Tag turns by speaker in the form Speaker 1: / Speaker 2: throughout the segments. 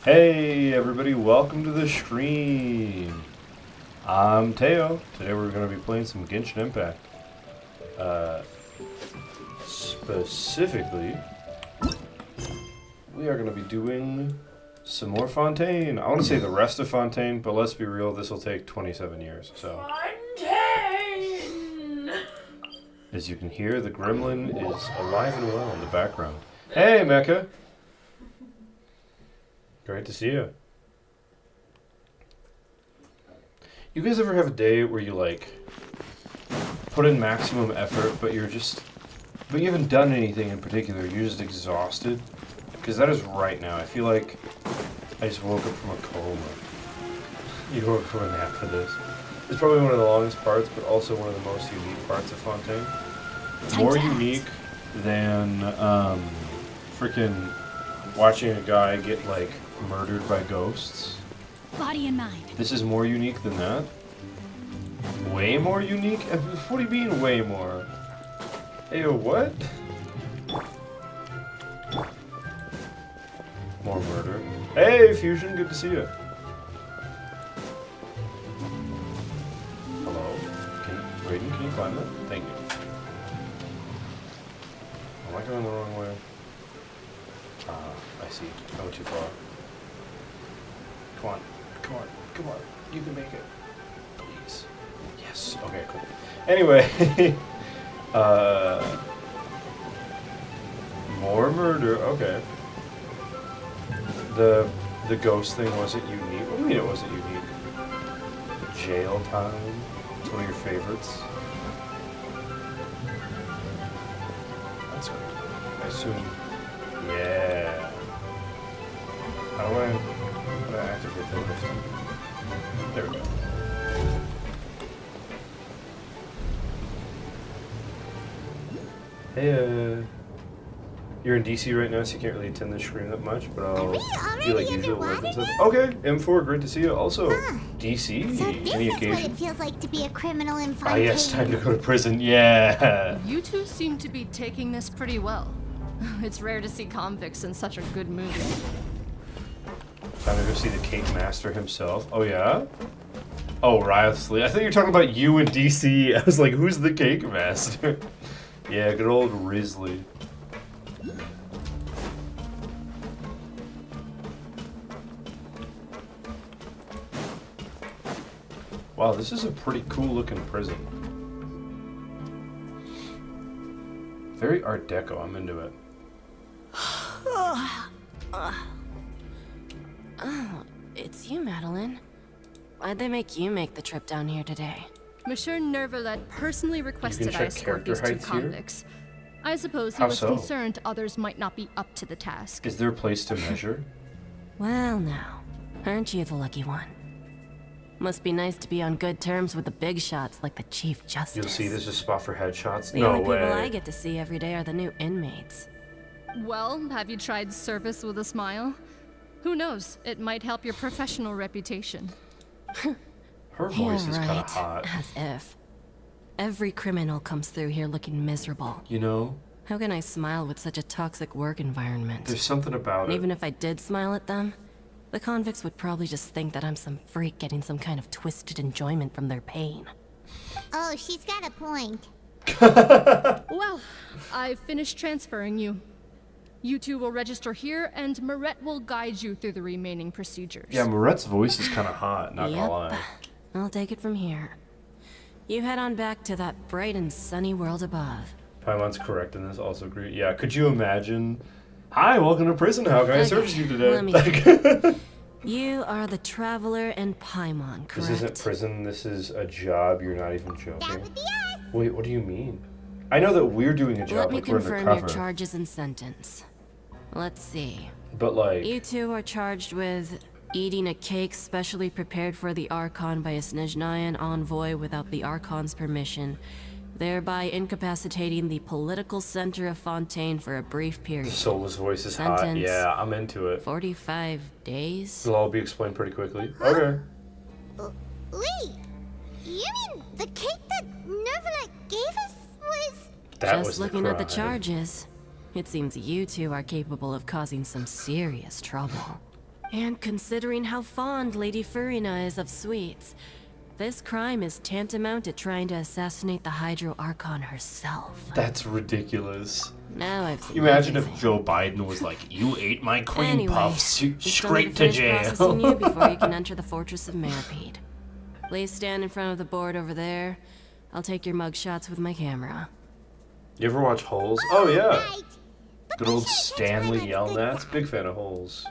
Speaker 1: Hey everybody, welcome to the stream. I'm Teo. Today we're going to be playing some Genshin Impact. Specifically, we are going to be doing some more Fontaine. I want to say the rest of Fontaine, but let's be real, this will take 27 years. So,
Speaker 2: Fontaine!
Speaker 1: as you can hear, the gremlin is alive and well in the background. Hey Mecha! Great to see you. You guys ever have a day where you like put in maximum effort, but you haven't done anything in particular, you're just exhausted? Because that is right now. I feel like I just woke up from a coma. You woke up from a nap for this. It's probably one of the longest parts, but also one of the most unique parts of Fontaine. More unique than freaking watching a guy get like murdered by ghosts.
Speaker 3: Body and mind.
Speaker 1: This is more unique than that. Way more unique? What do you mean way more? Hey, what? More murder. Hey, Fusion, good to see you. Hello? Raiden, can you climb that? Thank you. Am I going the wrong way? I see. I went too far. Come on. Come on. Come on. You can make it. Please. Yes. Okay, cool. Anyway. More murder. Okay. The ghost thing wasn't unique. What do you mean it wasn't unique? Jail time. It's one of your favorites. That's good. I assume. Yeah. How do I activate the lift? There we go. Hey, you're in DC right now, so you can't really attend the stream that much, but I'll do like usual work and stuff. Okay, M4, great to see you. Also, DC,
Speaker 4: So this
Speaker 1: any
Speaker 4: is
Speaker 1: occasion?
Speaker 4: what it feels like to be a criminal in Fontaine.
Speaker 1: Ah, yes, time to go to prison. Yeah.
Speaker 2: You two seem to be taking this pretty well. It's rare to see convicts in such a good mood.
Speaker 1: Time to go see the Cake Master himself. Oh, yeah? Oh, Riosley. I thought you were talking about you in DC. I was like, who's the Cake Master? Yeah, good old Risley. Wow, this is a pretty cool looking prison. Very Art Deco, I'm into it.
Speaker 5: Oh, it's you, Madeline. Why'd they make you make the trip down here today?
Speaker 2: Monsieur Nervalet personally requested I
Speaker 1: check
Speaker 2: escort
Speaker 1: character
Speaker 2: these two
Speaker 1: heights here?
Speaker 2: convicts. I suppose he
Speaker 1: How
Speaker 2: was
Speaker 1: so?
Speaker 2: concerned others might not be up to the task.
Speaker 1: Is there a place to measure?
Speaker 5: Well, now, aren't you the lucky one? Must be nice to be on good terms with the big shots like the Chief Justice.
Speaker 1: You'll see there's a spot for headshots?
Speaker 5: The
Speaker 1: No
Speaker 5: only
Speaker 1: way.
Speaker 5: people I get to see every day are the new inmates.
Speaker 2: Well, have you tried service with a smile? Who knows? It might help your professional reputation.
Speaker 1: Her voice is
Speaker 5: Yeah,
Speaker 1: kind
Speaker 5: right.
Speaker 1: of hot.
Speaker 5: As if. Every criminal comes through here looking miserable.
Speaker 1: You know,
Speaker 5: How can I smile with such a toxic work environment?
Speaker 1: there's something about
Speaker 5: And
Speaker 1: it.
Speaker 5: even if I did smile at them, the convicts would probably just think that I'm some freak getting some kind of twisted enjoyment from their pain.
Speaker 4: Oh, she's got a point.
Speaker 2: Well, I've finished transferring you. You two will register here, and Marette will guide you through the remaining procedures.
Speaker 1: Yeah, Moret's voice is kind of hot, not gonna
Speaker 5: Yep.
Speaker 1: lie.
Speaker 5: I'll take it from here. You head on back to that bright and sunny world above.
Speaker 1: Paimon's correct in this, also great. Yeah, could you imagine? Hi, welcome to prison. How can I
Speaker 5: Okay,
Speaker 1: service you today?
Speaker 5: let me
Speaker 1: Like,
Speaker 5: You are the Traveler and Paimon, correct?
Speaker 1: this isn't prison, this is a job, you're not even
Speaker 4: That
Speaker 1: joking.
Speaker 4: would be us.
Speaker 1: Wait, what do you mean? I know that we're doing a job,
Speaker 5: Let me
Speaker 1: like we're
Speaker 5: confirm your
Speaker 1: undercover.
Speaker 5: charges and sentence. Let's see.
Speaker 1: But like,
Speaker 5: You two are charged with eating a cake specially prepared for the Archon by a Snezhnayan envoy without the Archon's permission, thereby incapacitating the political center of Fontaine for a brief period.
Speaker 1: Soulless voice is hot.
Speaker 5: Sentence.
Speaker 1: Yeah, I'm into it.
Speaker 5: 45 days?
Speaker 1: It'll all be explained pretty quickly. Okay.
Speaker 4: Wait, you mean the cake that Nervalet gave us was...
Speaker 1: That
Speaker 5: Just
Speaker 1: was the
Speaker 5: looking at the
Speaker 1: crime.
Speaker 5: charges, it seems you two are capable of causing some serious trouble. And considering how fond Lady Furina is of sweets, this crime is tantamount to trying to assassinate the Hydro Archon herself.
Speaker 1: That's ridiculous.
Speaker 5: Now I've seen
Speaker 1: Imagine if
Speaker 5: everything.
Speaker 1: Joe Biden was like, "You ate my cream
Speaker 5: Anyway,
Speaker 1: puffs,
Speaker 5: we still
Speaker 1: straight
Speaker 5: need
Speaker 1: to
Speaker 5: finish processing you
Speaker 1: jail."
Speaker 5: before you can enter the Fortress of Meripede. Please stand in front of the board over there. I'll take your mug shots with my camera.
Speaker 1: You ever watch Holes? Oh yeah,
Speaker 4: Right. But
Speaker 1: good
Speaker 4: be
Speaker 1: old
Speaker 4: sure to
Speaker 1: Stanley
Speaker 4: try not to
Speaker 1: Yelnats. Big fan of Holes.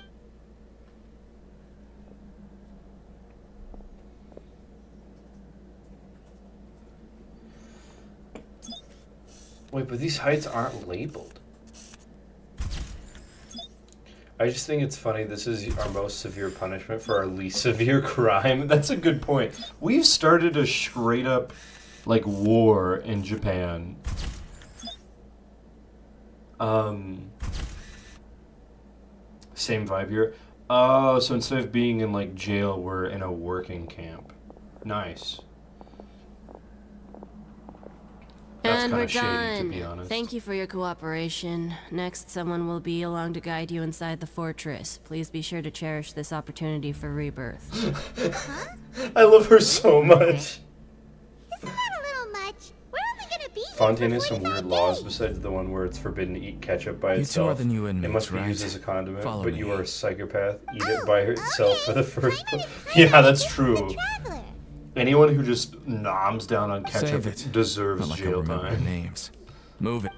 Speaker 1: Wait, but these heights aren't labeled. I just think it's funny. This is our most severe punishment for our least severe crime. That's a good point. We've started a straight up, like, war in Japan. Same vibe here. Oh, so instead of being in, like, jail, we're in a working camp. Nice. That's
Speaker 5: And
Speaker 1: kinda
Speaker 5: we're
Speaker 1: shady,
Speaker 5: done.
Speaker 1: to be honest.
Speaker 5: Thank you for your cooperation. Next, someone will be along to guide you inside the fortress. Please be sure to cherish this opportunity for rebirth.
Speaker 1: I love her so much.
Speaker 4: Isn't that a little much? We're only gonna be here
Speaker 1: Fontaine
Speaker 4: for
Speaker 1: has some
Speaker 4: 45
Speaker 1: weird laws
Speaker 4: days.
Speaker 1: besides the one where it's forbidden to eat ketchup by
Speaker 3: You two
Speaker 1: itself.
Speaker 3: are the new
Speaker 1: It
Speaker 3: inmates,
Speaker 1: must be
Speaker 3: right?
Speaker 1: used as a condiment,
Speaker 3: Follow
Speaker 1: but
Speaker 3: me.
Speaker 1: you are a psychopath. Eat
Speaker 4: Oh,
Speaker 1: it by itself
Speaker 4: okay.
Speaker 1: for the first
Speaker 4: Primary,
Speaker 1: Yeah, that's
Speaker 4: this is
Speaker 1: true.
Speaker 4: the Traveler.
Speaker 1: Anyone who just noms down on ketchup
Speaker 3: Save it.
Speaker 1: deserves
Speaker 3: Not like I
Speaker 1: jail
Speaker 3: remember their
Speaker 1: time.
Speaker 3: names. Move it.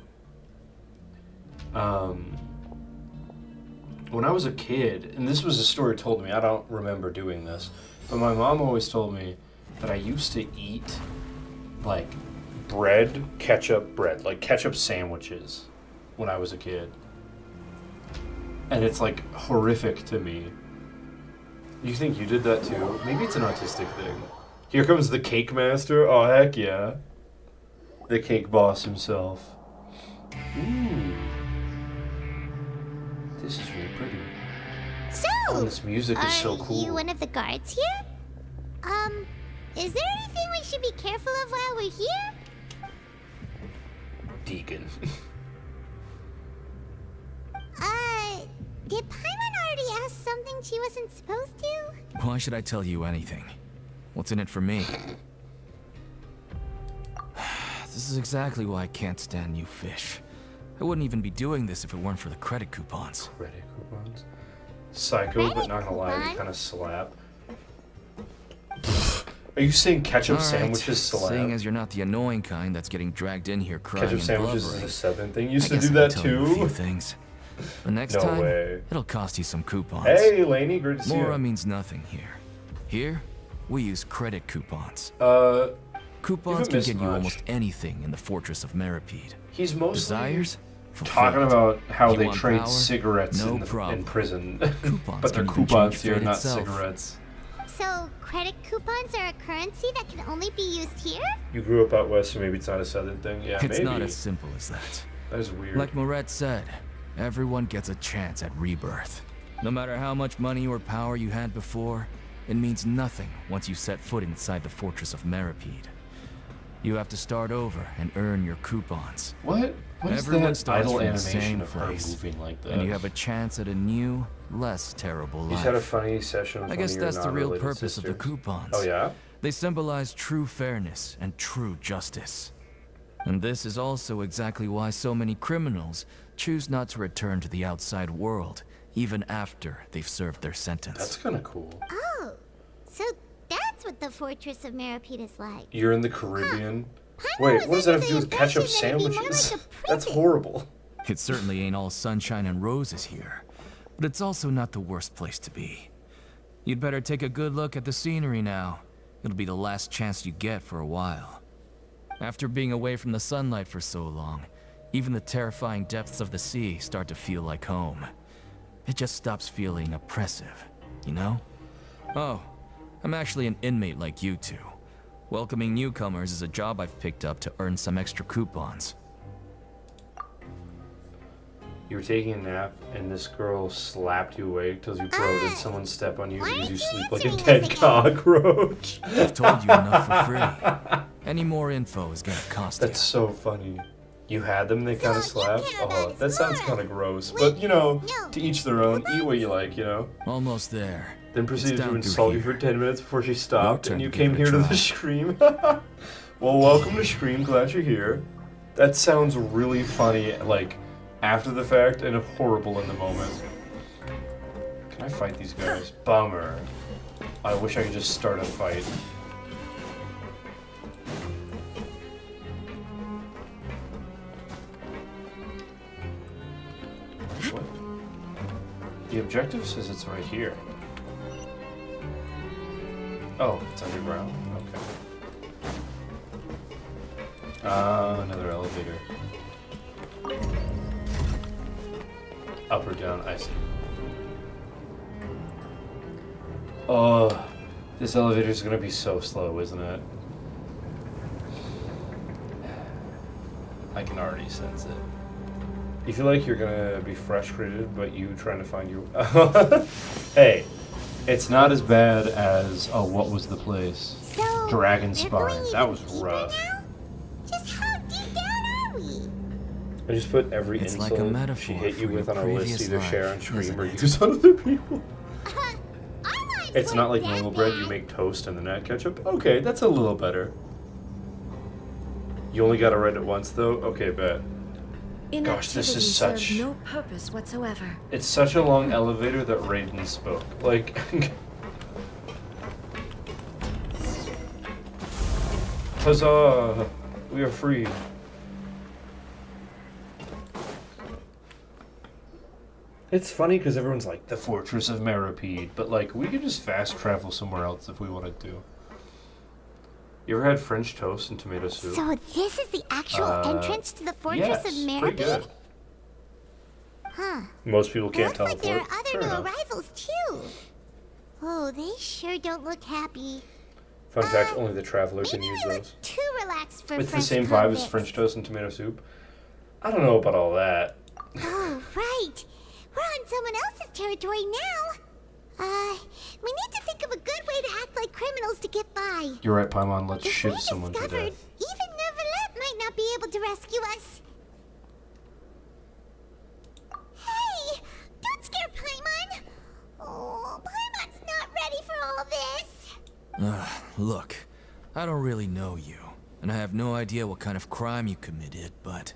Speaker 1: When I was a kid, and this was a story told to me, I don't remember doing this, but my mom always told me that I used to eat, like, like ketchup sandwiches when I was a kid. And it's, like, horrific to me. You think you did that too? Maybe it's an autistic thing. Here comes the cake master. Oh, heck yeah. The cake boss himself. Ooh. This is really pretty.
Speaker 4: So,
Speaker 1: Oh, this music is so
Speaker 4: are
Speaker 1: cool.
Speaker 4: you one of the guards here? Is there anything we should be careful of while we're here?
Speaker 1: Deacon.
Speaker 4: Did Paimon already ask something she wasn't supposed to?
Speaker 3: Why should I tell you anything? What's in it for me? This is exactly why I can't stand you fish. I wouldn't even be doing this if it weren't for the credit coupons.
Speaker 1: Credit coupons. Psycho, but
Speaker 4: Credit
Speaker 1: not gonna lie, they
Speaker 4: coupons?
Speaker 1: kind of slap. Are you saying ketchup
Speaker 3: All right,
Speaker 1: sandwiches slap?
Speaker 3: seeing as you're not the annoying kind that's getting dragged in here crying
Speaker 1: Ketchup
Speaker 3: and
Speaker 1: sandwiches is
Speaker 3: blubbering,
Speaker 1: a Seven thing.
Speaker 3: I
Speaker 1: Used to
Speaker 3: guess
Speaker 1: do
Speaker 3: I
Speaker 1: that
Speaker 3: can tell you a few
Speaker 1: too.
Speaker 3: things. But next
Speaker 1: No
Speaker 3: time,
Speaker 1: way.
Speaker 3: it'll cost you some coupons.
Speaker 1: Hey, Lainey, great to see
Speaker 3: Mora
Speaker 1: you.
Speaker 3: means nothing here. Here, we use credit coupons.
Speaker 1: haven't
Speaker 3: Coupons can
Speaker 1: missed
Speaker 3: get you
Speaker 1: much.
Speaker 3: almost anything in the Fortress of Meripede.
Speaker 1: He's mostly
Speaker 3: Desires?
Speaker 1: talking
Speaker 3: Fulfilled.
Speaker 1: about how
Speaker 3: You
Speaker 1: they
Speaker 3: want
Speaker 1: trade
Speaker 3: power?
Speaker 1: cigarettes
Speaker 3: No
Speaker 1: in
Speaker 3: problem.
Speaker 1: prison.
Speaker 3: Coupons
Speaker 1: But they're
Speaker 3: can even
Speaker 1: coupons
Speaker 3: change
Speaker 1: here,
Speaker 3: fate
Speaker 1: not
Speaker 3: itself.
Speaker 1: cigarettes.
Speaker 4: So, credit coupons are a currency that can only be used here?
Speaker 1: You grew up out west, so maybe it's not a Southern thing. Yeah,
Speaker 3: It's
Speaker 1: maybe.
Speaker 3: not as simple as that.
Speaker 1: That is weird.
Speaker 3: Like Moret said, everyone gets a chance at rebirth. No matter how much money or power you had before, it means nothing once you set foot inside the Fortress of Meripede. You have to start over and earn your coupons.
Speaker 1: What? What is
Speaker 3: Everyone
Speaker 1: that
Speaker 3: starts
Speaker 1: idle
Speaker 3: from the
Speaker 1: animation
Speaker 3: same
Speaker 1: of her
Speaker 3: place,
Speaker 1: moving like that?
Speaker 3: and you have a chance at a new, less terrible
Speaker 1: You
Speaker 3: life.
Speaker 1: just had a funny session with
Speaker 3: I
Speaker 1: one
Speaker 3: guess
Speaker 1: of your
Speaker 3: that's the real
Speaker 1: non-related
Speaker 3: purpose of the
Speaker 1: sisters.
Speaker 3: coupons.
Speaker 1: Oh yeah?
Speaker 3: They symbolize true fairness and true justice. And this is also exactly why so many criminals choose not to return to the outside world, even after they've served their sentence.
Speaker 1: That's kind of cool.
Speaker 4: Oh, so that's what the Fortress of Meripede is like.
Speaker 1: You're in the Caribbean.
Speaker 4: Paimon
Speaker 1: Wait,
Speaker 4: was
Speaker 1: what does that have
Speaker 4: under
Speaker 1: to do
Speaker 4: the
Speaker 1: with ketchup
Speaker 4: impression that it'd be more
Speaker 1: sandwiches?
Speaker 4: like a
Speaker 1: That's
Speaker 4: prison.
Speaker 1: horrible.
Speaker 3: It certainly ain't all sunshine and roses here, but it's also not the worst place to be. You'd better take a good look at the scenery now. It'll be the last chance you get for a while. After being away from the sunlight for so long, even the terrifying depths of the sea start to feel like home. It just stops feeling oppressive, you know? Oh, I'm actually an inmate like you two. Welcoming newcomers is a job I've picked up to earn some extra coupons.
Speaker 1: You were taking a nap, and this girl slapped you awake till you bro did someone step on you
Speaker 4: why
Speaker 1: because
Speaker 4: aren't
Speaker 1: you
Speaker 4: you
Speaker 1: sleep like a
Speaker 4: answering
Speaker 1: dead
Speaker 4: us again?
Speaker 1: cockroach.
Speaker 3: I've told you enough for free. Any more info is gonna cost
Speaker 1: That's
Speaker 3: you.
Speaker 1: so funny. You had them, they kind of
Speaker 4: So, you
Speaker 1: slapped?
Speaker 4: care about
Speaker 1: Oh,
Speaker 4: his
Speaker 1: that sounds
Speaker 4: sword.
Speaker 1: kind of gross.
Speaker 4: Wait,
Speaker 1: But, you know,
Speaker 4: no.
Speaker 1: to each their own. Eat what you like, you know?
Speaker 3: Almost there.
Speaker 1: Then proceeded
Speaker 3: It's
Speaker 1: to
Speaker 3: down through
Speaker 1: insult you
Speaker 3: here.
Speaker 1: for 10 minutes before she stopped,
Speaker 3: turn
Speaker 1: and you
Speaker 3: to give
Speaker 1: came
Speaker 3: it a
Speaker 1: here to the
Speaker 3: try.
Speaker 1: stream. Well, welcome to stream. Glad you're here. That sounds really funny, like, after the fact, and horrible in the moment. Can I fight these guys? Bummer. I wish I could just start a fight. What? The objective says it's right here. Oh, it's underground? Okay. Another elevator. Up or down, I see. Oh, this elevator's gonna be so slow, isn't it? I can already sense it. You feel like you're gonna be frustrated, but you trying to find your... Hey, it's not as bad as, oh, what was the place?
Speaker 4: So,
Speaker 1: Dragon
Speaker 4: they're going
Speaker 1: Spine. That
Speaker 4: even
Speaker 1: was
Speaker 4: deeper
Speaker 1: rough.
Speaker 4: now? Just how deep down are we?
Speaker 1: I just put every
Speaker 3: It's
Speaker 1: insult
Speaker 3: like a
Speaker 1: she
Speaker 3: metaphor
Speaker 1: hit you
Speaker 3: for
Speaker 1: with
Speaker 3: your
Speaker 1: on a list,
Speaker 3: previous
Speaker 1: either share
Speaker 3: life,
Speaker 1: on stream
Speaker 3: isn't
Speaker 1: or
Speaker 3: it?
Speaker 1: use on other people.
Speaker 4: Our lives
Speaker 1: It's not like
Speaker 4: weren't
Speaker 1: normal
Speaker 4: that
Speaker 1: bread, you
Speaker 4: bad.
Speaker 1: make toast and then add ketchup. Okay, that's a little better. You only gotta write it once though? Okay, bet. Gosh, this is
Speaker 6: Inactivity
Speaker 1: such...
Speaker 6: serves no purpose whatsoever.
Speaker 1: It's such a long elevator that Raiden spoke. Like... Huzzah! We are free. It's funny because everyone's like, the Fortress of Meropide, but like, we could just fast travel somewhere else if we wanted to. You ever had French toast and tomato soup?
Speaker 4: So this is the actual entrance to the Fortress
Speaker 1: Yes,
Speaker 4: of
Speaker 1: pretty good.
Speaker 4: Meropide? Huh.
Speaker 1: Most people can't
Speaker 4: Looks like there
Speaker 1: teleport.
Speaker 4: are other
Speaker 1: Fair
Speaker 4: new
Speaker 1: enough.
Speaker 4: arrivals too. Oh, they sure don't look happy.
Speaker 1: Fun fact, only the traveler can
Speaker 4: Maybe
Speaker 1: use
Speaker 4: we
Speaker 1: those.
Speaker 4: look too relaxed for
Speaker 1: It's the
Speaker 4: French
Speaker 1: same vibe as
Speaker 4: convicts.
Speaker 1: French toast and tomato soup. I don't know about all that.
Speaker 4: Oh, right. We're on someone else's territory now. We need to think of a good way to act like criminals to get by.
Speaker 1: You're right, Paimon. Let's
Speaker 4: If
Speaker 1: shiv
Speaker 4: we're
Speaker 1: someone to
Speaker 4: discovered,
Speaker 1: death.
Speaker 4: even Neuvillette might not be able to rescue us. Hey! Don't scare Paimon! Oh, Paimon's not ready for all this.
Speaker 3: Look, I don't really know you, and I have no idea what kind of crime you committed, but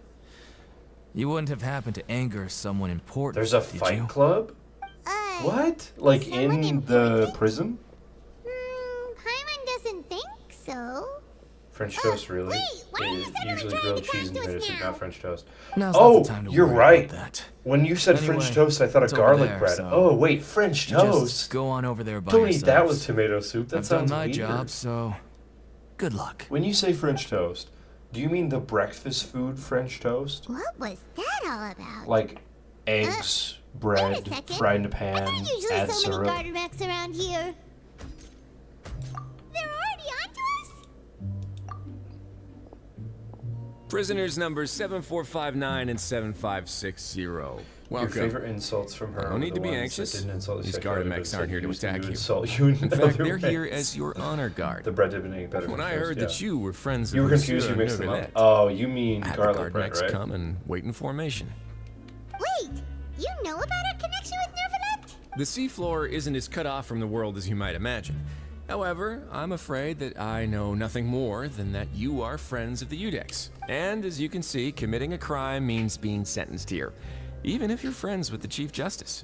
Speaker 3: you wouldn't have happened to anger someone important,
Speaker 1: There's a
Speaker 3: did
Speaker 1: fight
Speaker 3: you?
Speaker 1: club? What? Like
Speaker 4: someone
Speaker 1: in the
Speaker 4: important?
Speaker 1: prison?
Speaker 4: Paimon doesn't think so.
Speaker 1: French toast, really?
Speaker 4: wait, why are you
Speaker 1: It's
Speaker 4: suddenly
Speaker 1: usually
Speaker 4: trying
Speaker 1: grilled
Speaker 4: to
Speaker 1: cheese and
Speaker 4: talk to
Speaker 1: tomato
Speaker 4: us
Speaker 1: soup,
Speaker 4: now?
Speaker 1: not French toast.
Speaker 3: Now's
Speaker 1: Oh,
Speaker 3: not the time to
Speaker 1: you're
Speaker 3: worry
Speaker 1: right.
Speaker 3: about that.
Speaker 1: When you said French
Speaker 3: Anyway,
Speaker 1: toast, I thought of
Speaker 3: it's over
Speaker 1: garlic
Speaker 3: there,
Speaker 1: bread.
Speaker 3: so
Speaker 1: Oh, wait, French
Speaker 3: You just
Speaker 1: toast?
Speaker 3: go on over there by
Speaker 1: Don't eat
Speaker 3: yourselves.
Speaker 1: that with tomato soup. That
Speaker 3: I've done
Speaker 1: sounds
Speaker 3: my
Speaker 1: weird.
Speaker 3: job, so good luck.
Speaker 1: When you say French toast, do you mean the breakfast food French toast?
Speaker 4: What was that all about?
Speaker 1: Like eggs, bread,
Speaker 4: Wait a second.
Speaker 1: fried in a
Speaker 4: Are
Speaker 1: pan,
Speaker 4: there usually
Speaker 1: add
Speaker 4: so
Speaker 1: syrup?
Speaker 4: many garter Rex around here? They're already onto us?
Speaker 7: Prisoners numbers 7459 and 7560.
Speaker 1: Your
Speaker 7: Welcome.
Speaker 1: favorite insults from her.
Speaker 7: No
Speaker 1: are
Speaker 7: need
Speaker 1: the
Speaker 7: to be
Speaker 1: ones that
Speaker 7: anxious.
Speaker 1: Didn't insult
Speaker 7: These
Speaker 1: you
Speaker 7: guard
Speaker 1: sexually,
Speaker 7: mechs
Speaker 1: but
Speaker 7: aren't here to
Speaker 1: used
Speaker 7: attack you.
Speaker 1: Insult you in
Speaker 7: In fact,
Speaker 1: other
Speaker 7: they're here
Speaker 1: ways.
Speaker 7: as your honor guard.
Speaker 1: The bread dipping better.
Speaker 7: When
Speaker 1: than
Speaker 7: I
Speaker 1: toast,
Speaker 7: heard
Speaker 1: yeah.
Speaker 7: that you were friends
Speaker 1: You
Speaker 7: of
Speaker 1: were confused.
Speaker 7: Monsieur
Speaker 1: You mixed them up.
Speaker 7: Neuvillette,
Speaker 1: Oh, you mean
Speaker 7: I had the
Speaker 1: garlic
Speaker 7: guard
Speaker 1: bread,
Speaker 7: mechs
Speaker 1: right?
Speaker 7: come and wait in formation.
Speaker 4: Wait, you know about our connection with Neuvillette?
Speaker 7: The seafloor isn't as cut off from the world as you might imagine. However, I'm afraid that I know nothing more than that you are friends of the Udex. And as you can see, committing a crime means being sentenced here, even if you're friends with the Chief Justice.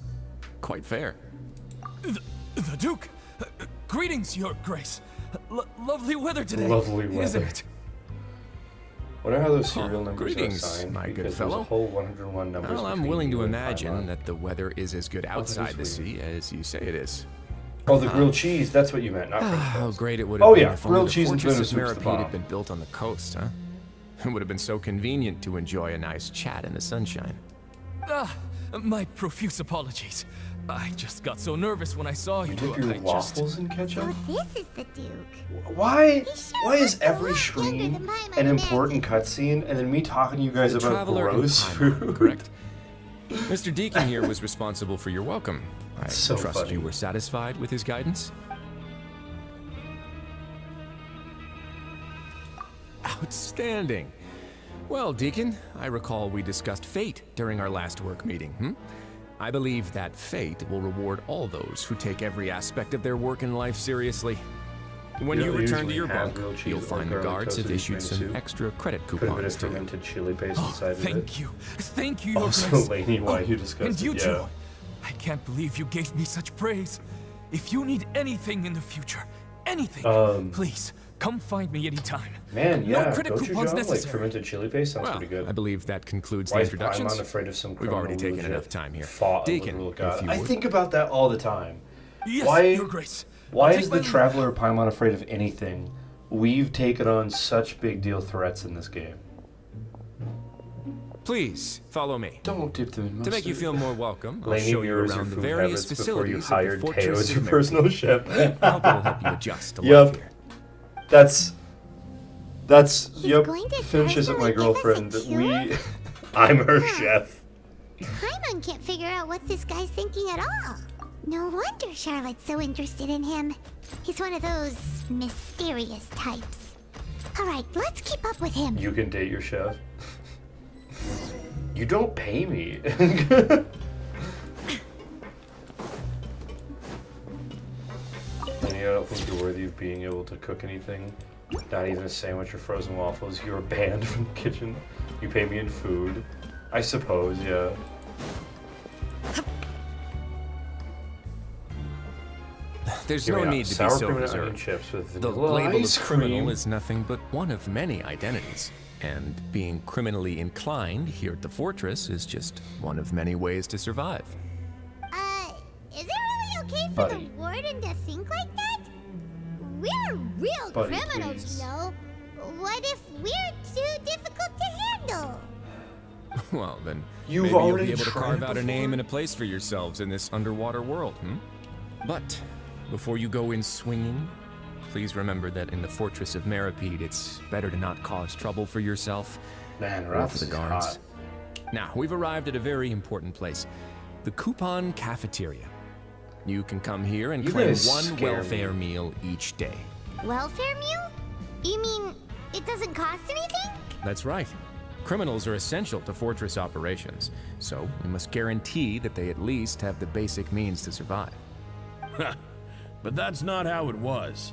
Speaker 7: Quite fair.
Speaker 3: The Duke! Greetings, Your Grace. Lovely weather today.
Speaker 1: Lovely
Speaker 3: Isn't
Speaker 1: weather.
Speaker 3: it?
Speaker 1: Wonder how those serial numbers
Speaker 7: greetings,
Speaker 1: are assigned,
Speaker 7: my good
Speaker 1: because
Speaker 7: fellow.
Speaker 1: There's a whole 101 numbers.
Speaker 7: Well, I'm
Speaker 1: between
Speaker 7: willing
Speaker 1: you
Speaker 7: to
Speaker 1: and
Speaker 7: imagine
Speaker 1: Paimon.
Speaker 7: that the weather is as good
Speaker 1: that
Speaker 7: outside
Speaker 1: is
Speaker 7: the sea as you say it is.
Speaker 1: Oh, the grilled cheese. That's what you meant, not French
Speaker 7: How
Speaker 1: toast.
Speaker 7: great it would have
Speaker 1: Oh,
Speaker 7: been
Speaker 1: yeah,
Speaker 7: if only
Speaker 1: grilled
Speaker 7: the
Speaker 1: cheese and
Speaker 7: fortress
Speaker 1: tomato
Speaker 7: of
Speaker 1: soup's the
Speaker 7: Meropide
Speaker 1: bomb.
Speaker 7: had been built on the coast, huh? It would have been so convenient to enjoy a nice chat in the sunshine.
Speaker 3: My profuse apologies. I just got so nervous when I saw you.
Speaker 1: You dip your
Speaker 3: I just...
Speaker 1: waffles in
Speaker 4: So
Speaker 1: ketchup?
Speaker 4: this is the Duke.
Speaker 1: Why?
Speaker 4: sure
Speaker 1: Why is
Speaker 4: looks a
Speaker 1: every
Speaker 4: lot
Speaker 1: stream
Speaker 4: younger than Paimon
Speaker 1: an
Speaker 4: imagined.
Speaker 1: important cutscene, and then me talking to you guys
Speaker 7: The
Speaker 1: about
Speaker 7: traveler and
Speaker 1: gross
Speaker 7: Paimon,
Speaker 1: food?
Speaker 7: correct? Mr. Deacon here was responsible for your welcome. I
Speaker 1: So
Speaker 7: trust
Speaker 1: funny.
Speaker 7: you were satisfied with his guidance? Outstanding. Well, Deacon, I recall we discussed fate during our last work meeting, I believe that fate will reward all those who take every aspect of their work and life seriously. When you return to your bunk, you'll find the guards have issued some extra credit
Speaker 1: Could have been a
Speaker 7: coupons to you.
Speaker 1: fermented chili paste inside of it.
Speaker 3: Thank you, Your
Speaker 1: Also,
Speaker 3: Grace.
Speaker 1: Lainey, why you discussed
Speaker 3: And you
Speaker 1: it,
Speaker 3: too.
Speaker 1: yeah.
Speaker 3: I can't believe you gave me such praise. If you need anything in the future, anything, please come find me anytime.
Speaker 1: Man, yeah,
Speaker 3: no credit
Speaker 1: don't you,
Speaker 3: coupons
Speaker 1: John? Like,
Speaker 3: necessary.
Speaker 1: fermented chili paste sounds
Speaker 7: Well,
Speaker 1: pretty good.
Speaker 7: I believe that concludes
Speaker 1: Why
Speaker 7: the
Speaker 1: is
Speaker 7: introductions.
Speaker 1: Paimon afraid of some
Speaker 7: We've
Speaker 1: criminal
Speaker 7: already
Speaker 1: who
Speaker 7: taken
Speaker 1: legit
Speaker 7: enough time here.
Speaker 1: fought a
Speaker 7: Deacon,
Speaker 1: little
Speaker 7: if
Speaker 1: god?
Speaker 7: you
Speaker 1: I
Speaker 7: would.
Speaker 1: think about that all the time.
Speaker 3: Yes,
Speaker 1: Why-
Speaker 3: Your Grace.
Speaker 1: Why
Speaker 3: I'll
Speaker 1: is
Speaker 3: take
Speaker 1: the
Speaker 3: my leave.
Speaker 1: Traveler Paimon afraid of anything? We've taken on such big deal threats in this game.
Speaker 7: Please follow me.
Speaker 1: Don't dip them in mustard.
Speaker 7: To make you feel more welcome, I'll
Speaker 1: Lainey
Speaker 7: show you
Speaker 1: mirrors your
Speaker 7: around the
Speaker 1: food
Speaker 7: various
Speaker 1: habits before you
Speaker 7: facilities of the
Speaker 1: hired Teo
Speaker 7: Fortress
Speaker 1: as your
Speaker 7: of
Speaker 1: personal
Speaker 7: Mercury.
Speaker 1: chef.
Speaker 7: I hope it'll help you adjust to
Speaker 1: Yup.
Speaker 7: life here.
Speaker 1: That's yep.
Speaker 4: going to
Speaker 1: Finch isn't my
Speaker 4: personally give us a
Speaker 1: girlfriend.
Speaker 4: cure?
Speaker 1: I'm her chef.
Speaker 4: Paimon can't figure out what this guy's thinking at all. No wonder Charlotte's so interested in him. He's one of those mysterious types. Alright, let's keep up with him.
Speaker 1: You can date your chef. You don't pay me. Lenny, I don't think you're worthy of being able to cook anything. Not even a sandwich or frozen waffles. You're banned from the kitchen. You pay me in food. I suppose, yeah.
Speaker 7: There's
Speaker 1: Hear
Speaker 7: no
Speaker 1: me out.
Speaker 7: need to be
Speaker 1: Sour
Speaker 7: so
Speaker 1: cream and onion
Speaker 7: reserved.
Speaker 1: chips with
Speaker 7: The
Speaker 1: vanilla
Speaker 7: label
Speaker 1: ice
Speaker 7: of criminal
Speaker 1: cream.
Speaker 7: is nothing but one of many identities. And being criminally inclined here at the fortress is just one of many ways to survive.
Speaker 4: Is it really okay for
Speaker 1: Buddy.
Speaker 4: the warden to think like that? We're real
Speaker 1: Buddy,
Speaker 4: criminals,
Speaker 1: please.
Speaker 4: you know. What if we're too difficult to handle?
Speaker 7: Well, then
Speaker 1: You've
Speaker 7: maybe you'll
Speaker 1: already
Speaker 7: be able to
Speaker 1: tried
Speaker 7: carve
Speaker 1: it
Speaker 7: out a
Speaker 1: before?
Speaker 7: name and a place for yourselves in this underwater world, But before you go in swinging, please remember that in the Fortress of Meripede, it's better to not cause trouble for yourself
Speaker 1: Man,
Speaker 7: or
Speaker 1: Roth
Speaker 7: for the
Speaker 1: is
Speaker 7: guards.
Speaker 1: hot.
Speaker 7: Now, we've arrived at a very important place, the Coupon Cafeteria. You can come here and
Speaker 1: You
Speaker 7: claim
Speaker 1: guys
Speaker 7: one
Speaker 1: scare
Speaker 7: welfare
Speaker 1: me.
Speaker 7: meal each day.
Speaker 4: Welfare meal? You mean it doesn't cost anything?
Speaker 7: That's right. Criminals are essential to Fortress operations, so we must guarantee that they at least have the basic means to survive.
Speaker 8: But that's not how it was.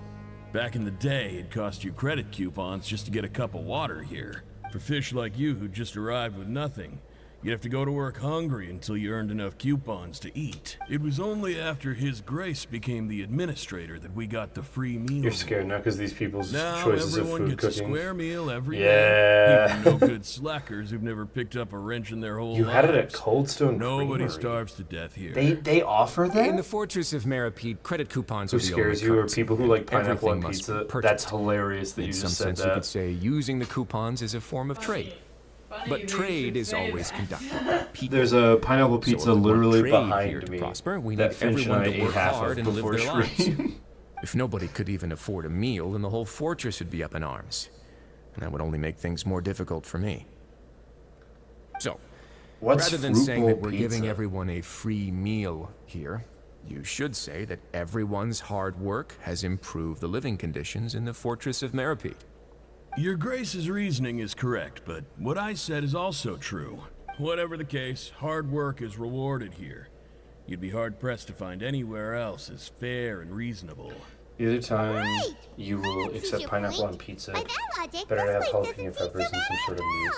Speaker 8: Back in the day, it cost you credit coupons just to get a cup of water here. For fish like you who just arrived with nothing, you'd have to go to work hungry until you earned enough coupons to eat. It was only after His Grace became the administrator that we got the free meal.
Speaker 1: You're scared now because these people's
Speaker 8: Now
Speaker 1: choices of
Speaker 8: everyone
Speaker 1: food
Speaker 8: gets a
Speaker 1: cooking.
Speaker 8: square meal every
Speaker 1: Yeah.
Speaker 8: day. Even no good slackers who've never picked up a wrench in their whole
Speaker 1: You
Speaker 8: lives.
Speaker 1: had it at Cold Stone
Speaker 8: Nobody
Speaker 1: Creamery.
Speaker 8: starves to death here.
Speaker 1: They offer that?
Speaker 7: In the Fortress of Meripede, credit coupons
Speaker 1: Who
Speaker 7: are the only
Speaker 1: scares you are
Speaker 7: currency,
Speaker 1: people who
Speaker 7: and
Speaker 1: like pineapple
Speaker 7: everything
Speaker 1: on
Speaker 7: must be
Speaker 1: pizza?
Speaker 7: purchased.
Speaker 1: That's hilarious that
Speaker 7: In
Speaker 1: you
Speaker 7: some
Speaker 1: just said
Speaker 7: sense, you could
Speaker 1: that.
Speaker 7: say using the coupons is a form of trade. But trade is always conducted by people.
Speaker 1: There's a pineapple
Speaker 7: So if
Speaker 1: pizza
Speaker 7: we want
Speaker 1: literally
Speaker 7: trade here
Speaker 1: behind
Speaker 7: to
Speaker 1: me
Speaker 7: prosper, we
Speaker 1: that
Speaker 7: need
Speaker 1: Finch and I
Speaker 7: everyone to
Speaker 1: ate
Speaker 7: work
Speaker 1: half
Speaker 7: hard
Speaker 1: of
Speaker 7: and live
Speaker 1: before
Speaker 7: their lives.
Speaker 1: stream.
Speaker 7: If nobody could even afford a meal, then the whole fortress would be up in arms. And that would only make things more difficult for me. So,
Speaker 1: What's
Speaker 7: rather than
Speaker 1: fruit
Speaker 7: saying
Speaker 1: bowl
Speaker 7: that we're
Speaker 1: pizza?
Speaker 7: giving everyone a free meal here, you should say that everyone's hard work has improved the living conditions in the Fortress of Meripede.
Speaker 8: Your Grace's reasoning is correct, but what I said is also true. Whatever the case, hard work is rewarded here. You'd be hard-pressed to find anywhere else as fair and reasonable.
Speaker 1: The other time
Speaker 4: Right.
Speaker 1: you
Speaker 4: I
Speaker 1: will
Speaker 4: don't see
Speaker 1: accept
Speaker 4: your
Speaker 1: pineapple
Speaker 4: point.
Speaker 1: on pizza,
Speaker 4: By that logic,
Speaker 1: better to have
Speaker 4: this place
Speaker 1: jalapeno
Speaker 4: doesn't
Speaker 1: peppers
Speaker 4: seem
Speaker 1: and
Speaker 4: so
Speaker 1: some
Speaker 4: bad
Speaker 1: sort of
Speaker 4: at
Speaker 1: meat.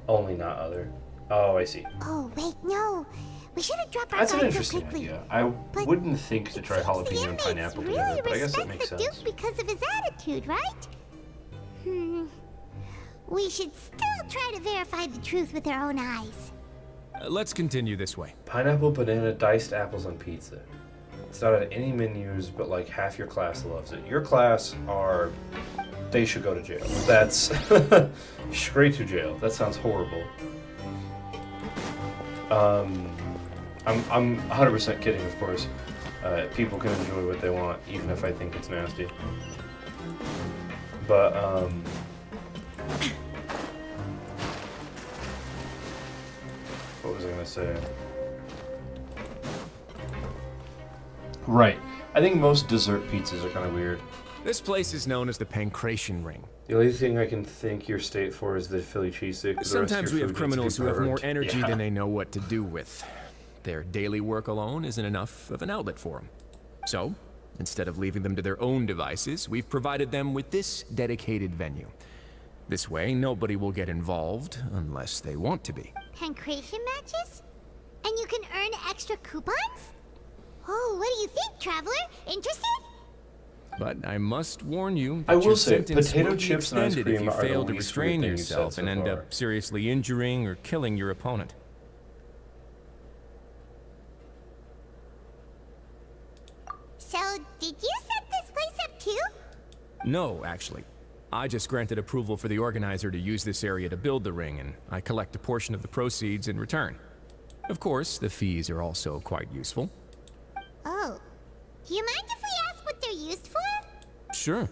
Speaker 4: all.
Speaker 1: Only not other. Oh, I see.
Speaker 4: Oh, wait, no. We shouldn't drop our
Speaker 1: That's an
Speaker 4: guard so
Speaker 1: interesting
Speaker 4: quickly.
Speaker 1: idea. I
Speaker 4: But
Speaker 1: wouldn't think to
Speaker 4: It
Speaker 1: try
Speaker 4: seems the
Speaker 1: jalapeno and
Speaker 4: inmates
Speaker 1: pineapple
Speaker 4: really
Speaker 1: together, but I guess it
Speaker 4: respect
Speaker 1: makes
Speaker 4: the
Speaker 1: sense.
Speaker 4: Duke because of his attitude, right? We should still try to verify the truth with our own eyes.
Speaker 7: Let's continue this way.
Speaker 1: Pineapple, banana, diced apples on pizza. It's not on any menus, but like half your class loves it. Your class are... They should go to jail. That's... straight to jail. That sounds horrible. I'm 100% kidding, of course. People can enjoy what they want, even if I think it's nasty. But, what was I gonna say? Right. I think most dessert pizzas are kind of weird.
Speaker 7: This place is known as the Pancration Ring.
Speaker 1: The only thing I can thank your state for is the Philly cheesesteak. The
Speaker 7: Sometimes
Speaker 1: rest of
Speaker 7: we
Speaker 1: your
Speaker 7: have
Speaker 1: food needs
Speaker 7: criminals
Speaker 1: to be
Speaker 7: who have more
Speaker 1: burned.
Speaker 7: energy
Speaker 1: Yeah.
Speaker 7: than they know what to do with. Their daily work alone isn't enough of an outlet for them. So, instead of leaving them to their own devices, we've provided them with this dedicated venue. This way, nobody will get involved unless they want to be.
Speaker 4: Pancration matches? And you can earn extra coupons? Oh, what do you think, traveler? Interested?
Speaker 7: But I must warn you
Speaker 1: I
Speaker 7: that
Speaker 1: will
Speaker 7: your
Speaker 1: say,
Speaker 7: sentence
Speaker 1: potato
Speaker 7: will be
Speaker 1: chips and ice
Speaker 7: extended if
Speaker 1: cream
Speaker 7: you
Speaker 1: are the
Speaker 7: fail to
Speaker 1: least
Speaker 7: restrain
Speaker 1: weird thing you said
Speaker 7: yourself
Speaker 1: so
Speaker 7: and end
Speaker 1: far.
Speaker 7: up seriously injuring or killing your opponent.
Speaker 4: So, did you set this place up too?
Speaker 7: No, actually. I just granted approval for the organizer to use this area to build the ring, and I collect a portion of the proceeds in return. Of course, the fees are also quite useful.
Speaker 4: Oh. Do you mind if we ask what they're used for?
Speaker 7: Sure.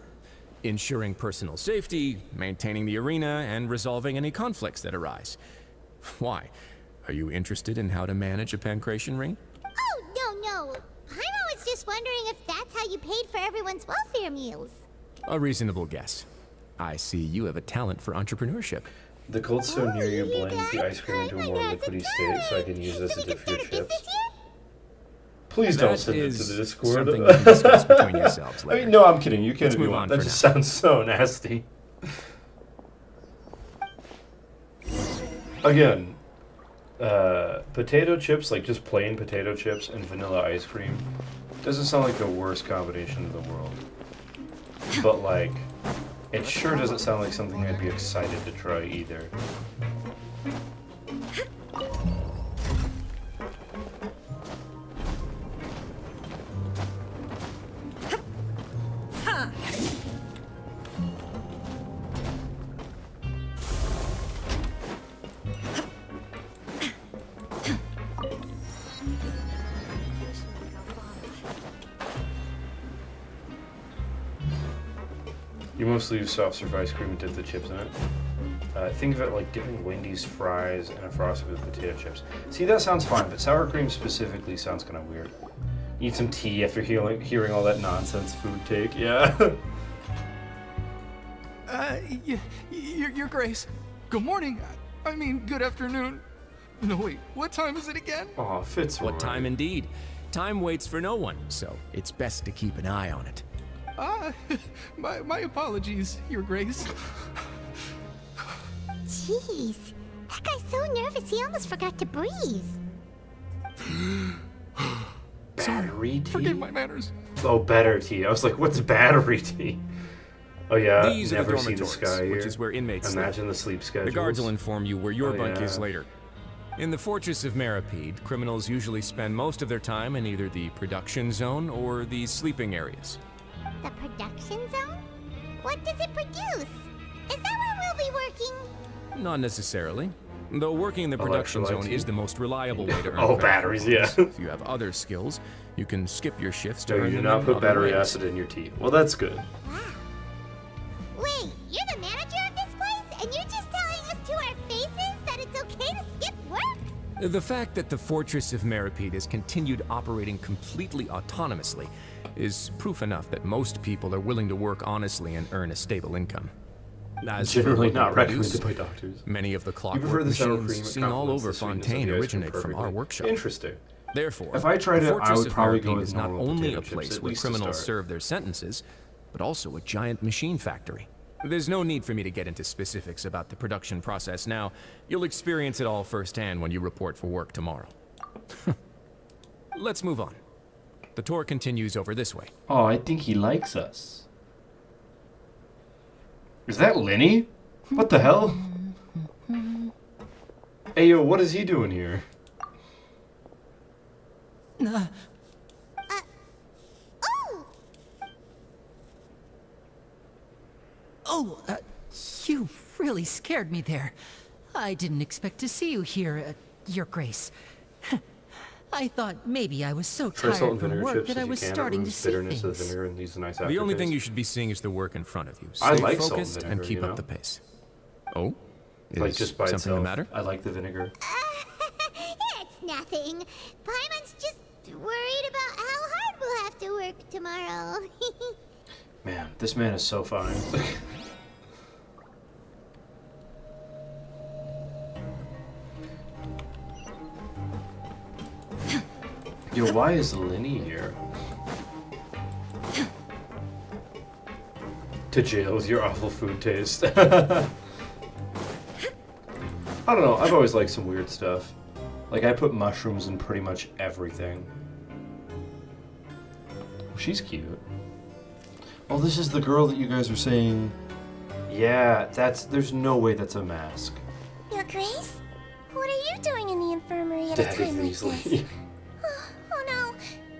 Speaker 7: Ensuring personal safety, maintaining the arena, and resolving any conflicts that arise. Why? Are you interested in how to manage a pancration ring?
Speaker 4: Oh, no. I was just wondering if that's how you paid for everyone's welfare meals.
Speaker 7: A reasonable guess. I see you have a talent for entrepreneurship.
Speaker 1: The cold stone near you
Speaker 4: you hear
Speaker 1: blends the
Speaker 4: that?
Speaker 1: ice cream into a more
Speaker 4: Paimon has a
Speaker 1: liquidy state, so I can use this
Speaker 4: So
Speaker 1: to
Speaker 4: we can
Speaker 1: dip your
Speaker 4: start a
Speaker 1: chips.
Speaker 4: business here?
Speaker 1: Please don't
Speaker 7: That
Speaker 1: send it to
Speaker 7: is
Speaker 1: the Discord.
Speaker 7: something you can discuss between yourselves
Speaker 1: I
Speaker 7: later.
Speaker 1: mean, no, I'm kidding. You can
Speaker 7: Let's
Speaker 1: if you
Speaker 7: move
Speaker 1: want.
Speaker 7: on
Speaker 1: That
Speaker 7: for
Speaker 1: just
Speaker 7: now.
Speaker 1: sounds so nasty. Again, potato chips, like just plain potato chips and vanilla ice cream, doesn't sound like the worst combination in the world. But like, it sure doesn't sound like something I'd be excited to try either. You mostly use soft serve ice cream and dip the chips in it. Think of it like dipping Wendy's fries in a frosting with potato chips. See, that sounds fine, but sour cream specifically sounds kind of weird. Need some tea after hearing all that nonsense food take, yeah?
Speaker 3: Your Grace. Good morning. I mean, good afternoon. No, wait, what time is it again?
Speaker 1: Aw, Fitzroy.
Speaker 7: What time indeed? Time waits for no one, so it's best to keep an eye on it.
Speaker 3: My apologies, Your Grace.
Speaker 4: Jeez. That guy's so nervous he almost forgot to breathe.
Speaker 1: Battery tea?
Speaker 3: Forgive my manners.
Speaker 1: Oh, better tea. I was like, what's battery tea? Oh yeah,
Speaker 7: These are the
Speaker 1: never see the
Speaker 7: dormitories,
Speaker 1: sky here.
Speaker 7: which is where inmates sleep.
Speaker 1: Imagine the sleep schedule.
Speaker 7: The guards will inform you where your
Speaker 1: Oh,
Speaker 7: bunk is
Speaker 1: yeah.
Speaker 7: later. In the Fortress of Maripede, criminals usually spend most of their time in either the production zone or the sleeping areas.
Speaker 4: The production zone? What does it produce? Is that where we'll be working?
Speaker 7: Not necessarily. Though working in the production zone
Speaker 1: Electrolytes.
Speaker 7: is the most reliable way to earn
Speaker 1: Oh,
Speaker 7: credit
Speaker 1: batteries,
Speaker 7: coupons.
Speaker 1: yeah.
Speaker 7: If you have other skills, you can skip your shifts to
Speaker 1: So
Speaker 7: earn
Speaker 1: you do
Speaker 7: them
Speaker 1: not
Speaker 7: in
Speaker 1: put
Speaker 7: other
Speaker 1: battery
Speaker 7: ways.
Speaker 1: acid in your tea. Well, that's good.
Speaker 4: Wow. Wait, you're the manager of this place? And you're just telling us to our faces that it's okay to skip work?
Speaker 7: The fact that the Fortress of Maripede has continued operating completely autonomously is proof enough that most people are willing to work honestly and earn a stable income. As for
Speaker 1: Generally
Speaker 7: what we
Speaker 1: not
Speaker 7: produce,
Speaker 1: recommended by doctors.
Speaker 7: many of the
Speaker 1: You prefer
Speaker 7: clockwork
Speaker 1: the sour
Speaker 7: machines
Speaker 1: cream? It
Speaker 7: seen all
Speaker 1: complements
Speaker 7: over
Speaker 1: the sweetness of
Speaker 7: Fontaine
Speaker 1: the ice cream
Speaker 7: originate from our
Speaker 1: perfectly.
Speaker 7: workshop.
Speaker 1: Interesting.
Speaker 7: Therefore,
Speaker 1: If I tried
Speaker 7: the
Speaker 1: it, I
Speaker 7: Fortress
Speaker 1: would
Speaker 7: of
Speaker 1: probably go
Speaker 7: Maripede
Speaker 1: with
Speaker 7: is not
Speaker 1: normal
Speaker 7: only
Speaker 1: potato
Speaker 7: a
Speaker 1: chips,
Speaker 7: place
Speaker 1: at
Speaker 7: where
Speaker 1: least to
Speaker 7: criminals
Speaker 1: start.
Speaker 7: serve their sentences, but also a giant machine factory. There's no need for me to get into specifics about the production process now. You'll experience it all firsthand when you report for work tomorrow. Let's move on. The tour continues over this way.
Speaker 1: Oh, I think he likes us. Is that Lenny? What the hell? Hey, yo, what is he doing here?
Speaker 4: Oh!
Speaker 9: Oh, you really scared me there. I didn't expect to see you here, Your Grace. I thought maybe I was so
Speaker 1: Try
Speaker 9: tired
Speaker 1: salt and
Speaker 9: from
Speaker 1: vinegar
Speaker 9: work
Speaker 1: chips
Speaker 9: that
Speaker 1: as
Speaker 9: I
Speaker 1: you
Speaker 9: was
Speaker 1: can. It
Speaker 9: starting to
Speaker 1: removes
Speaker 9: see
Speaker 1: bitterness of the
Speaker 9: things.
Speaker 1: vinegar and leaves a nice
Speaker 7: The only
Speaker 1: aftertaste.
Speaker 7: thing you should be seeing is the work in front of you.
Speaker 1: I
Speaker 7: Stay
Speaker 1: like salt and
Speaker 7: focused and
Speaker 1: vinegar,
Speaker 7: keep
Speaker 1: you
Speaker 7: up
Speaker 1: know?
Speaker 7: the pace. Oh? Is
Speaker 1: Like just by
Speaker 7: something
Speaker 1: itself.
Speaker 7: the matter?
Speaker 1: I like the vinegar.
Speaker 4: It's nothing. Paimon's just worried about how hard we'll have to work tomorrow.
Speaker 1: Man, this man is so fine. Yo, why is Linny here? To jail with your awful food taste. I don't know, I've always liked some weird stuff. Like, I put mushrooms in pretty much everything. She's cute. Oh, this is the girl that you guys were saying. Yeah, there's no way that's a mask.
Speaker 4: Your Grace? What are you doing in the infirmary at a
Speaker 1: Daddy
Speaker 4: time like
Speaker 1: Weasley.
Speaker 4: this? Oh no,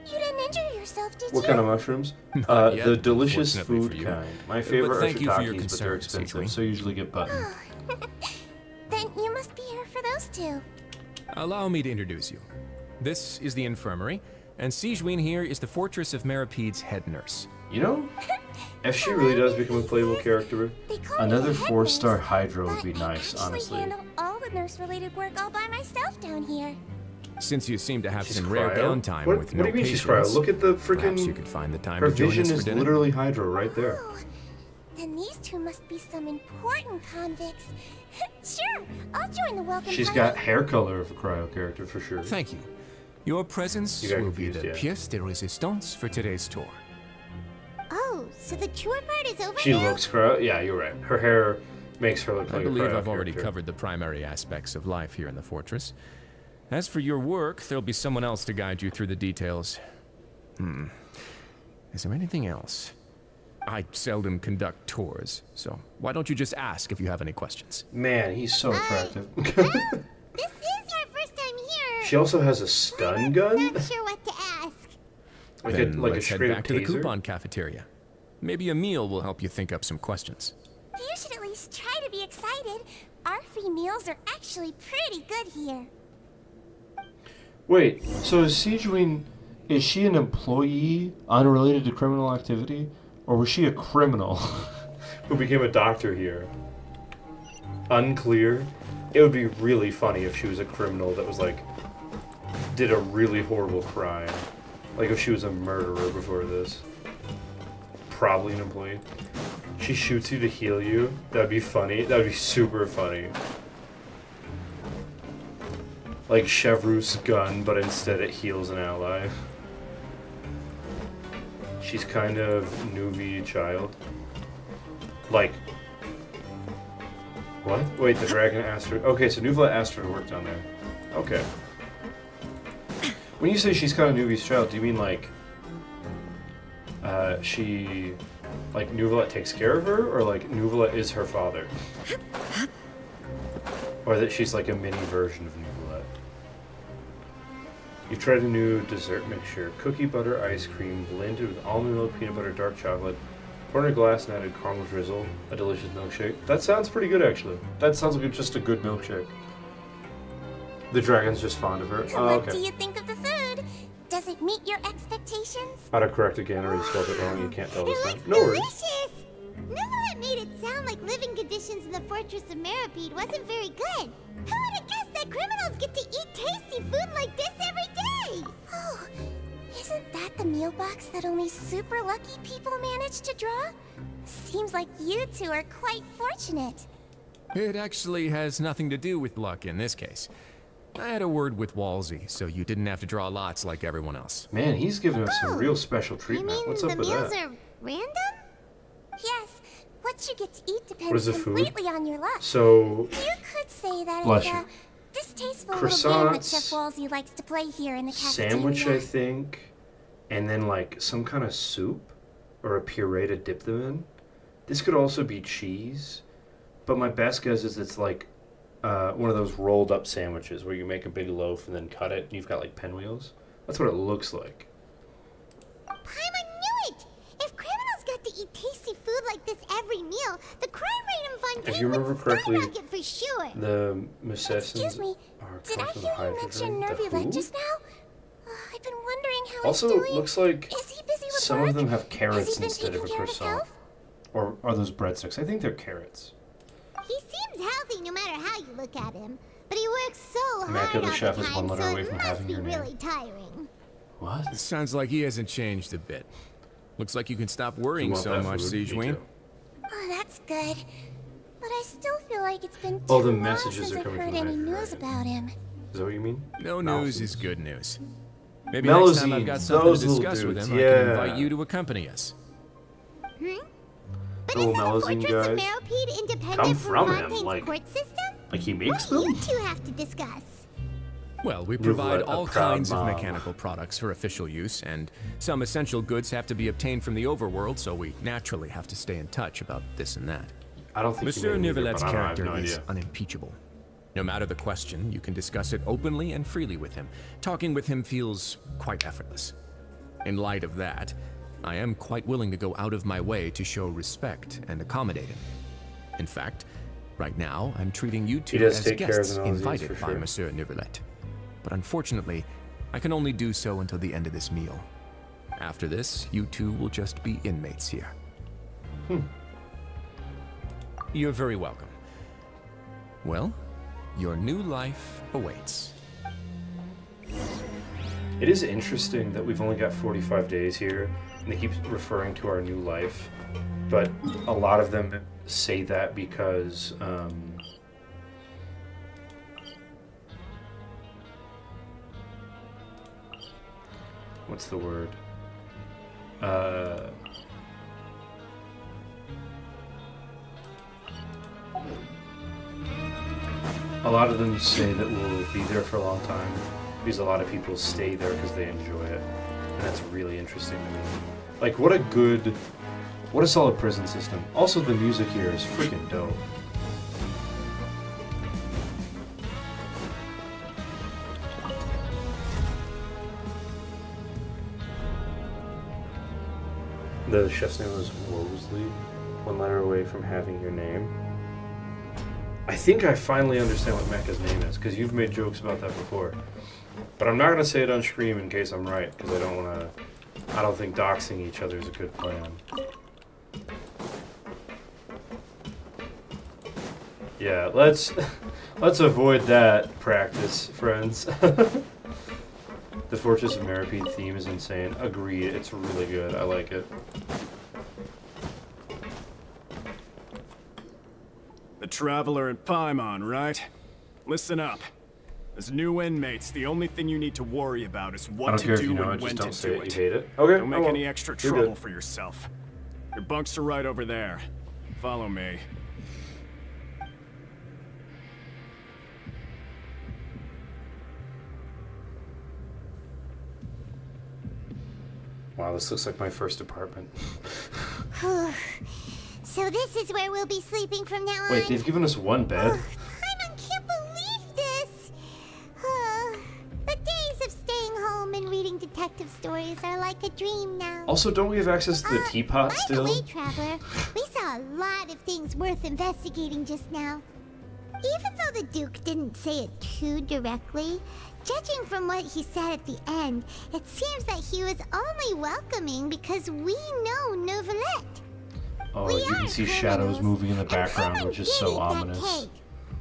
Speaker 4: you didn't injure yourself, did
Speaker 1: What
Speaker 4: you?
Speaker 1: kind of mushrooms?
Speaker 7: Not yet,
Speaker 1: The delicious
Speaker 7: fortunately
Speaker 1: food
Speaker 7: for you.
Speaker 1: kind. My favorite are
Speaker 7: thank you for your
Speaker 1: shiitakes, but they're
Speaker 7: concern,
Speaker 1: expensive,
Speaker 7: Sijui.
Speaker 1: so I usually get button.
Speaker 4: Then you must be here for those two.
Speaker 7: Allow me to introduce you. This is the infirmary, and Sijui here is the Fortress of Meripede's head nurse.
Speaker 1: You know, if she really does become a playable character,
Speaker 4: They call me
Speaker 1: another
Speaker 4: the head
Speaker 1: 4-star
Speaker 4: nurse,
Speaker 1: Hydra would
Speaker 4: but
Speaker 1: be nice,
Speaker 4: I
Speaker 1: honestly.
Speaker 4: actually handle all the nurse-related work all by myself down here.
Speaker 7: Since you seem to have
Speaker 1: She's
Speaker 7: some rare
Speaker 1: cryo?
Speaker 7: downtime
Speaker 1: What,
Speaker 7: with
Speaker 1: what
Speaker 7: no
Speaker 1: do you mean she's
Speaker 7: patients,
Speaker 1: cryo? Look at the
Speaker 7: perhaps you
Speaker 1: freaking...
Speaker 7: could find the time
Speaker 1: Her
Speaker 7: to join
Speaker 1: vision
Speaker 7: us for
Speaker 1: is
Speaker 7: dinner.
Speaker 1: literally Hydra right there.
Speaker 4: Oh, then these two must be some important convicts. Sure, I'll join the welcome
Speaker 1: She's
Speaker 4: party.
Speaker 1: got hair color of a cryo character for sure.
Speaker 7: Thank you. Your presence
Speaker 1: You got
Speaker 7: will be
Speaker 1: confused,
Speaker 7: the
Speaker 1: yeah.
Speaker 7: pièce de résistance for today's tour.
Speaker 4: Oh, so the tour part is over
Speaker 1: She
Speaker 4: now?
Speaker 1: looks cryo. Yeah, you're right. Her hair makes her look
Speaker 7: I
Speaker 1: like a
Speaker 7: believe
Speaker 1: cryo
Speaker 7: I've already
Speaker 1: character.
Speaker 7: covered the primary aspects of life here in the fortress. As for your work, there'll be someone else to guide you through the details. Is there anything else? I seldom conduct tours, so why don't you just ask if you have any questions?
Speaker 1: Man, he's so attractive.
Speaker 4: Well, this is our first time here.
Speaker 1: She also has a stun gun?
Speaker 4: Not sure what to ask.
Speaker 1: Like
Speaker 7: Then
Speaker 1: a
Speaker 7: let's head
Speaker 1: straight
Speaker 7: back
Speaker 1: up
Speaker 7: to the
Speaker 1: taser?
Speaker 7: coupon cafeteria. Maybe a meal will help you think up some questions.
Speaker 4: You should at least try to be excited. Our free meals are actually pretty good here.
Speaker 1: Wait, so is Sijui, is she an employee unrelated to criminal activity? Or was she a criminal who became a doctor here? Unclear. It would be really funny if she was a criminal that was like, did a really horrible crime. Like if she was a murderer before this. Probably an employee. She shoots you to heal you. That'd be funny. That'd be super funny. Like Chevrolet's gun, but instead it heals an ally. She's kind of Nuvi child. Like, what? Wait, the dragon Astrid. Okay, so Nuvla Astrid worked down there. Okay. When you say she's kind of Nuvi's child, do you mean like, she, like Nuvla takes care of her, or like Nuvla is her father? Or that she's like a mini version of Nuvla? You tried a new dessert mixture. Cookie butter ice cream blended with almond milk, peanut butter, dark chocolate, poured in a glass and added caramel drizzle. A delicious milkshake. That sounds pretty good, actually. That sounds like just a good milkshake. The dragon's just fond of her. Oh,
Speaker 4: What do
Speaker 1: okay.
Speaker 4: you think of the food? Does it meet your expectations?
Speaker 1: Autocorrect again, or you spelled it wrong. You can't tell this
Speaker 4: It
Speaker 1: time.
Speaker 4: looks
Speaker 1: No worries.
Speaker 4: delicious! Neverlet made it sound like living conditions in the Fortress of Meripede wasn't very good. Who would have guessed that criminals get to eat tasty food like this every day? Oh, isn't that the meal box that only super lucky people manage to draw? Seems like you two are quite fortunate.
Speaker 7: It actually has nothing to do with luck in this case. I had a word with Walsey, so you didn't have to draw lots like everyone else.
Speaker 1: Man, he's giving us some
Speaker 4: Oh,
Speaker 1: real special
Speaker 4: You
Speaker 1: treatment.
Speaker 4: mean
Speaker 1: What's
Speaker 4: the
Speaker 1: up with
Speaker 4: meals
Speaker 1: that?
Speaker 4: are random? Yes, what you get to eat
Speaker 1: What is
Speaker 4: depends
Speaker 1: the food?
Speaker 4: completely on your luck.
Speaker 1: So,
Speaker 4: You could say that
Speaker 1: Bless
Speaker 4: it's
Speaker 1: you.
Speaker 4: a distasteful little game that
Speaker 1: Croissants,
Speaker 4: Chef Walsey likes to play here in the
Speaker 1: sandwich,
Speaker 4: cafeteria.
Speaker 1: I think, and then like some kind of soup or a puree to dip them in. This could also be cheese, but my best guess is it's like one of those rolled up sandwiches where you make a big loaf and then cut it and you've got like pinwheels. That's what it looks like.
Speaker 4: Paimon knew it! If criminals got to eat tasty food like this every meal, the crime rate in Fontaine
Speaker 1: If you remember
Speaker 4: would
Speaker 1: correctly,
Speaker 4: skyrocket for sure.
Speaker 1: The
Speaker 4: Excuse
Speaker 1: Missassins
Speaker 4: me,
Speaker 1: are
Speaker 4: did I
Speaker 1: causing
Speaker 4: hear you
Speaker 1: hydrogen.
Speaker 4: mention
Speaker 1: The
Speaker 4: Nervy
Speaker 1: who?
Speaker 4: Leg just now? I've been wondering how
Speaker 1: Also,
Speaker 4: he's doing.
Speaker 1: looks like
Speaker 4: Is he busy with
Speaker 1: some
Speaker 4: work?
Speaker 1: of them have
Speaker 4: Has
Speaker 1: carrots
Speaker 4: he been
Speaker 1: instead of
Speaker 4: taking
Speaker 1: a
Speaker 4: care of his
Speaker 1: croissant.
Speaker 4: health?
Speaker 1: Or are those breadsticks? I think they're carrots.
Speaker 4: He seems healthy no matter how you look at him, but he works so hard
Speaker 1: Immaculate
Speaker 4: all
Speaker 1: Chef
Speaker 4: the
Speaker 1: is
Speaker 4: time,
Speaker 1: one letter
Speaker 4: so
Speaker 1: away
Speaker 4: it
Speaker 1: from
Speaker 4: must
Speaker 1: having
Speaker 4: be
Speaker 1: your name.
Speaker 4: really tiring.
Speaker 1: What?
Speaker 7: It sounds like he hasn't changed a bit. Looks like you can stop
Speaker 1: You
Speaker 7: worrying
Speaker 1: want
Speaker 7: so
Speaker 1: that
Speaker 7: much,
Speaker 1: food? Me
Speaker 7: Sijuin.
Speaker 1: too.
Speaker 4: Oh, that's good. But I still feel like it's been
Speaker 1: Oh,
Speaker 4: too
Speaker 1: the
Speaker 4: long
Speaker 1: messages
Speaker 4: since
Speaker 1: are
Speaker 4: I've
Speaker 1: coming
Speaker 4: heard
Speaker 1: from
Speaker 4: any
Speaker 1: the
Speaker 4: news
Speaker 1: right.
Speaker 4: about him.
Speaker 1: Is that what you mean?
Speaker 7: No news is good news. Maybe
Speaker 1: Melazines,
Speaker 7: next time I've got something to
Speaker 1: those little
Speaker 7: discuss with
Speaker 1: dudes,
Speaker 7: him, I
Speaker 1: yeah.
Speaker 7: can invite you to accompany us.
Speaker 4: But
Speaker 1: Little
Speaker 4: isn't the
Speaker 1: Melazine
Speaker 4: Fortress of
Speaker 1: guys.
Speaker 4: Meropede independent
Speaker 1: Come
Speaker 4: from
Speaker 1: from him,
Speaker 4: Fontaine's
Speaker 1: like-
Speaker 4: court system?
Speaker 1: Like he
Speaker 4: What
Speaker 1: makes
Speaker 4: do
Speaker 1: them?
Speaker 4: you two have to discuss?
Speaker 7: Well, we
Speaker 1: You've
Speaker 7: provide
Speaker 1: let a
Speaker 7: all
Speaker 1: proud
Speaker 7: kinds of
Speaker 1: mom.
Speaker 7: mechanical products for official use, and some essential goods have to be obtained from the overworld, so we naturally have to stay in touch about this and that.
Speaker 1: I don't think
Speaker 7: Monsieur
Speaker 1: he made them either,
Speaker 7: Neuvillettes'
Speaker 1: but I have
Speaker 7: character
Speaker 1: no
Speaker 7: is
Speaker 1: idea.
Speaker 7: unimpeachable. No matter the question, you can discuss it openly and freely with him. Talking with him feels quite effortless. In light of that, I am quite willing to go out of my way to show respect and accommodate him. In fact, right now, I'm treating you two
Speaker 1: does
Speaker 7: as
Speaker 1: take care of
Speaker 7: guests
Speaker 1: the Aussies,
Speaker 7: invited
Speaker 1: for
Speaker 7: by
Speaker 1: sure.
Speaker 7: Monsieur Neuvillette. But unfortunately, I can only do so until the end of this meal. After this, you two will just be inmates here. You're very welcome. Well, your new life awaits.
Speaker 1: It is interesting that we've only got 45 days here, and they keep referring to our new life, but a lot of them say that because what's the word? A lot of them say that we'll be there for a long time because a lot of people stay there because they enjoy it, and that's really interesting to me. Like, what a solid prison system. Also, the music here is freaking dope. The chef's name was Wosley. One letter away from having your name. I think I finally understand what Mecca's name is, because you've made jokes about that before. But I'm not going to say it on stream in case I'm right, because I don't think doxing each other is a good plan. Yeah, let's avoid that practice, friends. The Fortress of Meropide theme is insane. Agreed, it's really good. I like it.
Speaker 10: The Traveler in Paimon, right? Listen up. As new inmates, the only thing you need to worry about is
Speaker 1: I
Speaker 10: what
Speaker 1: don't
Speaker 10: to
Speaker 1: care if
Speaker 10: do
Speaker 1: you know
Speaker 10: and
Speaker 1: it,
Speaker 10: when
Speaker 1: just
Speaker 10: to
Speaker 1: don't say
Speaker 10: do
Speaker 1: it.
Speaker 10: it.
Speaker 1: You hate it? Okay.
Speaker 10: Don't make any extra
Speaker 1: You're
Speaker 10: trouble
Speaker 1: good.
Speaker 10: for yourself. Your bunks are right over there. Follow me.
Speaker 1: Wow, this looks like my first apartment.
Speaker 4: So this is where we'll be sleeping from now on?
Speaker 1: Wait, they've given us one bed?
Speaker 4: I can't believe this! The days of staying home and reading detective stories are like a dream now.
Speaker 1: Also, don't we have access to the teapot
Speaker 4: By
Speaker 1: still?
Speaker 4: the way, Traveler, we saw a lot of things worth investigating just now. Even though the Duke didn't say it too directly, judging from what he said at the end, it seems that he was only welcoming because we know Neuvillette.
Speaker 1: Oh,
Speaker 4: We
Speaker 1: you can
Speaker 4: are
Speaker 1: see
Speaker 4: criminals
Speaker 1: shadows moving in the
Speaker 4: and
Speaker 1: background,
Speaker 4: haven't
Speaker 1: which is so
Speaker 4: gained that
Speaker 1: ominous.
Speaker 4: cake,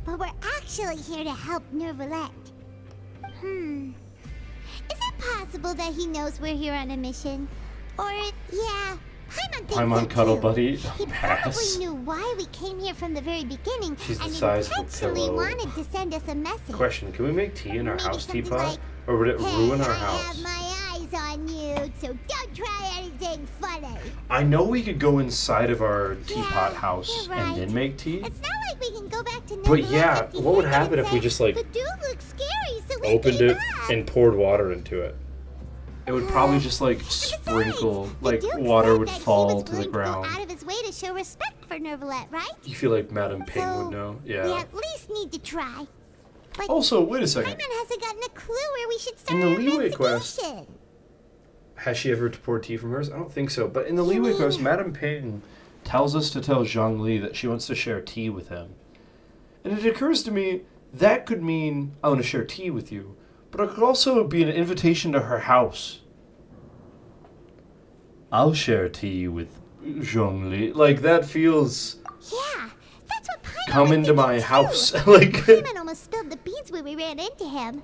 Speaker 4: but we're actually here to help Neuvillette. Is it possible that he knows we're here on a mission? Or, yeah, Paimon thinks
Speaker 1: Paimon
Speaker 4: so
Speaker 1: Cuddle
Speaker 4: too.
Speaker 1: Buddy?
Speaker 4: He
Speaker 1: Pass.
Speaker 4: probably knew why we came here from the very beginning
Speaker 1: She's the
Speaker 4: and
Speaker 1: size of a
Speaker 4: intentionally
Speaker 1: pillow.
Speaker 4: wanted to send us a message.
Speaker 1: Question, can we make tea in our
Speaker 4: Maybe
Speaker 1: house
Speaker 4: something
Speaker 1: teapot?
Speaker 4: like,
Speaker 1: Or would it
Speaker 4: Hey,
Speaker 1: ruin our
Speaker 4: I
Speaker 1: house?
Speaker 4: have my eyes on you, so don't try anything funny.
Speaker 1: I know we could go inside of our teapot
Speaker 4: Yeah,
Speaker 1: house
Speaker 4: you're
Speaker 1: and
Speaker 4: right.
Speaker 1: then make tea.
Speaker 4: It's not like we can go back to
Speaker 1: But
Speaker 4: Neuvillette
Speaker 1: yeah,
Speaker 4: empty
Speaker 1: what would
Speaker 4: handed
Speaker 1: happen
Speaker 4: and
Speaker 1: if we
Speaker 4: say,
Speaker 1: just, like,
Speaker 4: the dude looks scary, so we
Speaker 1: Opened
Speaker 4: gave
Speaker 1: it
Speaker 4: up."
Speaker 1: and poured water into it. It would probably just like sprinkle,
Speaker 4: Besides,
Speaker 1: like
Speaker 4: the Duke
Speaker 1: water
Speaker 4: said
Speaker 1: would
Speaker 4: that he
Speaker 1: fall
Speaker 4: was
Speaker 1: to the
Speaker 4: willing
Speaker 1: ground.
Speaker 4: Go out of his way to show respect for Neuvillette, right?
Speaker 1: You feel like Madame Ping
Speaker 4: So,
Speaker 1: would know?
Speaker 4: we
Speaker 1: Yeah.
Speaker 4: at least need to try. But
Speaker 1: Also, wait a second.
Speaker 4: Paimon hasn't gotten a clue where we should start
Speaker 1: In the
Speaker 4: our
Speaker 1: leeway quest-
Speaker 4: investigation.
Speaker 1: Has she ever poured tea from hers? I don't think so. But in the leeway quest, Madame Ping tells us to tell Zhongli that she wants to share tea with him. And it occurs to me that could mean I want to share tea with you, but it could also be an invitation to her house. I'll share tea with Zhongli. Like, that feels
Speaker 4: Yeah, that's what Paimon
Speaker 1: come
Speaker 4: was
Speaker 1: into my
Speaker 4: thinking, too.
Speaker 1: house. Like,
Speaker 4: Paimon almost spilled the beans when we ran into him.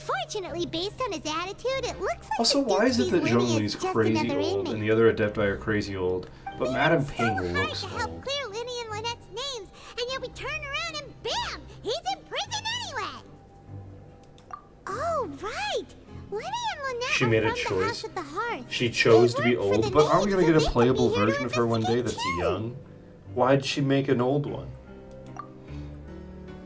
Speaker 4: Unfortunately, based on his attitude, it looks like
Speaker 1: Also,
Speaker 4: the
Speaker 1: why is it that
Speaker 4: Doopsy's Winnie
Speaker 1: Zhongli's
Speaker 4: is just
Speaker 1: crazy
Speaker 4: another
Speaker 1: old and
Speaker 4: inmate.
Speaker 1: the other Adepti are crazy old, but Madame
Speaker 4: So
Speaker 1: Ping
Speaker 4: hard
Speaker 1: looks
Speaker 4: to help
Speaker 1: old?
Speaker 4: clear Linny and Lynette's names, and yet we turn around and bam! He's in prison anyway! Oh, right! Linny and Lynette
Speaker 1: She
Speaker 4: are
Speaker 1: made a
Speaker 4: from the
Speaker 1: choice.
Speaker 4: House with the Hearth.
Speaker 1: She chose to
Speaker 4: They
Speaker 1: be
Speaker 4: work for
Speaker 1: old,
Speaker 4: the
Speaker 1: but are we
Speaker 4: names,
Speaker 1: gonna
Speaker 4: so
Speaker 1: get
Speaker 4: they
Speaker 1: a
Speaker 4: could
Speaker 1: playable
Speaker 4: be here to
Speaker 1: version of her one day that's
Speaker 4: investigate too.
Speaker 1: young? Why'd she make an old one?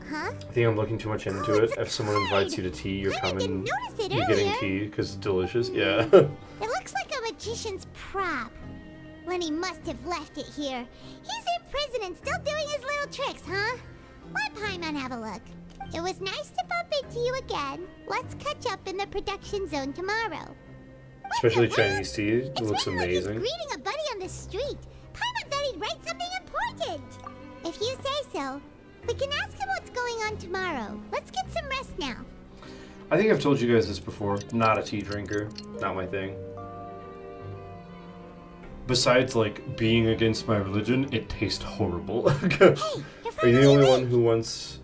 Speaker 4: Huh?
Speaker 1: I think I'm looking too much into
Speaker 4: Oh,
Speaker 1: it.
Speaker 4: it's a
Speaker 1: If someone invites you to tea, you're
Speaker 4: I didn't
Speaker 1: coming.
Speaker 4: notice it
Speaker 1: You're getting
Speaker 4: earlier.
Speaker 1: tea because it's delicious. Yeah.
Speaker 4: It looks like a magician's prop. Lenny must have left it here. He's in prison and still doing his little tricks, huh? Let Paimon have a look. It was nice to bump into you again. Let's catch up in the production zone tomorrow.
Speaker 1: Especially
Speaker 4: What the what?
Speaker 1: Chinese tea. It
Speaker 4: It's
Speaker 1: looks
Speaker 4: written like he's
Speaker 1: amazing.
Speaker 4: greeting a buddy on the street. Paimon thought he'd write something important. If you say so. We can ask him what's going on tomorrow. Let's get some rest now.
Speaker 1: I think I've told you guys this before. Not a tea drinker. Not my thing. Besides, like, being against my religion, it tastes horrible. Are you the only one who wants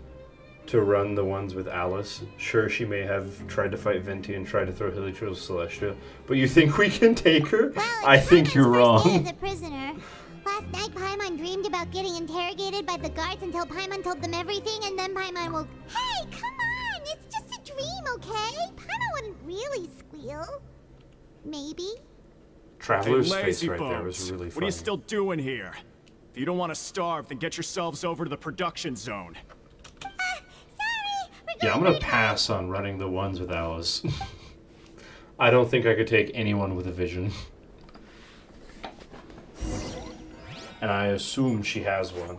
Speaker 1: to run the ones with Alice? Sure, she may have tried to fight Venti and tried to throw Hilichurl's Celestia, but you think we can take her?
Speaker 4: Well,
Speaker 1: I think you're
Speaker 4: Paimon's first day
Speaker 1: wrong.
Speaker 4: as a prisoner. Last night, Paimon dreamed about getting interrogated by the guards until Paimon told them everything, and then Paimon woke. Hey, come on! It's just a dream, okay? Paimon wouldn't really squeal. Maybe.
Speaker 1: Traveler's
Speaker 10: Hey,
Speaker 1: face
Speaker 10: lazy
Speaker 1: right there
Speaker 10: bones.
Speaker 1: was really funny.
Speaker 10: What are you still doing here? If you don't want to starve, then get yourselves over to the production zone.
Speaker 4: Sorry!
Speaker 1: Yeah, I'm gonna pass on running the ones with Alice. I don't think I could take anyone with a vision. And I assume she has one.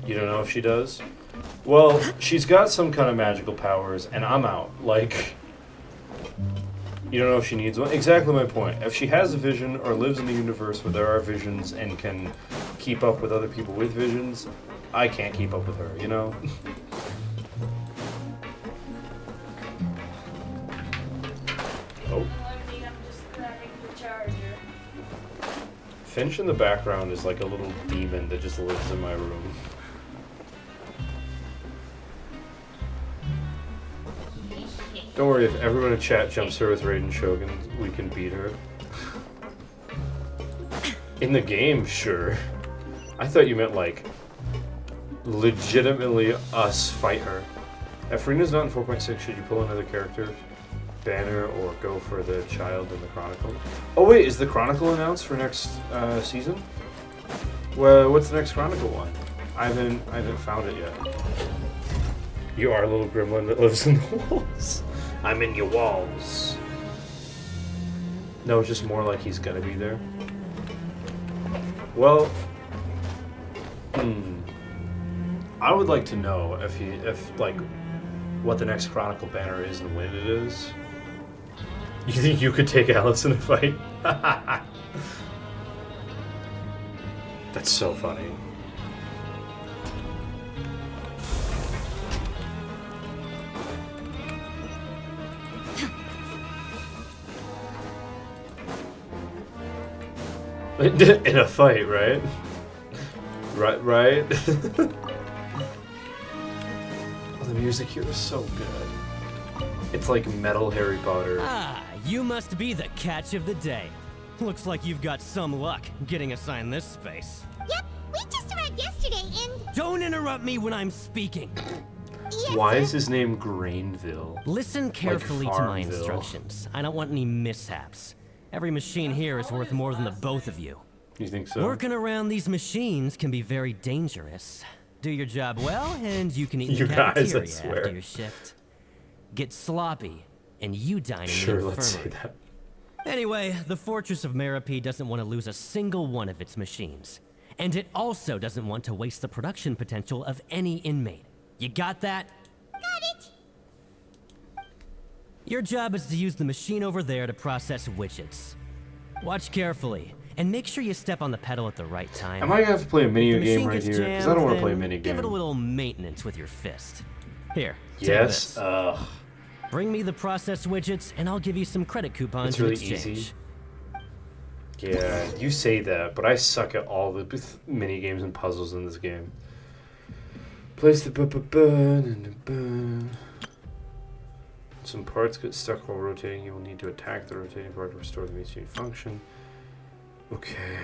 Speaker 1: You don't know if she does? Well, she's got some kind of magical powers, and I'm out. Like, you don't know if she needs one? Exactly my point. If she has a vision or lives in a universe where there are visions and can keep up with other people with visions, I can't keep up with her, you know? Oh. Finch in the background is like a little demon that just lives in my room. Don't worry, if everyone in chat jumps her with Raiden Shogun, we can beat her. In the game, sure. I thought you meant like legitimately us fight her. If Rina's not in 4.6, should you pull another character? Banner or go for the child in the Chronicle? Oh wait, is the Chronicle announced for next season? Well, what's the next Chronicle one? I haven't found it yet. You are a little gremlin that lives in the walls. I'm in your walls. No, it's just more like he's gonna be there. Well, I would like to know if like what the next Chronicle banner is and when it is. You think you could take Alice in a fight? That's so funny. In a fight, right? Right? Oh, the music here is so good. It's like metal Harry Potter.
Speaker 11: Ah, you must be the catch of the day. Looks like you've got some luck getting assigned this space.
Speaker 4: Yep, we just arrived yesterday and...
Speaker 11: Don't interrupt me when I'm speaking.
Speaker 4: Yes,
Speaker 1: Why
Speaker 4: sir?
Speaker 1: is his name Grainville?
Speaker 11: Listen carefully to my
Speaker 1: Farmville.
Speaker 11: instructions. I don't want any mishaps. Every machine here is worth more than the both of you.
Speaker 1: You think so?
Speaker 11: Working around these machines can be very dangerous. Do your job well, and you can eat in
Speaker 1: You
Speaker 11: the
Speaker 1: guys, I
Speaker 11: cafeteria
Speaker 1: swear.
Speaker 11: after your shift. Get sloppy, and you dine in
Speaker 1: Sure,
Speaker 11: the
Speaker 1: let's say
Speaker 11: infirmary.
Speaker 1: that.
Speaker 11: Anyway, the Fortress of Merope doesn't want to lose a single one of its machines. And it also doesn't want to waste the production potential of any inmate. You got that?
Speaker 4: Got it!
Speaker 11: Your job is to use the machine over there to process widgets. Watch carefully, and make sure you step on the pedal at the right time.
Speaker 1: Am I gonna have to play a
Speaker 11: If
Speaker 1: mini
Speaker 11: the
Speaker 1: game
Speaker 11: machine
Speaker 1: right
Speaker 11: gets
Speaker 1: here? Because I
Speaker 11: jammed,
Speaker 1: don't want to play a
Speaker 11: then
Speaker 1: mini
Speaker 11: Give
Speaker 1: game.
Speaker 11: it a little maintenance with your fist. Here, take
Speaker 1: Yes.
Speaker 11: this. Bring me the process widgets, and I'll give you some credit coupons
Speaker 1: It's really
Speaker 11: in exchange.
Speaker 1: easy. Yeah, you say that, but I suck at all the mini games and puzzles in this game. Place the some parts get stuck while rotating. You will need to attack the rotating part to restore the machine function. Okay.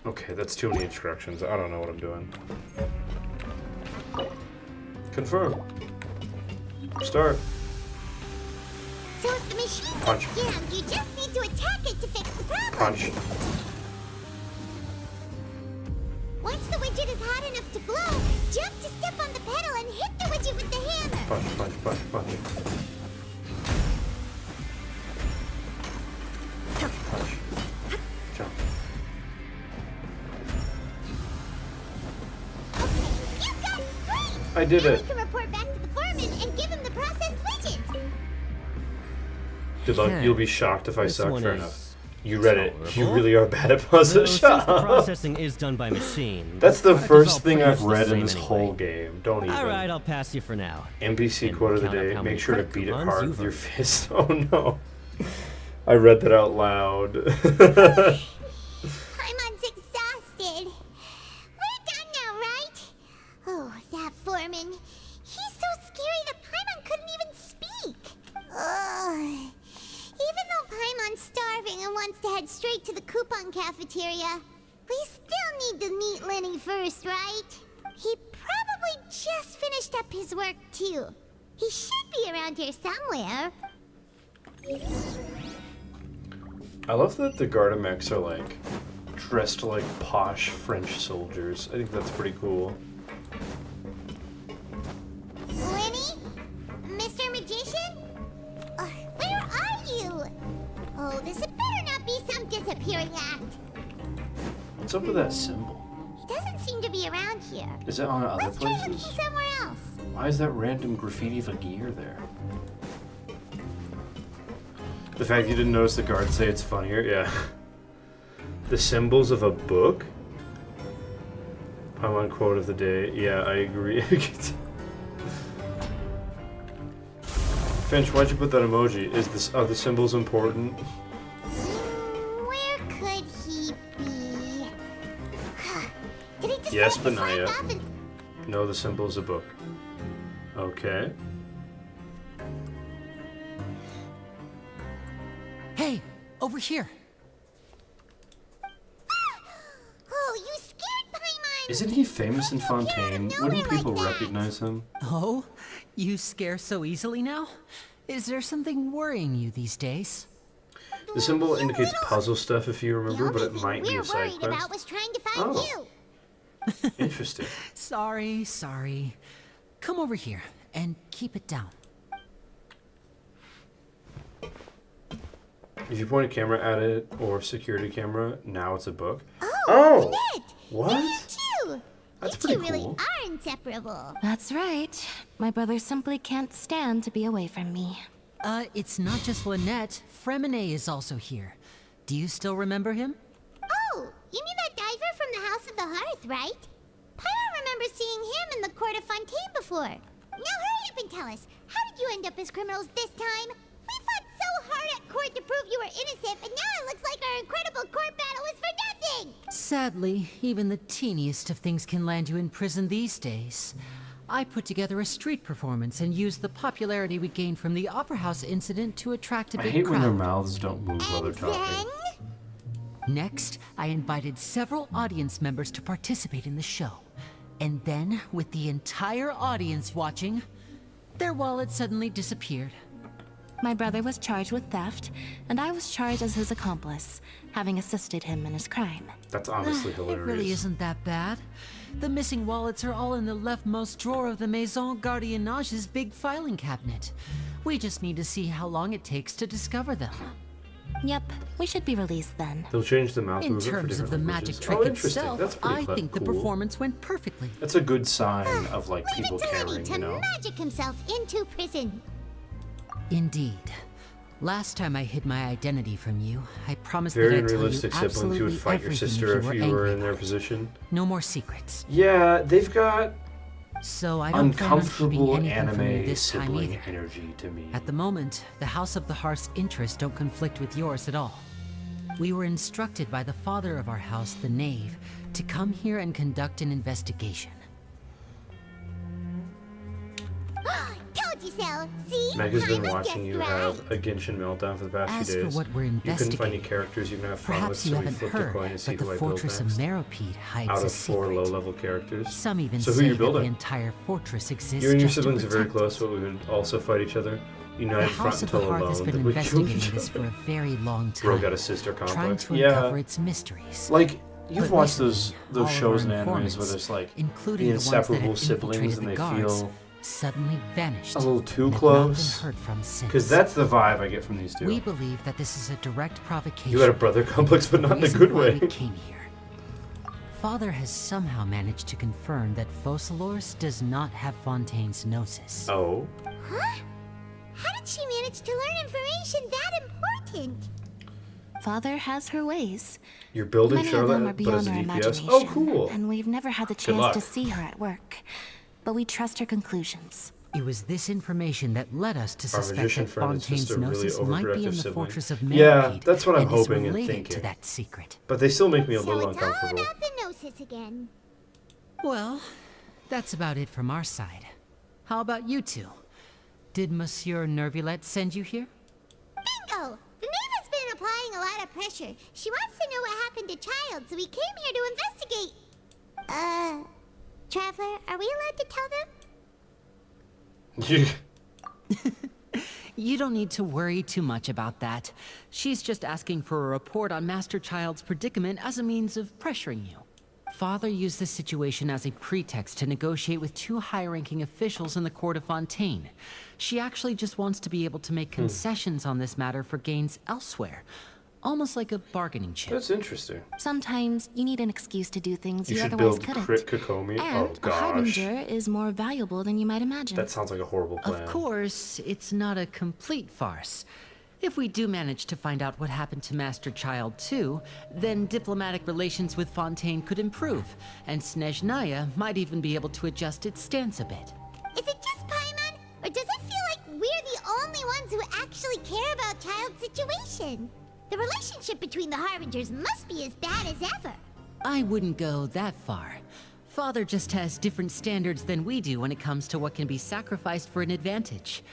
Speaker 1: Okay, that's too many instructions. I don't know what I'm doing. Confirm. Start.
Speaker 4: So if the machine
Speaker 1: Punch.
Speaker 4: gets jammed, you just need to attack it to fix the problem.
Speaker 1: Punch.
Speaker 4: Once the widget is hot enough to blow, jump to step on the pedal and hit the widget with the hammer.
Speaker 1: Punch, punch, punch, punch. Punch. Jump.
Speaker 4: Okay, you got it! Great!
Speaker 1: I did
Speaker 4: Now
Speaker 1: it.
Speaker 4: we can report back to the foreman and give him the processed widget.
Speaker 1: Good luck. You'll be shocked if I
Speaker 11: This
Speaker 1: suck.
Speaker 11: one
Speaker 1: Fair
Speaker 11: is
Speaker 1: enough. You read it. You
Speaker 11: tolerable.
Speaker 1: really are bad at
Speaker 11: Though,
Speaker 1: puzzles.
Speaker 11: since
Speaker 1: Shut
Speaker 11: the
Speaker 1: up.
Speaker 11: processing is done by machine.
Speaker 1: That's the
Speaker 11: product is all
Speaker 1: first thing
Speaker 11: pretty
Speaker 1: I've
Speaker 11: much the
Speaker 1: read in
Speaker 11: same
Speaker 1: this
Speaker 11: anyway.
Speaker 1: whole game. Don't even.
Speaker 11: Alright, I'll pass you for now.
Speaker 1: NPC
Speaker 11: And
Speaker 1: quote of the
Speaker 11: count up
Speaker 1: day.
Speaker 11: how
Speaker 1: Make
Speaker 11: many
Speaker 1: sure to
Speaker 11: credit
Speaker 1: beat it
Speaker 11: coupons
Speaker 1: hard
Speaker 11: you've
Speaker 1: with your
Speaker 11: earned.
Speaker 1: fist. Oh no. I read that out loud.
Speaker 4: Paimon's exhausted. We're done now, right? Oh, that foreman. He's so scary that Paimon couldn't even speak. Ugh. Even though Paimon's starving and wants to head straight to the coupon cafeteria, we still need to meet Lenny first, right? He probably just finished up his work, too. He should be around here somewhere.
Speaker 1: I love that the Gardamex are like dressed like posh French soldiers. I think that's pretty cool.
Speaker 4: Lenny? Mr. Magician? Where are you? Oh, this had better not be some disappearing act.
Speaker 1: What's up with that symbol?
Speaker 4: He doesn't seem to be around here.
Speaker 1: Is it on other
Speaker 4: Let's try looking
Speaker 1: places?
Speaker 4: somewhere else.
Speaker 1: Why is that random graffiti of a gear there? The fact you didn't notice the guards say it's funnier, yeah. The symbols of a book? I'm on quote of the day. Yeah, I agree. Finch, why'd you put that emoji? Are the symbols important?
Speaker 4: Where could he be? Did he decide
Speaker 1: Yes,
Speaker 4: to
Speaker 1: but not
Speaker 4: slide
Speaker 1: yet.
Speaker 4: off and...
Speaker 1: No, the symbol's a book. Okay.
Speaker 9: Hey, over here.
Speaker 4: Oh, you scared Paimon!
Speaker 1: Isn't he famous in
Speaker 4: How'd you get out of
Speaker 1: Fontaine?
Speaker 4: nowhere
Speaker 1: Wouldn't people
Speaker 4: like that?
Speaker 1: recognize him?
Speaker 9: Oh, you scare so easily now? Is there something worrying you these days?
Speaker 1: The symbol
Speaker 4: You
Speaker 1: indicates
Speaker 4: little-
Speaker 1: puzzle stuff if you
Speaker 4: The
Speaker 1: remember,
Speaker 4: only
Speaker 1: but it
Speaker 4: thing
Speaker 1: might be
Speaker 4: we're
Speaker 1: a side
Speaker 4: worried about
Speaker 1: quest.
Speaker 4: was trying to find
Speaker 1: Oh.
Speaker 4: you.
Speaker 1: Interesting.
Speaker 9: Sorry. Come over here and keep it down.
Speaker 1: If you point a camera at it or security camera, now it's a book.
Speaker 4: Oh, Annette!
Speaker 1: What?
Speaker 4: And you too!
Speaker 1: That's
Speaker 4: you
Speaker 1: pretty
Speaker 4: two really
Speaker 1: cool.
Speaker 4: are inseparable.
Speaker 6: That's right. My brother simply can't stand to be away from me.
Speaker 9: It's not just Lynette. Fremine is also here. Do you still remember him?
Speaker 4: Oh, you mean that diver from the House of the Hearth, right? Paimon remembers seeing him in the court of Fontaine before. Now hurry up and tell us, how did you end up as criminals this time? We fought so hard at court to prove you were innocent, but now it looks like our incredible court battle was for nothing!
Speaker 9: Sadly, even the teeniest of things can land you in prison these days. I put together a street performance and used the popularity we gained from the Opera House incident to attract a
Speaker 1: I
Speaker 9: big
Speaker 1: hate when their
Speaker 9: crowd.
Speaker 1: mouths don't move while they're
Speaker 4: And
Speaker 1: talking.
Speaker 4: then...
Speaker 9: Next, I invited several audience members to participate in the show. And then, with the entire audience watching, their wallet suddenly disappeared.
Speaker 6: My brother was charged with theft, and I was charged as his accomplice, having assisted him in his crime.
Speaker 1: That's honestly
Speaker 9: It
Speaker 1: hilarious.
Speaker 9: really isn't that bad. The missing wallets are all in the leftmost drawer of the Maison Gardiennage's big filing cabinet. We just need to see how long it takes to discover them.
Speaker 6: Yep, we should be released then.
Speaker 1: They'll change the mouth
Speaker 9: In
Speaker 1: movement for
Speaker 9: terms of the
Speaker 1: different
Speaker 9: magic
Speaker 1: languages.
Speaker 9: trick
Speaker 1: Oh, interesting.
Speaker 9: itself,
Speaker 1: That's pretty
Speaker 9: I think the
Speaker 1: cool.
Speaker 9: performance went perfectly.
Speaker 1: That's a good sign of like
Speaker 4: Leave
Speaker 1: people
Speaker 4: it to Lenny
Speaker 1: caring,
Speaker 4: to
Speaker 1: you know?
Speaker 4: magic himself into prison.
Speaker 9: Indeed. Last time I hid my identity from you, I promised
Speaker 1: Very
Speaker 9: that I'd tell you
Speaker 1: unrealistic siblings who
Speaker 9: absolutely
Speaker 1: would fight your
Speaker 9: everything
Speaker 1: sister if you were
Speaker 9: angry
Speaker 1: in their
Speaker 9: about it.
Speaker 1: position.
Speaker 9: No more secrets.
Speaker 1: Yeah, they've got
Speaker 9: So I don't plan on keeping
Speaker 1: uncomfortable
Speaker 9: anything from you
Speaker 1: anime
Speaker 9: this time
Speaker 1: sibling
Speaker 9: either.
Speaker 1: energy to me.
Speaker 9: At the moment, the House of the Hearth's interests don't conflict with yours at all. We were instructed by the father of our house, the Knave, to come here and conduct an investigation.
Speaker 4: Told you so. See?
Speaker 1: Meg has been
Speaker 4: Paimon
Speaker 1: watching
Speaker 4: guessed
Speaker 1: you
Speaker 4: right.
Speaker 1: have a Genshin meltdown for the past
Speaker 9: As
Speaker 1: few
Speaker 9: for
Speaker 1: days.
Speaker 9: what we're
Speaker 1: You couldn't find any
Speaker 9: investigating,
Speaker 1: characters you can have fun with,
Speaker 9: perhaps you
Speaker 1: so we
Speaker 9: haven't
Speaker 1: flipped a
Speaker 9: heard,
Speaker 1: coin to see
Speaker 9: but
Speaker 1: who
Speaker 9: the
Speaker 1: I built
Speaker 9: fortress of
Speaker 1: next.
Speaker 9: Meropide hides
Speaker 1: Out
Speaker 9: a
Speaker 1: of 4
Speaker 9: secret.
Speaker 1: low-level characters.
Speaker 9: Some even
Speaker 1: So who
Speaker 9: say
Speaker 1: you
Speaker 9: that the
Speaker 1: building?
Speaker 9: entire fortress exists
Speaker 1: You and your
Speaker 9: just to
Speaker 1: siblings are very
Speaker 9: protect
Speaker 1: close, but we would also fight each other.
Speaker 9: The
Speaker 1: United front
Speaker 9: House of the
Speaker 1: until
Speaker 9: Hearth has
Speaker 1: alone.
Speaker 9: been
Speaker 1: Then we killed
Speaker 9: investigating
Speaker 1: each
Speaker 9: this for
Speaker 1: other.
Speaker 9: a very long time.
Speaker 1: Bro got a sister
Speaker 9: trying
Speaker 1: complex.
Speaker 9: to
Speaker 1: Yeah.
Speaker 9: uncover its mysteries.
Speaker 1: Like, you've
Speaker 9: But
Speaker 1: watched
Speaker 9: recently,
Speaker 1: those
Speaker 9: all of
Speaker 1: shows
Speaker 9: our
Speaker 1: and animes
Speaker 9: informants,
Speaker 1: where there's like
Speaker 9: including
Speaker 1: the
Speaker 9: the ones that
Speaker 1: inseparable
Speaker 9: had
Speaker 1: siblings
Speaker 9: infiltrated
Speaker 1: and
Speaker 9: the
Speaker 1: they
Speaker 9: guards,
Speaker 1: feel
Speaker 9: suddenly vanished.
Speaker 1: a little too
Speaker 9: and have
Speaker 1: close.
Speaker 9: Not been heard from since.
Speaker 1: Because that's the vibe I get from these two.
Speaker 9: We believe that this is a direct provocation.
Speaker 1: You had a brother complex, but not in a
Speaker 9: reason
Speaker 1: good
Speaker 9: why
Speaker 1: way.
Speaker 9: we came here. Father has somehow managed to confirm that Focalors does not have Fontaine's gnosis.
Speaker 1: Oh.
Speaker 4: Huh? How did she manage to learn information that important?
Speaker 6: Father has her ways.
Speaker 1: You're building
Speaker 6: Many of them are
Speaker 1: Charlotte, but
Speaker 6: beyond
Speaker 1: as a
Speaker 6: our
Speaker 1: DPS?
Speaker 6: imagination.
Speaker 1: Oh, cool.
Speaker 6: And we've never had the chance
Speaker 1: luck.
Speaker 6: to see her at work. But we trust her conclusions.
Speaker 9: It was this information that led us to
Speaker 1: Our
Speaker 9: suspect
Speaker 1: magician
Speaker 9: that
Speaker 1: friend is just
Speaker 9: Fontaine's
Speaker 1: a really
Speaker 9: gnosis might be in
Speaker 1: overprotective
Speaker 9: the
Speaker 1: sibling.
Speaker 9: fortress of
Speaker 1: Yeah,
Speaker 9: Meropide,
Speaker 1: that's what I'm
Speaker 9: and is
Speaker 1: hoping and
Speaker 9: related
Speaker 1: thinking.
Speaker 9: to that secret.
Speaker 1: But they still make me a
Speaker 4: So
Speaker 1: little
Speaker 4: it's all
Speaker 1: uncomfortable.
Speaker 4: about the gnosis again.
Speaker 9: Well, that's about it from our side. How about you two? Did Monsieur Nervulette send you here?
Speaker 4: Bingo! The Knave has been applying a lot of pressure. She wants to know what happened to Child, so we came here to investigate. Traveler, are we allowed to tell them?
Speaker 9: You don't need to worry too much about that. She's just asking for a report on Master Child's predicament as a means of pressuring you. Father used this situation as a pretext to negotiate with 2 high-ranking officials in the court of Fontaine. She actually just wants to be able to make concessions on this matter for gains elsewhere. Almost like a bargaining chip.
Speaker 1: That's interesting.
Speaker 6: Sometimes you need an excuse to do things
Speaker 1: You
Speaker 6: you
Speaker 1: should
Speaker 6: otherwise
Speaker 1: build
Speaker 6: couldn't.
Speaker 1: Crit Kokomi.
Speaker 6: And
Speaker 1: Oh
Speaker 6: a
Speaker 1: gosh.
Speaker 6: harbinger is more valuable than you might imagine.
Speaker 1: That sounds like a horrible plan.
Speaker 9: Of course, it's not a complete farce. If we do manage to find out what happened to Master Child too, then diplomatic relations with Fontaine could improve, and Snezhnaya might even be able to adjust its stance a bit.
Speaker 4: Is it just Paimon? Or does it feel like we're the only ones who actually care about Child's situation? The relationship between the Harbingers must be as bad as ever.
Speaker 9: I wouldn't go that far. Father just has different standards than we do when it comes to what can be sacrificed for an advantage.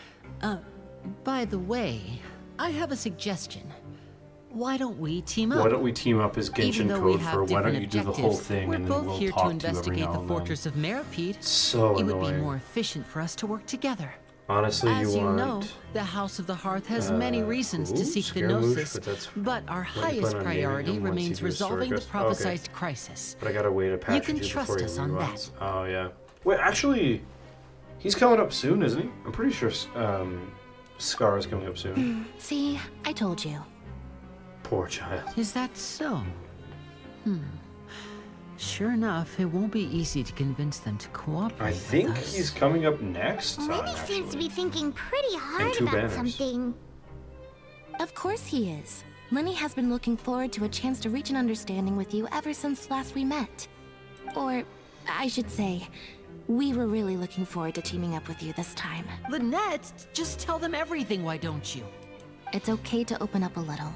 Speaker 9: By the way, I have a suggestion. Why don't we team up?
Speaker 1: Why don't we team up as
Speaker 9: Even
Speaker 1: Genshin
Speaker 9: though we
Speaker 1: code
Speaker 9: have
Speaker 1: for why don't
Speaker 9: different
Speaker 1: you do the whole
Speaker 9: objectives,
Speaker 1: thing
Speaker 9: we're
Speaker 1: and then
Speaker 9: both
Speaker 1: we'll
Speaker 9: here
Speaker 1: talk
Speaker 9: to
Speaker 1: to you every
Speaker 9: investigate
Speaker 1: now
Speaker 9: the
Speaker 1: and then.
Speaker 9: fortress of Meropide.
Speaker 1: So
Speaker 9: It would be
Speaker 1: annoying.
Speaker 9: more efficient for us to work together.
Speaker 1: Honestly,
Speaker 9: As you
Speaker 1: want
Speaker 9: know, the House of the Hearth has many reasons to
Speaker 1: ooh,
Speaker 9: seek the
Speaker 1: Scaramouche,
Speaker 9: gnosis,
Speaker 1: but
Speaker 9: but our
Speaker 1: what you
Speaker 9: highest
Speaker 1: plan on naming
Speaker 9: priority
Speaker 1: him once you
Speaker 9: remains
Speaker 1: do a
Speaker 9: resolving the
Speaker 1: circus? Okay.
Speaker 9: prophesized crisis.
Speaker 1: But I gotta wait a patch
Speaker 9: can
Speaker 1: or two
Speaker 9: trust
Speaker 1: before he
Speaker 9: us on
Speaker 1: reruns. Oh yeah. Wait, actually, he's coming up soon, isn't he? I'm pretty sure Scar is coming up soon.
Speaker 6: See, I told you.
Speaker 1: Poor child.
Speaker 9: Is that so? Sure enough, it won't be easy to convince them to cooperate
Speaker 1: I
Speaker 9: with
Speaker 1: think
Speaker 9: us.
Speaker 1: he's coming up next time,
Speaker 4: Lenny seems to be thinking pretty hard
Speaker 1: two
Speaker 4: about
Speaker 1: banners.
Speaker 4: something.
Speaker 6: Of course he is. Lenny has been looking forward to a chance to reach an understanding with you ever since last we met. Or, I should say, we were really looking forward to teaming up with you this time.
Speaker 9: Lynette, just tell them everything, why don't you?
Speaker 6: It's okay to open up a little.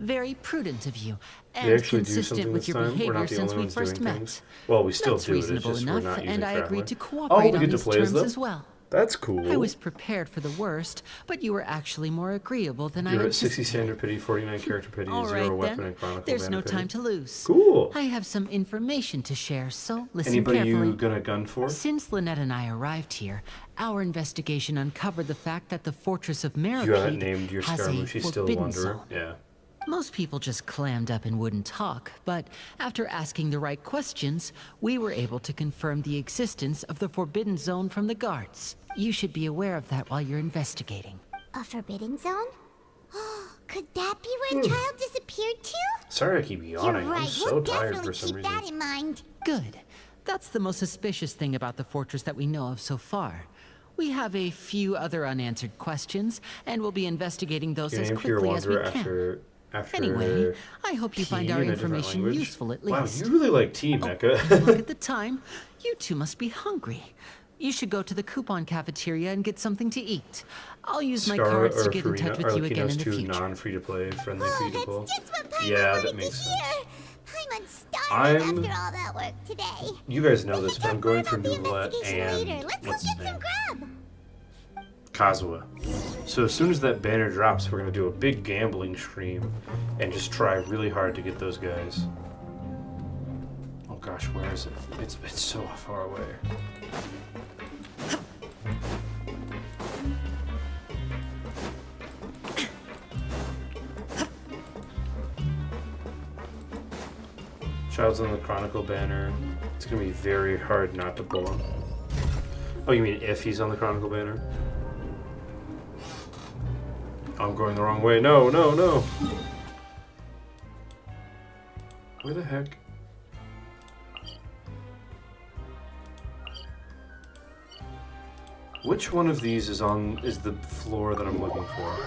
Speaker 9: Very prudent of you,
Speaker 1: They
Speaker 9: and
Speaker 1: actually do
Speaker 9: consistent
Speaker 1: something
Speaker 9: with
Speaker 1: this
Speaker 9: your
Speaker 1: time. We're
Speaker 9: behavior
Speaker 1: not the
Speaker 9: since
Speaker 1: only
Speaker 9: we
Speaker 1: ones
Speaker 9: first
Speaker 1: doing
Speaker 9: met.
Speaker 1: things. Well, we still
Speaker 9: That's
Speaker 1: do it. It's
Speaker 9: reasonable
Speaker 1: just we're
Speaker 9: enough,
Speaker 1: not using
Speaker 9: and I
Speaker 1: Traveler.
Speaker 9: agreed to
Speaker 1: Oh,
Speaker 9: cooperate
Speaker 1: we
Speaker 9: on
Speaker 1: get to
Speaker 9: these
Speaker 1: play as
Speaker 9: terms
Speaker 1: them?
Speaker 9: as well.
Speaker 1: That's cool.
Speaker 9: I was prepared for the worst, but you were actually more agreeable than I
Speaker 1: You're at 60
Speaker 9: anticipated.
Speaker 1: standard pity, 49 character pity,
Speaker 9: All
Speaker 1: 0
Speaker 9: right
Speaker 1: weapon
Speaker 9: then,
Speaker 1: and chronicle
Speaker 9: there's no
Speaker 1: mana
Speaker 9: time
Speaker 1: pity.
Speaker 9: to lose.
Speaker 1: Cool.
Speaker 9: I have some information to share, so listen
Speaker 1: Anybody
Speaker 9: carefully.
Speaker 1: you gonna gun for?
Speaker 9: Since Lynette and I arrived here, our investigation uncovered the fact that the fortress of
Speaker 1: You haven't
Speaker 9: Meropide
Speaker 1: named your
Speaker 9: has a
Speaker 1: Scaramouche, he's still a
Speaker 9: forbidden
Speaker 1: wanderer.
Speaker 9: zone.
Speaker 1: Yeah.
Speaker 9: Most people just clammed up and wouldn't talk, but after asking the right questions, we were able to confirm the existence of the Forbidden Zone from the guards. You should be aware of that while you're investigating.
Speaker 4: A forbidden zone? Could that be where Child disappeared to?
Speaker 1: Sorry I keep
Speaker 4: You're
Speaker 1: yawning.
Speaker 4: right.
Speaker 1: I'm so
Speaker 4: we'll
Speaker 1: tired
Speaker 4: definitely
Speaker 1: for some
Speaker 4: keep
Speaker 1: reason.
Speaker 4: that in mind.
Speaker 9: Good. That's the most suspicious thing about the fortress that we know of so far. We have a few other unanswered questions, and we'll be investigating those
Speaker 1: You
Speaker 9: as
Speaker 1: named your
Speaker 9: quickly as we
Speaker 1: wanderer
Speaker 9: can.
Speaker 1: After
Speaker 9: Anyway, I hope you find
Speaker 1: tea
Speaker 9: our
Speaker 1: in a different
Speaker 9: information
Speaker 1: language.
Speaker 9: useful at
Speaker 1: Wow,
Speaker 9: least.
Speaker 1: you really like tea, Mecca.
Speaker 9: Look at the time. You two must be hungry. You should go to the coupon cafeteria and get something to eat. I'll use my
Speaker 1: Scar
Speaker 9: cards to
Speaker 1: or
Speaker 9: get in
Speaker 1: Farina
Speaker 9: touch with
Speaker 1: are
Speaker 9: you
Speaker 1: like,
Speaker 9: again in the
Speaker 1: two
Speaker 9: future.
Speaker 1: non-free-to-play friendly
Speaker 4: Oh,
Speaker 1: people.
Speaker 4: that's just what Paimon
Speaker 1: Yeah,
Speaker 4: wanted
Speaker 1: that makes
Speaker 4: to
Speaker 1: sense.
Speaker 4: hear. Paimon's starving
Speaker 1: I'm-
Speaker 4: after all that work today.
Speaker 1: You guys know
Speaker 4: We
Speaker 1: this,
Speaker 4: can
Speaker 1: but I'm
Speaker 4: talk
Speaker 1: going
Speaker 4: more
Speaker 1: for
Speaker 4: about the
Speaker 1: Nouvelle
Speaker 4: investigation
Speaker 1: and
Speaker 4: later. Let's
Speaker 1: what's
Speaker 4: go
Speaker 1: his
Speaker 4: get
Speaker 1: name?
Speaker 4: some grub.
Speaker 1: Kazuha. So as soon as that banner drops, we're gonna do a big gambling stream and just try really hard to get those guys. Oh gosh, where is it? It's so far away. Child's on the Chronicle banner. It's gonna be very hard not to pull him. Oh, you mean if he's on the Chronicle banner? I'm going the wrong way. No, no, no. Where the heck? Which one of these is the floor that I'm looking for?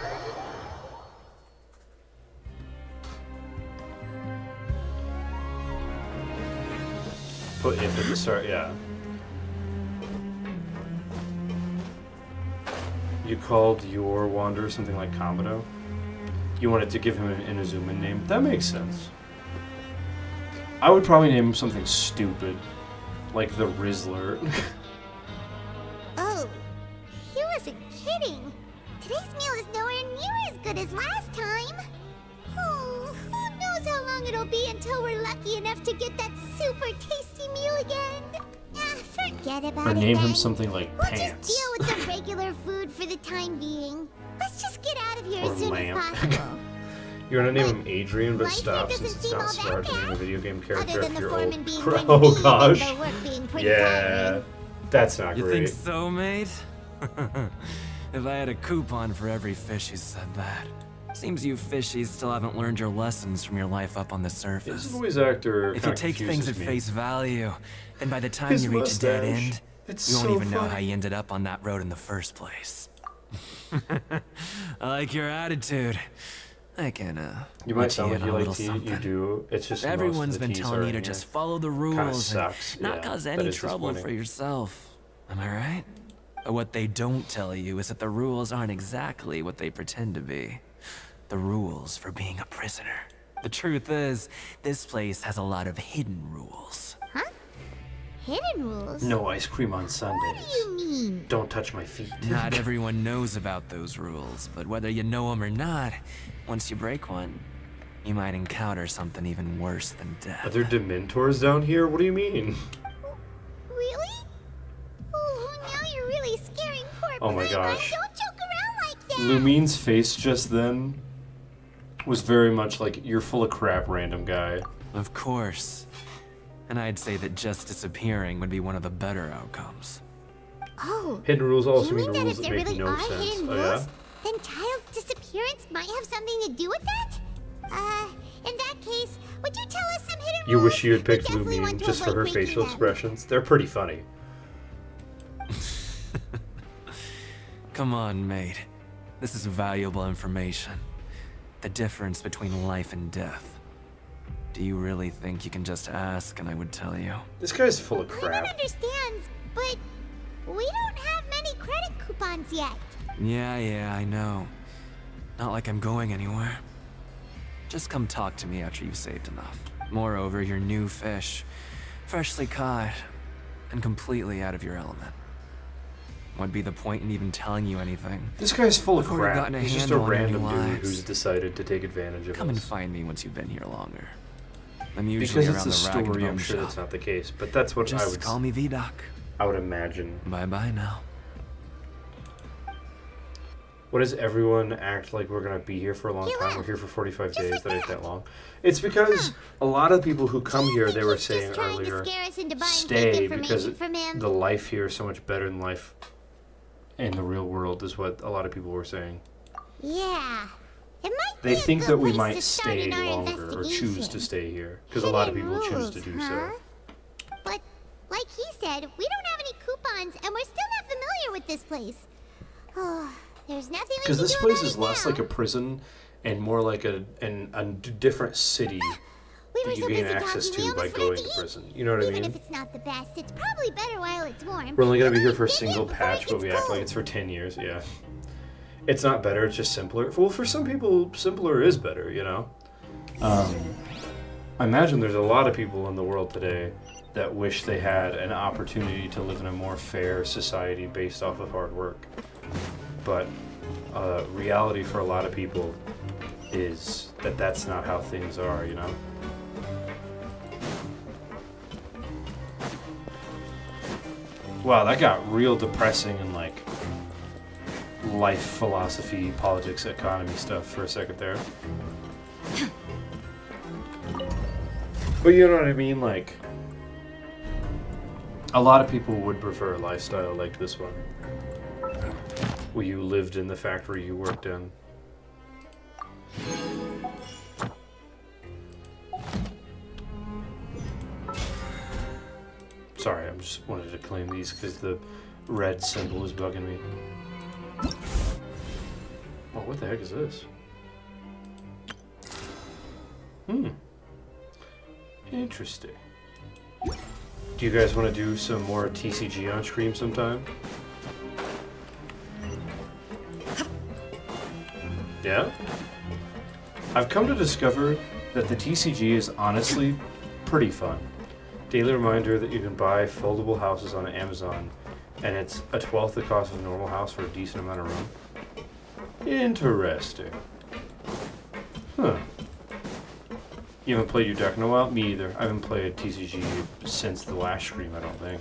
Speaker 1: Put if at the start, yeah. You called your Wanderer something like Kamado? You wanted to give him an Inazuman name? That makes sense. I would probably name him something stupid. Like the Rizzler.
Speaker 4: Oh, he wasn't kidding. Today's meal is nowhere near as good as last time. Oh, who knows how long it'll be until we're lucky enough to get that super tasty meal again. Ah, forget about
Speaker 1: Or
Speaker 4: it
Speaker 1: name him
Speaker 4: then.
Speaker 1: something like
Speaker 4: We'll
Speaker 1: Pants.
Speaker 4: just deal with the regular food for the time being. Let's just get out of here
Speaker 1: Or
Speaker 4: as soon
Speaker 1: Lamp.
Speaker 4: as possible.
Speaker 1: You want to name him Adrian, but
Speaker 4: Life here
Speaker 1: stop
Speaker 4: doesn't
Speaker 1: since it's
Speaker 4: seem
Speaker 1: not
Speaker 4: all that
Speaker 1: smart to name a
Speaker 4: bad.
Speaker 1: video game
Speaker 4: Other
Speaker 1: character
Speaker 4: than
Speaker 1: if
Speaker 4: the
Speaker 1: you're
Speaker 4: foreman
Speaker 1: old.
Speaker 4: being pretty
Speaker 1: Oh
Speaker 4: mean and
Speaker 1: gosh.
Speaker 4: the work being pretty
Speaker 1: Yeah.
Speaker 4: tiring.
Speaker 1: That's not
Speaker 3: You
Speaker 1: great.
Speaker 3: think so, mate? If I had a coupon for every fish who said that. Seems you fishies still haven't learned your lessons from your life up on the surface.
Speaker 1: His voice actor
Speaker 3: If you
Speaker 1: kinda
Speaker 3: take things at
Speaker 1: confuses me.
Speaker 3: face value, then by the time
Speaker 1: His
Speaker 3: you reach a dead
Speaker 1: mustache.
Speaker 3: end,
Speaker 1: It's
Speaker 3: you won't
Speaker 1: so
Speaker 3: even know
Speaker 1: funny.
Speaker 3: how you ended up on that road in the first place. I like your attitude. I can,
Speaker 1: You
Speaker 3: let
Speaker 1: might sound
Speaker 3: in
Speaker 1: like you
Speaker 3: on a
Speaker 1: like
Speaker 3: little
Speaker 1: tea. You
Speaker 3: something.
Speaker 1: do. It's just
Speaker 3: Everyone's
Speaker 1: most of the
Speaker 3: been
Speaker 1: teas
Speaker 3: telling
Speaker 1: are
Speaker 3: you to
Speaker 1: in
Speaker 3: just
Speaker 1: here.
Speaker 3: follow the rules
Speaker 1: Kinda
Speaker 3: and
Speaker 1: sucks.
Speaker 3: not
Speaker 1: Yeah,
Speaker 3: cause
Speaker 1: that
Speaker 3: any
Speaker 1: is
Speaker 3: trouble
Speaker 1: disappointing.
Speaker 3: for yourself. Am I right? But what they don't tell you is that the rules aren't exactly what they pretend to be. The rules for being a prisoner. The truth is, this place has a lot of hidden rules.
Speaker 4: Huh? Hidden rules?
Speaker 1: No ice cream on Sundays.
Speaker 4: What do you mean?
Speaker 1: Don't touch my feet.
Speaker 3: Not everyone knows about those rules, but whether you know them or not, once you break one, you might encounter something even worse than
Speaker 1: Are
Speaker 3: death.
Speaker 1: there Dementors down here? What do you mean?
Speaker 4: Really? Oh, now you're really scaring poor
Speaker 1: Oh my
Speaker 4: Paimon.
Speaker 1: gosh.
Speaker 4: Don't joke around like that.
Speaker 1: Lumine's face just then was very much like, you're full of crap, random guy.
Speaker 3: Of course. And I'd say that just disappearing would be one of the better outcomes.
Speaker 4: Oh,
Speaker 1: Hidden rules also
Speaker 4: you
Speaker 1: mean
Speaker 4: mean that
Speaker 1: rules
Speaker 4: if
Speaker 1: that
Speaker 4: there
Speaker 1: make
Speaker 4: really
Speaker 1: no
Speaker 4: are
Speaker 1: sense.
Speaker 4: hidden
Speaker 1: Oh
Speaker 4: rules,
Speaker 1: yeah?
Speaker 4: then Child's disappearance might have something to do with that? In that case, would you tell us some hidden
Speaker 1: You
Speaker 4: rules?
Speaker 1: wish you had
Speaker 4: We
Speaker 1: picked
Speaker 4: definitely want
Speaker 1: Lumine
Speaker 4: to
Speaker 1: just for
Speaker 4: avoid
Speaker 1: her
Speaker 4: breaking
Speaker 1: facial
Speaker 4: them.
Speaker 1: expressions. They're pretty funny.
Speaker 3: Come on, mate. This is valuable information. The difference between life and death. Do you really think you can just ask and I would tell you?
Speaker 1: This guy's full of
Speaker 4: Paimon
Speaker 1: crap.
Speaker 4: understands, but we don't have many credit coupons yet.
Speaker 3: Yeah, I know. Not like I'm going anywhere. Just come talk to me after you've saved enough. Moreover, you're new fish, freshly caught, and completely out of your element. What'd be the point in even telling you anything?
Speaker 1: This guy's full of
Speaker 3: Before you've
Speaker 1: crap.
Speaker 3: gotten a
Speaker 1: He's just a
Speaker 3: handle on your
Speaker 1: random
Speaker 3: new
Speaker 1: dude
Speaker 3: lives.
Speaker 1: who's decided to take advantage of
Speaker 3: Come and
Speaker 1: us.
Speaker 3: find me once you've been here longer. I'm usually
Speaker 1: Because it's
Speaker 3: around
Speaker 1: a
Speaker 3: the rag and
Speaker 1: story, I'm
Speaker 3: bone
Speaker 1: sure
Speaker 3: shop.
Speaker 1: that's not the case. But that's what
Speaker 3: Just call me VDoc.
Speaker 1: I would imagine.
Speaker 3: Bye-bye now.
Speaker 1: What does everyone act like we're gonna be here for a long
Speaker 4: He
Speaker 1: time?
Speaker 4: left.
Speaker 1: We're here for 45
Speaker 4: Just
Speaker 1: days.
Speaker 4: like
Speaker 1: That ain't
Speaker 4: that.
Speaker 1: that long. It's because a lot of people who come here, they were
Speaker 4: He's just
Speaker 1: saying
Speaker 4: trying to
Speaker 1: earlier,
Speaker 4: scare us into buying
Speaker 1: stay
Speaker 4: fake
Speaker 1: because
Speaker 4: information from him.
Speaker 1: the life here is so much better than life in the real world, is what a lot of people were saying.
Speaker 4: Yeah. It might
Speaker 1: They
Speaker 4: be a
Speaker 1: think
Speaker 4: good
Speaker 1: that we
Speaker 4: place
Speaker 1: might
Speaker 4: to start
Speaker 1: stay
Speaker 4: in our
Speaker 1: longer or choose to
Speaker 4: investigation.
Speaker 1: stay here because a lot of
Speaker 4: Hidden
Speaker 1: people choose to
Speaker 4: rules,
Speaker 1: do
Speaker 4: huh?
Speaker 1: so.
Speaker 4: But, like he said, we don't have any coupons, and we're still not familiar with this place. Oh, there's nothing we can
Speaker 1: Because this
Speaker 4: do
Speaker 1: place
Speaker 4: about
Speaker 1: is
Speaker 4: it
Speaker 1: less
Speaker 4: now.
Speaker 1: like a prison and more like a different city
Speaker 4: We were
Speaker 1: that you
Speaker 4: so
Speaker 1: gain
Speaker 4: busy
Speaker 1: access
Speaker 4: talking, we
Speaker 1: to by
Speaker 4: almost
Speaker 1: going
Speaker 4: forgot
Speaker 1: to
Speaker 4: to
Speaker 1: prison. You know what I
Speaker 4: Even
Speaker 1: mean?
Speaker 4: if it's not the best, it's probably better while it's warm.
Speaker 1: We're only gonna be here for a
Speaker 4: Dig in
Speaker 1: single
Speaker 4: before it
Speaker 1: patch, but
Speaker 4: gets
Speaker 1: we act like
Speaker 4: cold.
Speaker 1: it's for 10 years. Yeah. It's not better, it's just simpler. Well, for some people, simpler is better, you know? I imagine there's a lot of people in the world today that wish they had an opportunity to live in a more fair society based off of hard work. But reality for a lot of people is that that's not how things are, you know? Wow, that got real depressing and like life philosophy, politics, economy stuff for a second there. But you know what I mean? Like, a lot of people would prefer a lifestyle like this one, where you lived in the factory you worked in. Sorry, I just wanted to claim these because the red symbol is bugging me. Oh, what the heck is this? Interesting. Do you guys want to do some more TCG on stream sometime? Yeah? I've come to discover that the TCG is honestly pretty fun. Daily reminder that you can buy foldable houses on Amazon, and it's a 1/12 the cost of a normal house for a decent amount of room. Interesting. Huh. You haven't played your deck in a while? Me either. I haven't played TCG since the last stream, I don't think.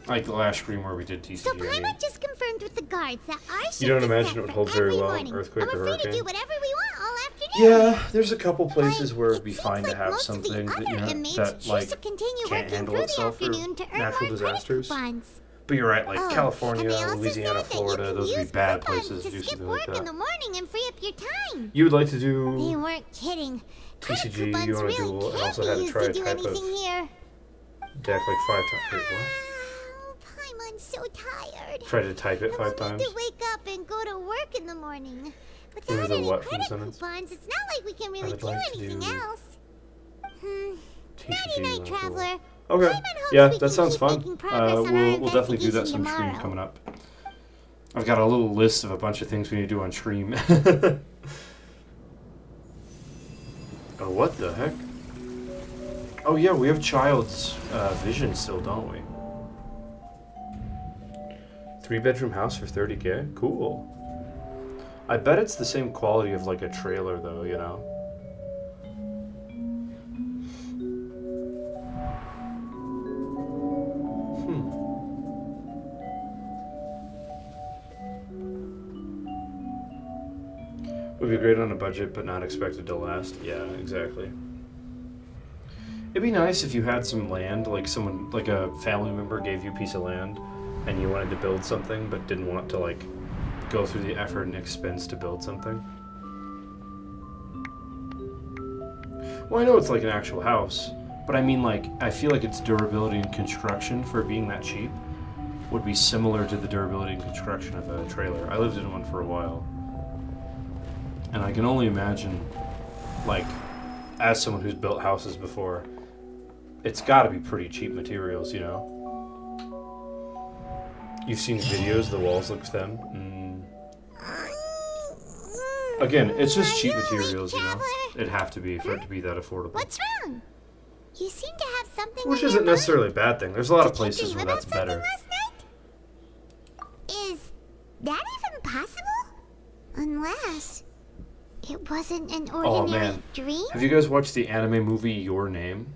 Speaker 1: Like the last stream where we did TCG.
Speaker 4: So Paimon just confirmed with the guards that our ship
Speaker 1: You don't
Speaker 4: is
Speaker 1: imagine
Speaker 4: set
Speaker 1: it would
Speaker 4: for
Speaker 1: hold very
Speaker 4: every
Speaker 1: well,
Speaker 4: morning.
Speaker 1: earthquake
Speaker 4: and
Speaker 1: or
Speaker 4: we're free to
Speaker 1: hurricane?
Speaker 4: do whatever we want all afternoon.
Speaker 1: Yeah, there's a couple places where it'd be
Speaker 4: It
Speaker 1: fine
Speaker 4: seems
Speaker 1: to
Speaker 4: like
Speaker 1: have
Speaker 4: most of the
Speaker 1: something that, you
Speaker 4: other
Speaker 1: know,
Speaker 4: inmates
Speaker 1: that
Speaker 4: choose
Speaker 1: like
Speaker 4: to continue
Speaker 1: can't
Speaker 4: working
Speaker 1: handle
Speaker 4: through the
Speaker 1: itself for
Speaker 4: afternoon to earn
Speaker 1: natural
Speaker 4: more credit
Speaker 1: disasters.
Speaker 4: coupons.
Speaker 1: But you're right, like
Speaker 4: Oh,
Speaker 1: California,
Speaker 4: and they also
Speaker 1: Louisiana,
Speaker 4: said that you
Speaker 1: Florida,
Speaker 4: can
Speaker 1: those would be
Speaker 4: use
Speaker 1: bad
Speaker 4: coupons
Speaker 1: places to do
Speaker 4: skip
Speaker 1: something
Speaker 4: work
Speaker 1: like
Speaker 4: in
Speaker 1: that.
Speaker 4: the morning and free up your time.
Speaker 1: You would like to
Speaker 4: They
Speaker 1: do
Speaker 4: weren't kidding. Credit
Speaker 1: TCG,
Speaker 4: coupons
Speaker 1: you want to
Speaker 4: really
Speaker 1: do, and
Speaker 4: can't
Speaker 1: also
Speaker 4: be
Speaker 1: had to
Speaker 4: used
Speaker 1: try
Speaker 4: to
Speaker 1: a
Speaker 4: do
Speaker 1: type of
Speaker 4: anything here.
Speaker 1: deck like 5 times. Wait, what?
Speaker 4: Paimon's so tired.
Speaker 1: Try to type it 5
Speaker 4: We'll
Speaker 1: times?
Speaker 4: need to wake up and go to work in the morning.
Speaker 1: Remember
Speaker 4: Without
Speaker 1: the
Speaker 4: any
Speaker 1: what from the
Speaker 4: credit
Speaker 1: sentence?
Speaker 4: coupons, it's not like we can really
Speaker 1: would
Speaker 4: do
Speaker 1: like to
Speaker 4: anything
Speaker 1: do
Speaker 4: else.
Speaker 1: TCG,
Speaker 4: Nighty night,
Speaker 1: you wanna do-
Speaker 4: traveler.
Speaker 1: Okay,
Speaker 4: Paimon hopes
Speaker 1: yeah,
Speaker 4: we
Speaker 1: that
Speaker 4: can
Speaker 1: sounds
Speaker 4: keep
Speaker 1: fun.
Speaker 4: making progress on our
Speaker 1: We'll definitely do that
Speaker 4: investigation
Speaker 1: some stream
Speaker 4: tomorrow.
Speaker 1: coming up. I've got a little list of a bunch of things we need to do on stream. Oh, what the heck? Oh yeah, we have Child's Vision still, don't we? 3-bedroom house for 30K? Cool. I bet it's the same quality of like a trailer though, you know? Would be great on a budget, but not expected to last. Yeah, exactly. It'd be nice if you had some land, like someone, like a family member gave you a piece of land, and you wanted to build something, but didn't want to like go through the effort and expense to build something. Well, I know it's like an actual house, but I mean like, I feel like its durability and construction for being that cheap would be similar to the durability and construction of a trailer. I lived in one for a while. And I can only imagine, like, as someone who's built houses before, it's got to be pretty cheap materials, you know? You've seen videos, the walls look thin. Again, it's just cheap materials, you know? It'd have to be for it to be that affordable.
Speaker 4: What's wrong? You seem to have something
Speaker 1: Which
Speaker 4: on
Speaker 1: isn't
Speaker 4: your
Speaker 1: necessarily a bad thing. There's a lot of
Speaker 4: Did you
Speaker 1: places
Speaker 4: dream
Speaker 1: where
Speaker 4: about
Speaker 1: that's
Speaker 4: something
Speaker 1: better.
Speaker 4: last night? Is that even possible? Unless it wasn't an
Speaker 1: Oh
Speaker 4: ordinary
Speaker 1: man.
Speaker 4: dream?
Speaker 1: Have you guys watched the anime movie Your Name?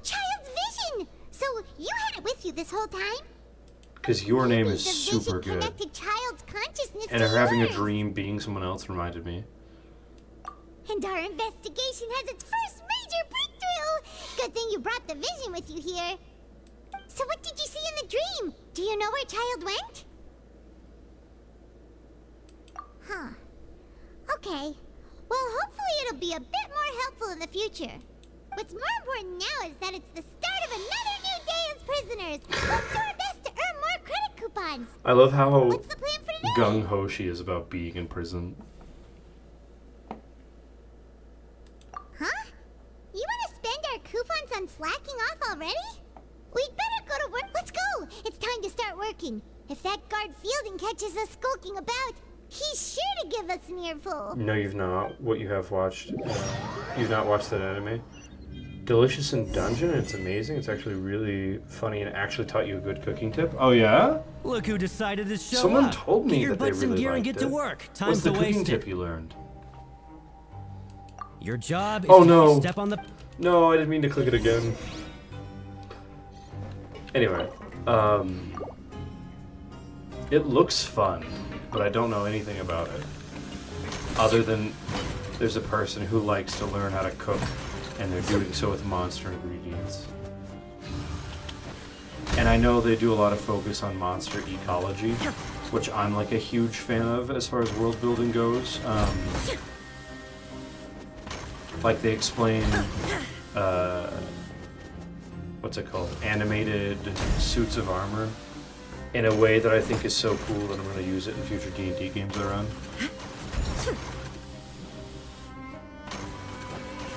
Speaker 4: Child's vision! So you had it with you this whole time?
Speaker 1: Because Your Name
Speaker 4: Maybe
Speaker 1: is
Speaker 4: the
Speaker 1: super
Speaker 4: vision
Speaker 1: good.
Speaker 4: connected Child's consciousness
Speaker 1: And
Speaker 4: to
Speaker 1: her having a
Speaker 4: yours.
Speaker 1: dream being someone else reminded me.
Speaker 4: And our investigation has its first major breakthrough! Good thing you brought the vision with you here. So what did you see in the dream? Do you know where Child went? Huh. Okay. Well, hopefully it'll be a bit more helpful in the future. What's more important now is that it's the start of another new day as prisoners. Let's do our best to earn more credit coupons.
Speaker 1: I love how
Speaker 4: What's the plan for today?
Speaker 1: gung-ho she is about being in prison.
Speaker 4: working. If that guard Fielding catches us skulking about, he's sure to give us an earful.
Speaker 1: No, you've not. What you have watched. You've not watched that anime. Delicious in Dungeon. It's amazing. It's actually really funny and actually taught you a good cooking tip. Oh, yeah?
Speaker 11: Look who decided to show
Speaker 1: Someone
Speaker 11: up.
Speaker 1: told me
Speaker 11: get your
Speaker 1: that they
Speaker 11: butts in
Speaker 1: really
Speaker 11: gear and
Speaker 1: liked
Speaker 11: get to
Speaker 1: it.
Speaker 11: work. Time
Speaker 1: What's the
Speaker 11: to
Speaker 1: cooking
Speaker 11: waste
Speaker 1: tip
Speaker 11: it.
Speaker 1: you learned?
Speaker 11: Your job is
Speaker 1: Oh,
Speaker 11: to
Speaker 1: no.
Speaker 11: step on the...
Speaker 1: No, I didn't mean to click it again. Anyway, it looks fun, but I don't know anything about it. Other than there's a person who likes to learn how to cook, and they're doing so with monster ingredients. And I know they do a lot of focus on monster ecology, which I'm like a huge fan of as far as world building goes. Like they explain, what's it called? Animated suits of armor in a way that I think is so cool that I'm going to use it in future D&D games I run.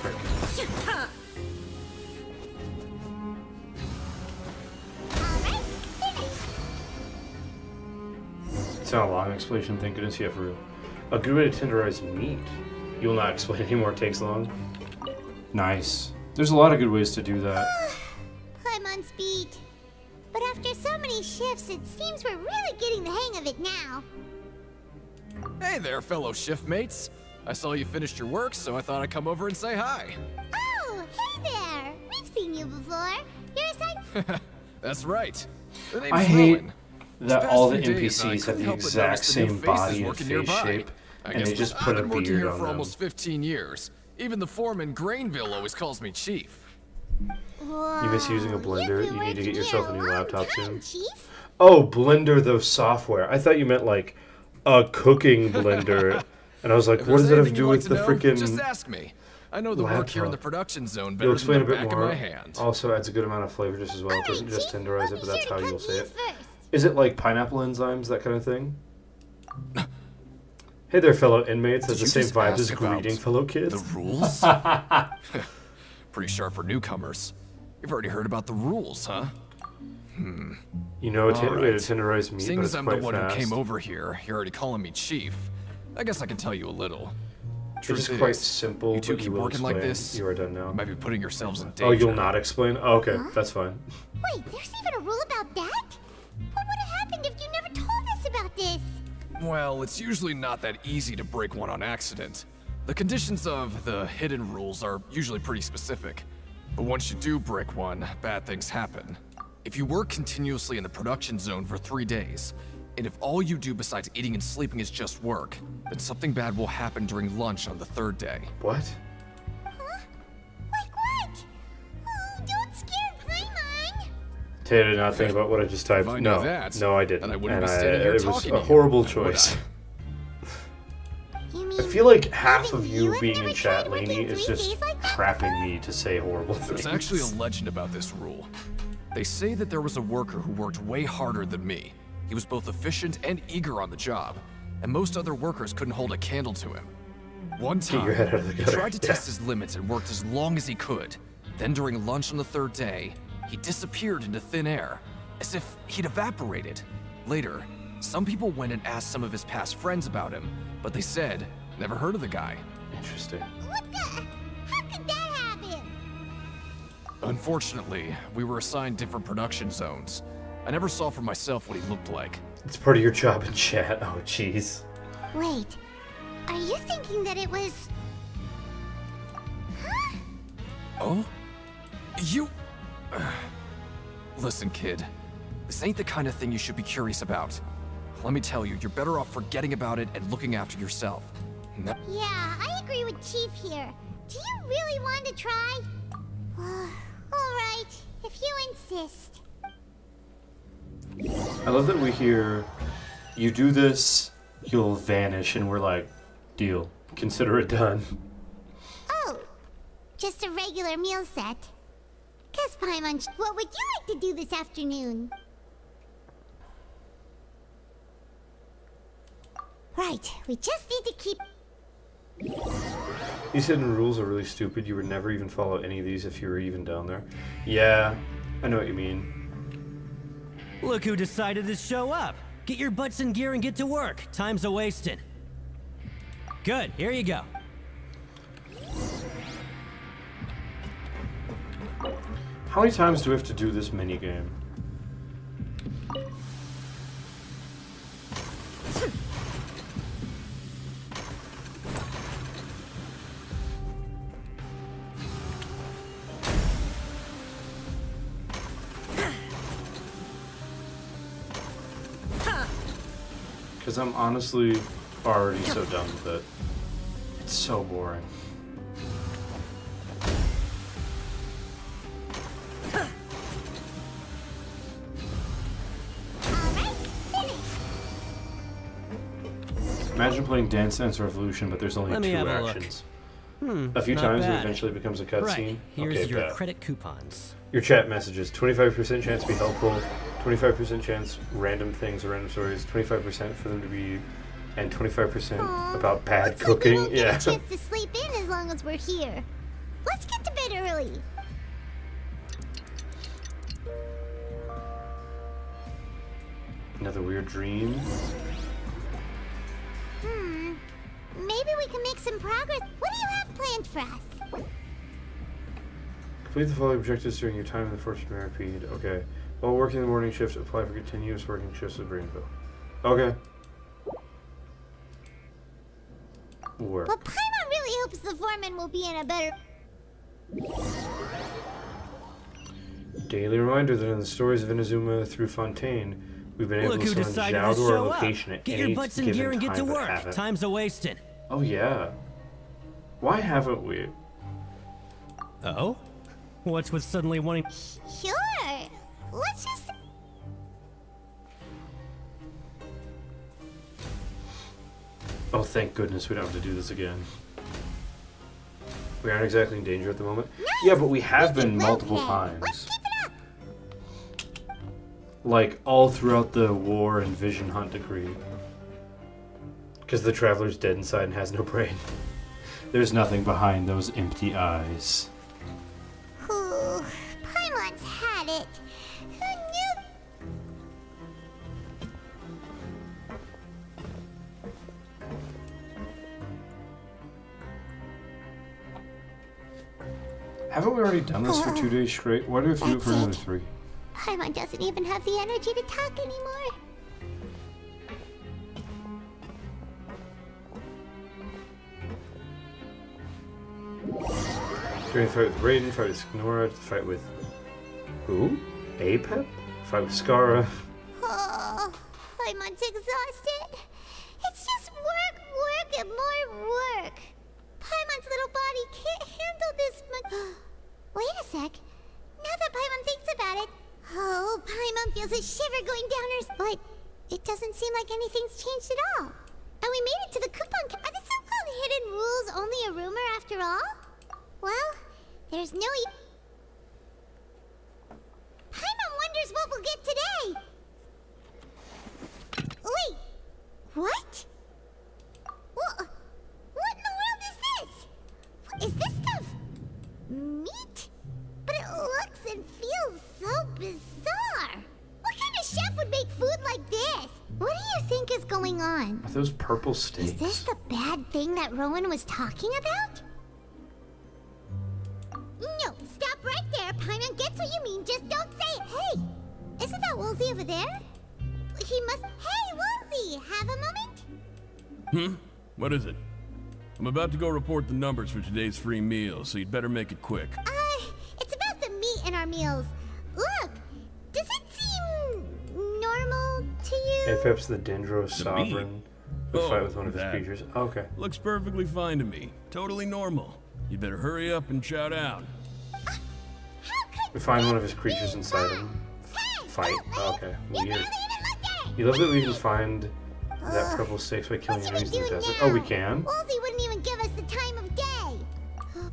Speaker 1: Frick. It's not a long explanation, thank goodness. Yeah, for real. A good way to tenderize meat. You will not explain anymore, it takes long. Nice. There's a lot of good ways to do that.
Speaker 4: I'm on speed. But after so many shifts, it seems we're really getting the hang of it now.
Speaker 7: Hey there, fellow shift mates. I saw you finished your work, so I thought I'd come over and say hi.
Speaker 4: Oh, hey there! We've seen you before. You're a side...
Speaker 7: That's right. The name's
Speaker 1: I hate
Speaker 7: Rowan.
Speaker 1: that
Speaker 7: These
Speaker 1: all
Speaker 7: past
Speaker 1: the
Speaker 7: few days, I
Speaker 1: NPCs have
Speaker 7: couldn't
Speaker 1: the
Speaker 7: help but
Speaker 1: exact
Speaker 7: notice the new
Speaker 1: same
Speaker 7: faces
Speaker 1: body and
Speaker 7: working
Speaker 1: face
Speaker 7: nearby.
Speaker 1: shape,
Speaker 7: I
Speaker 1: and
Speaker 7: guess
Speaker 1: they just
Speaker 7: I've
Speaker 1: put a
Speaker 7: been working
Speaker 1: beard
Speaker 7: here
Speaker 1: on
Speaker 7: for
Speaker 1: them.
Speaker 7: almost 15 years. Even the foreman, Grainville, always calls me Chief.
Speaker 1: You miss using a blender? You need to get yourself a new laptop soon.
Speaker 4: Chief?
Speaker 1: Oh, Blender, the software. I thought you meant like a cooking blender. And I was like,
Speaker 7: If
Speaker 1: what does
Speaker 7: there's
Speaker 1: that have to
Speaker 7: anything
Speaker 1: do
Speaker 7: you'd
Speaker 1: with
Speaker 7: like
Speaker 1: the
Speaker 7: to know, just
Speaker 1: freaking
Speaker 7: ask me. I know the work here in the
Speaker 1: laptop?
Speaker 7: production zone
Speaker 1: You'll
Speaker 7: better
Speaker 1: explain
Speaker 7: than
Speaker 1: a
Speaker 7: the
Speaker 1: bit
Speaker 7: back of
Speaker 1: more.
Speaker 7: my hand.
Speaker 1: Also adds a good amount of flavor just as well. It doesn't just
Speaker 4: Chief,
Speaker 1: tenderize
Speaker 4: I'll
Speaker 1: it,
Speaker 4: be
Speaker 1: but that's
Speaker 4: sure
Speaker 1: how
Speaker 4: to
Speaker 1: you'll
Speaker 4: cut
Speaker 1: say
Speaker 4: you
Speaker 1: it.
Speaker 4: first.
Speaker 1: Is it like pineapple enzymes, that kind of thing? Hey there, fellow inmates. Has
Speaker 7: Did
Speaker 1: the
Speaker 7: you
Speaker 1: same
Speaker 7: just
Speaker 1: vibes as
Speaker 7: ask about
Speaker 1: greeting fellow kids.
Speaker 7: The rules? Pretty sharp for newcomers. You've already heard about the rules, huh?
Speaker 1: You know a way to
Speaker 7: Alright.
Speaker 1: tenderize meat,
Speaker 7: Seeing
Speaker 1: but
Speaker 7: as
Speaker 1: it's
Speaker 7: I'm the
Speaker 1: quite
Speaker 7: one
Speaker 1: fast.
Speaker 7: who came over here, you're already calling me Chief. I guess I can tell you a little.
Speaker 1: It
Speaker 7: Truth
Speaker 1: is quite
Speaker 7: is,
Speaker 1: simple,
Speaker 7: you two
Speaker 1: but
Speaker 7: keep
Speaker 1: you will
Speaker 7: working
Speaker 1: explain.
Speaker 7: like this,
Speaker 1: You are done now.
Speaker 7: you might be putting yourselves in danger.
Speaker 1: Oh, you'll not explain? Oh, okay, that's fine.
Speaker 4: Wait, there's even a rule about that? What would have happened if you never told us about this?
Speaker 7: Well, it's usually not that easy to break one on accident. The conditions of the hidden rules are usually pretty specific. But once you do break one, bad things happen. If you work continuously in the production zone for 3 days, and if all you do besides eating and sleeping is just work, then something bad will happen during lunch on the 3rd day.
Speaker 1: What?
Speaker 4: Huh? Like what? Oh, don't scare Paimon.
Speaker 1: Tay did not think about what I just typed.
Speaker 7: If I
Speaker 1: No,
Speaker 7: knew that,
Speaker 1: no, I didn't.
Speaker 7: then I wouldn't
Speaker 1: and
Speaker 7: be standing here
Speaker 1: it was
Speaker 7: talking
Speaker 1: a
Speaker 7: to you,
Speaker 1: horrible
Speaker 7: would
Speaker 1: choice.
Speaker 4: You mean
Speaker 1: I feel like half
Speaker 4: even
Speaker 1: of you
Speaker 4: have
Speaker 1: being
Speaker 4: never
Speaker 1: in chat,
Speaker 4: tried working
Speaker 1: Lainey, is
Speaker 4: 3
Speaker 1: just
Speaker 4: days like that
Speaker 1: trapping
Speaker 4: before?
Speaker 1: me to say horrible things.
Speaker 7: There's actually a legend about this rule. They say that there was a worker who worked way harder than me. He was both efficient and eager on the job, and most other workers couldn't hold a candle to him. One time,
Speaker 1: your head out of the
Speaker 7: he
Speaker 1: gutter.
Speaker 7: tried to
Speaker 1: Yeah.
Speaker 7: test his limits and worked as long as he could. Then during lunch on the 3rd day, he disappeared into thin air, as if he'd evaporated. Later, some people went and asked some of his past friends about him, but they said, never heard of the guy.
Speaker 1: Interesting.
Speaker 4: What the? How could that happen?
Speaker 7: Unfortunately, we were assigned different production zones. I never saw for myself what he looked like.
Speaker 1: It's part of your job in chat. Oh, jeez.
Speaker 4: Wait, are you thinking that it was... Huh?
Speaker 7: Oh? You... Listen, kid. This ain't the kind of thing you should be curious about. Let me tell you, you're better off forgetting about it and looking after yourself. No-
Speaker 4: Yeah, I agree with Chief here. Do you really want to try? Alright, if you insist.
Speaker 1: I love that we hear, you do this, you'll vanish, and we're like, deal. Consider it done.
Speaker 4: Oh, just a regular meal set. Guess Paimon, what would you like to do this afternoon? Right, we just need to keep...
Speaker 1: These hidden rules are really stupid. You would never even follow any of these if you were even down there. Yeah, I know what you mean.
Speaker 11: Look who decided to show up. Get your butts in gear and get to work. Time's a-wasting. Good, here you go.
Speaker 1: How many times do we have to do this minigame? Because I'm honestly already so done with it. It's so boring. Imagine playing Dance Dance Revolution, but there's only
Speaker 11: Let me
Speaker 1: 2
Speaker 11: have a look.
Speaker 1: actions. A few
Speaker 11: not
Speaker 1: times
Speaker 11: bad.
Speaker 1: it eventually becomes a cutscene.
Speaker 11: Right, here's
Speaker 1: Okay,
Speaker 11: your
Speaker 1: bet.
Speaker 11: credit coupons.
Speaker 1: Your chat messages, 25% chance to be helpful, 25% chance random things or random stories, 25% for them to be, and 25% about bad
Speaker 4: Looks
Speaker 1: cooking.
Speaker 4: Like we won't
Speaker 1: Yeah.
Speaker 4: get a chance to sleep in as long as we're here. Let's get to bed early.
Speaker 1: Another weird dream.
Speaker 4: Maybe we can make some progress. What do you have planned for us?
Speaker 1: Complete the following objectives during your time in the Fortune Maripede. Okay. While working the morning shift, apply for continuous working shifts at Greenville. Okay. Work.
Speaker 4: Well, Paimon really hopes the foreman will be in a better...
Speaker 1: Daily reminder that in the stories of Inazuma through Fontaine, we've been able
Speaker 11: Look
Speaker 1: to
Speaker 11: who
Speaker 1: summon
Speaker 11: decided
Speaker 1: Zhao
Speaker 11: to
Speaker 1: to our
Speaker 11: show up.
Speaker 1: location at
Speaker 11: Get
Speaker 1: any
Speaker 11: your butts in
Speaker 1: given
Speaker 11: gear and get to
Speaker 1: time, but
Speaker 11: work.
Speaker 1: haven't.
Speaker 11: Time's a-wasting.
Speaker 1: Oh yeah. Why haven't we?
Speaker 11: Oh? What's with suddenly wanting...
Speaker 4: Sure. Let's just...
Speaker 1: Oh, thank goodness we don't have to do this again. We aren't exactly in danger at the moment.
Speaker 4: Nice.
Speaker 1: Yeah, but we have been
Speaker 4: Well
Speaker 1: multiple
Speaker 4: then,
Speaker 1: times.
Speaker 4: Let's keep it up.
Speaker 1: Like, all throughout the war and vision hunt decree. Because the traveler's dead inside and has no brain. There's nothing behind those empty eyes.
Speaker 4: Ooh, Paimon's had it. Who knew?
Speaker 1: Haven't we already done this for 2 days straight? Why do we have to do it for
Speaker 4: That's
Speaker 1: another
Speaker 4: it.
Speaker 1: 3?
Speaker 4: Paimon doesn't even have the energy to talk anymore.
Speaker 1: During the fight with Raiden, fight with Nora, fight with... Who? Apep? Fight with Scara.
Speaker 4: Oh, Paimon's exhausted. It's just work, work, and more work. Paimon's little body can't handle this much. Wait a sec. Now that Paimon thinks about it, oh, Paimon feels a shiver going down her spine. But it doesn't seem like anything's changed at all. And we made it to the coupon. Are the so-called hidden rules only a rumor after all? Well, there's no... Paimon wonders what we'll get today. Wait, what? What in the world is this? Is this stuff meat? But it looks and feels so bizarre. What kind of chef would make food like this? What do you think is going on?
Speaker 1: Are those purple steaks?
Speaker 4: Is this the bad thing that Rowan was talking about? No, stop right there. Paimon gets what you mean, just don't say it. Hey, isn't that Woolsey over there? He must... Hey, Woolsey, have a moment?
Speaker 8: What is it? I'm about to go report the numbers for today's free meal, so you'd better make it quick.
Speaker 4: It's about the meat in our meals. Look, does it seem normal to you?
Speaker 1: Apep's the Dendro Sovereign. Who
Speaker 8: Oh,
Speaker 1: fight with one of his
Speaker 8: that.
Speaker 1: creatures. Okay.
Speaker 8: Looks perfectly fine to me. Totally normal. You'd better hurry up and shout out.
Speaker 4: How could
Speaker 1: We find one of
Speaker 4: this
Speaker 1: his creatures
Speaker 4: be
Speaker 1: inside
Speaker 4: wrong?
Speaker 1: him.
Speaker 4: Hey,
Speaker 1: Fight.
Speaker 4: don't
Speaker 1: Okay.
Speaker 4: leave. You
Speaker 1: Weird.
Speaker 4: barely even looked at it.
Speaker 1: You love that we can find that
Speaker 4: Ugh.
Speaker 1: purple steaks by killing
Speaker 4: What should we
Speaker 1: enemies in the
Speaker 4: do
Speaker 1: desert.
Speaker 4: now?
Speaker 1: Oh, we can?
Speaker 4: Woolsey wouldn't even give us the time of day.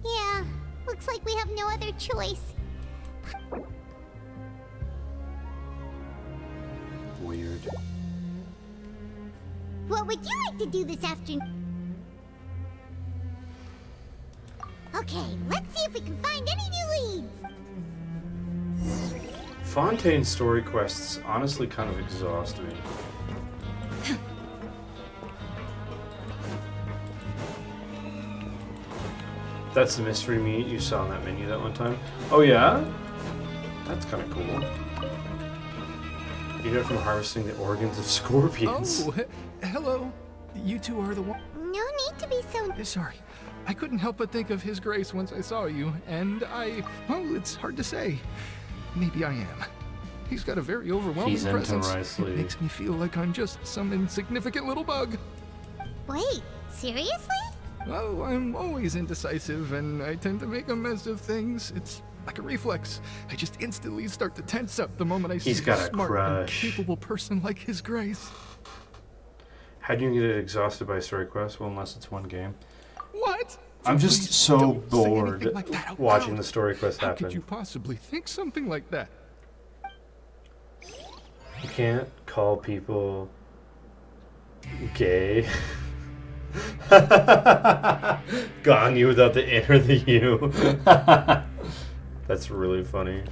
Speaker 4: Yeah, looks like we have no other choice.
Speaker 1: Weird.
Speaker 4: What would you like to do this afternoon? Okay, let's see if we can find any new leads.
Speaker 1: Fontaine's story quests honestly kind of exhaust me. That's the mystery meat you saw on that menu that one time. Oh yeah? That's kind of cool. You get it from harvesting the organs of scorpions.
Speaker 12: Oh, hello. You two are the one.
Speaker 4: No need to be so...
Speaker 12: Sorry. I couldn't help but think of His Grace once I saw you, and well, it's hard to say. Maybe I am. He's got a very overwhelming
Speaker 1: He's into
Speaker 12: presence.
Speaker 1: Risley.
Speaker 12: It makes me feel like I'm just some insignificant little bug.
Speaker 4: Wait, seriously?
Speaker 12: Well, I'm always indecisive, and I tend to make a mess of things. It's like a reflex. I just instantly start to tense up the moment I see
Speaker 1: He's got
Speaker 12: a
Speaker 1: a
Speaker 12: smart and
Speaker 1: crush.
Speaker 12: capable person like His Grace.
Speaker 1: How do you get exhausted by story quests? Well, unless it's one game.
Speaker 12: What?
Speaker 1: I'm just
Speaker 12: Please
Speaker 1: so
Speaker 12: don't say
Speaker 1: bored
Speaker 12: anything like that out
Speaker 1: watching
Speaker 12: loud.
Speaker 1: the story quest
Speaker 12: How
Speaker 1: happen.
Speaker 12: could you possibly think something like that?
Speaker 1: You can't call people gay. Gone you without the in or the you. That's really funny.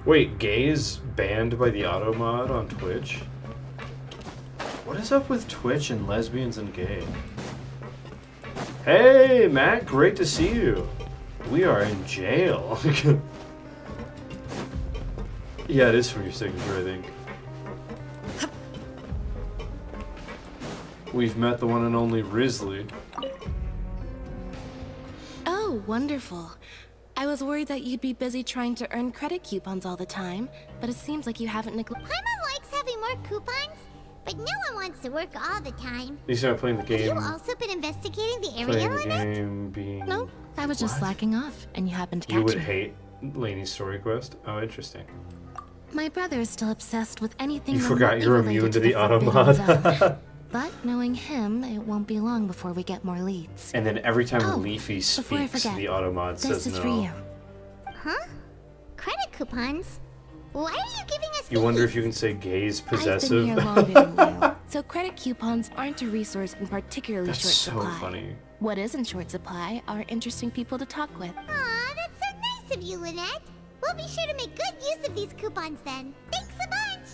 Speaker 1: Wait, gay is banned by the auto mod on Twitch? What is up with Twitch and lesbians and gay? Hey, Matt, great to see you. We are in jail. Yeah, it is from your signature, I think. We've met the one and only Risley.
Speaker 6: Oh, wonderful. I was worried that you'd be busy trying to earn credit coupons all the time, but it seems like you haven't neglected.
Speaker 4: Paimon likes having more coupons, but no one wants to work all the time.
Speaker 1: He's not playing the
Speaker 4: Have
Speaker 1: game.
Speaker 4: you also been investigating the area
Speaker 1: Playing the
Speaker 4: limit?
Speaker 1: game being...
Speaker 6: No, I was just
Speaker 1: What?
Speaker 6: slacking off, and you happened to
Speaker 1: You
Speaker 6: catch
Speaker 1: would
Speaker 6: me.
Speaker 1: hate Lainey's story quest? Oh, interesting.
Speaker 6: My brother is still obsessed with anything
Speaker 1: You forgot
Speaker 6: remotely
Speaker 1: you're
Speaker 6: related
Speaker 1: immune to
Speaker 6: the
Speaker 1: the auto
Speaker 6: Forbidden
Speaker 1: mod.
Speaker 6: Zone. But knowing him, it won't be long before we get more leads.
Speaker 1: And then every time
Speaker 6: Oh,
Speaker 1: Leafy
Speaker 6: before I
Speaker 1: speaks,
Speaker 6: forget,
Speaker 1: the auto mod
Speaker 6: This
Speaker 1: says
Speaker 6: is
Speaker 1: no.
Speaker 6: for you.
Speaker 4: Huh? Credit coupons? Why are you giving us
Speaker 1: You wonder if
Speaker 4: these?
Speaker 1: you can say gay's
Speaker 6: I've been
Speaker 1: possessive.
Speaker 6: here longer than you, so credit coupons aren't a resource in particularly
Speaker 1: That's
Speaker 6: short
Speaker 1: so
Speaker 6: supply.
Speaker 1: funny.
Speaker 6: What is in short supply are interesting people to talk with.
Speaker 4: Aw, that's so nice of you, Lynette. We'll be sure to make good use of these coupons then. Thanks a bunch!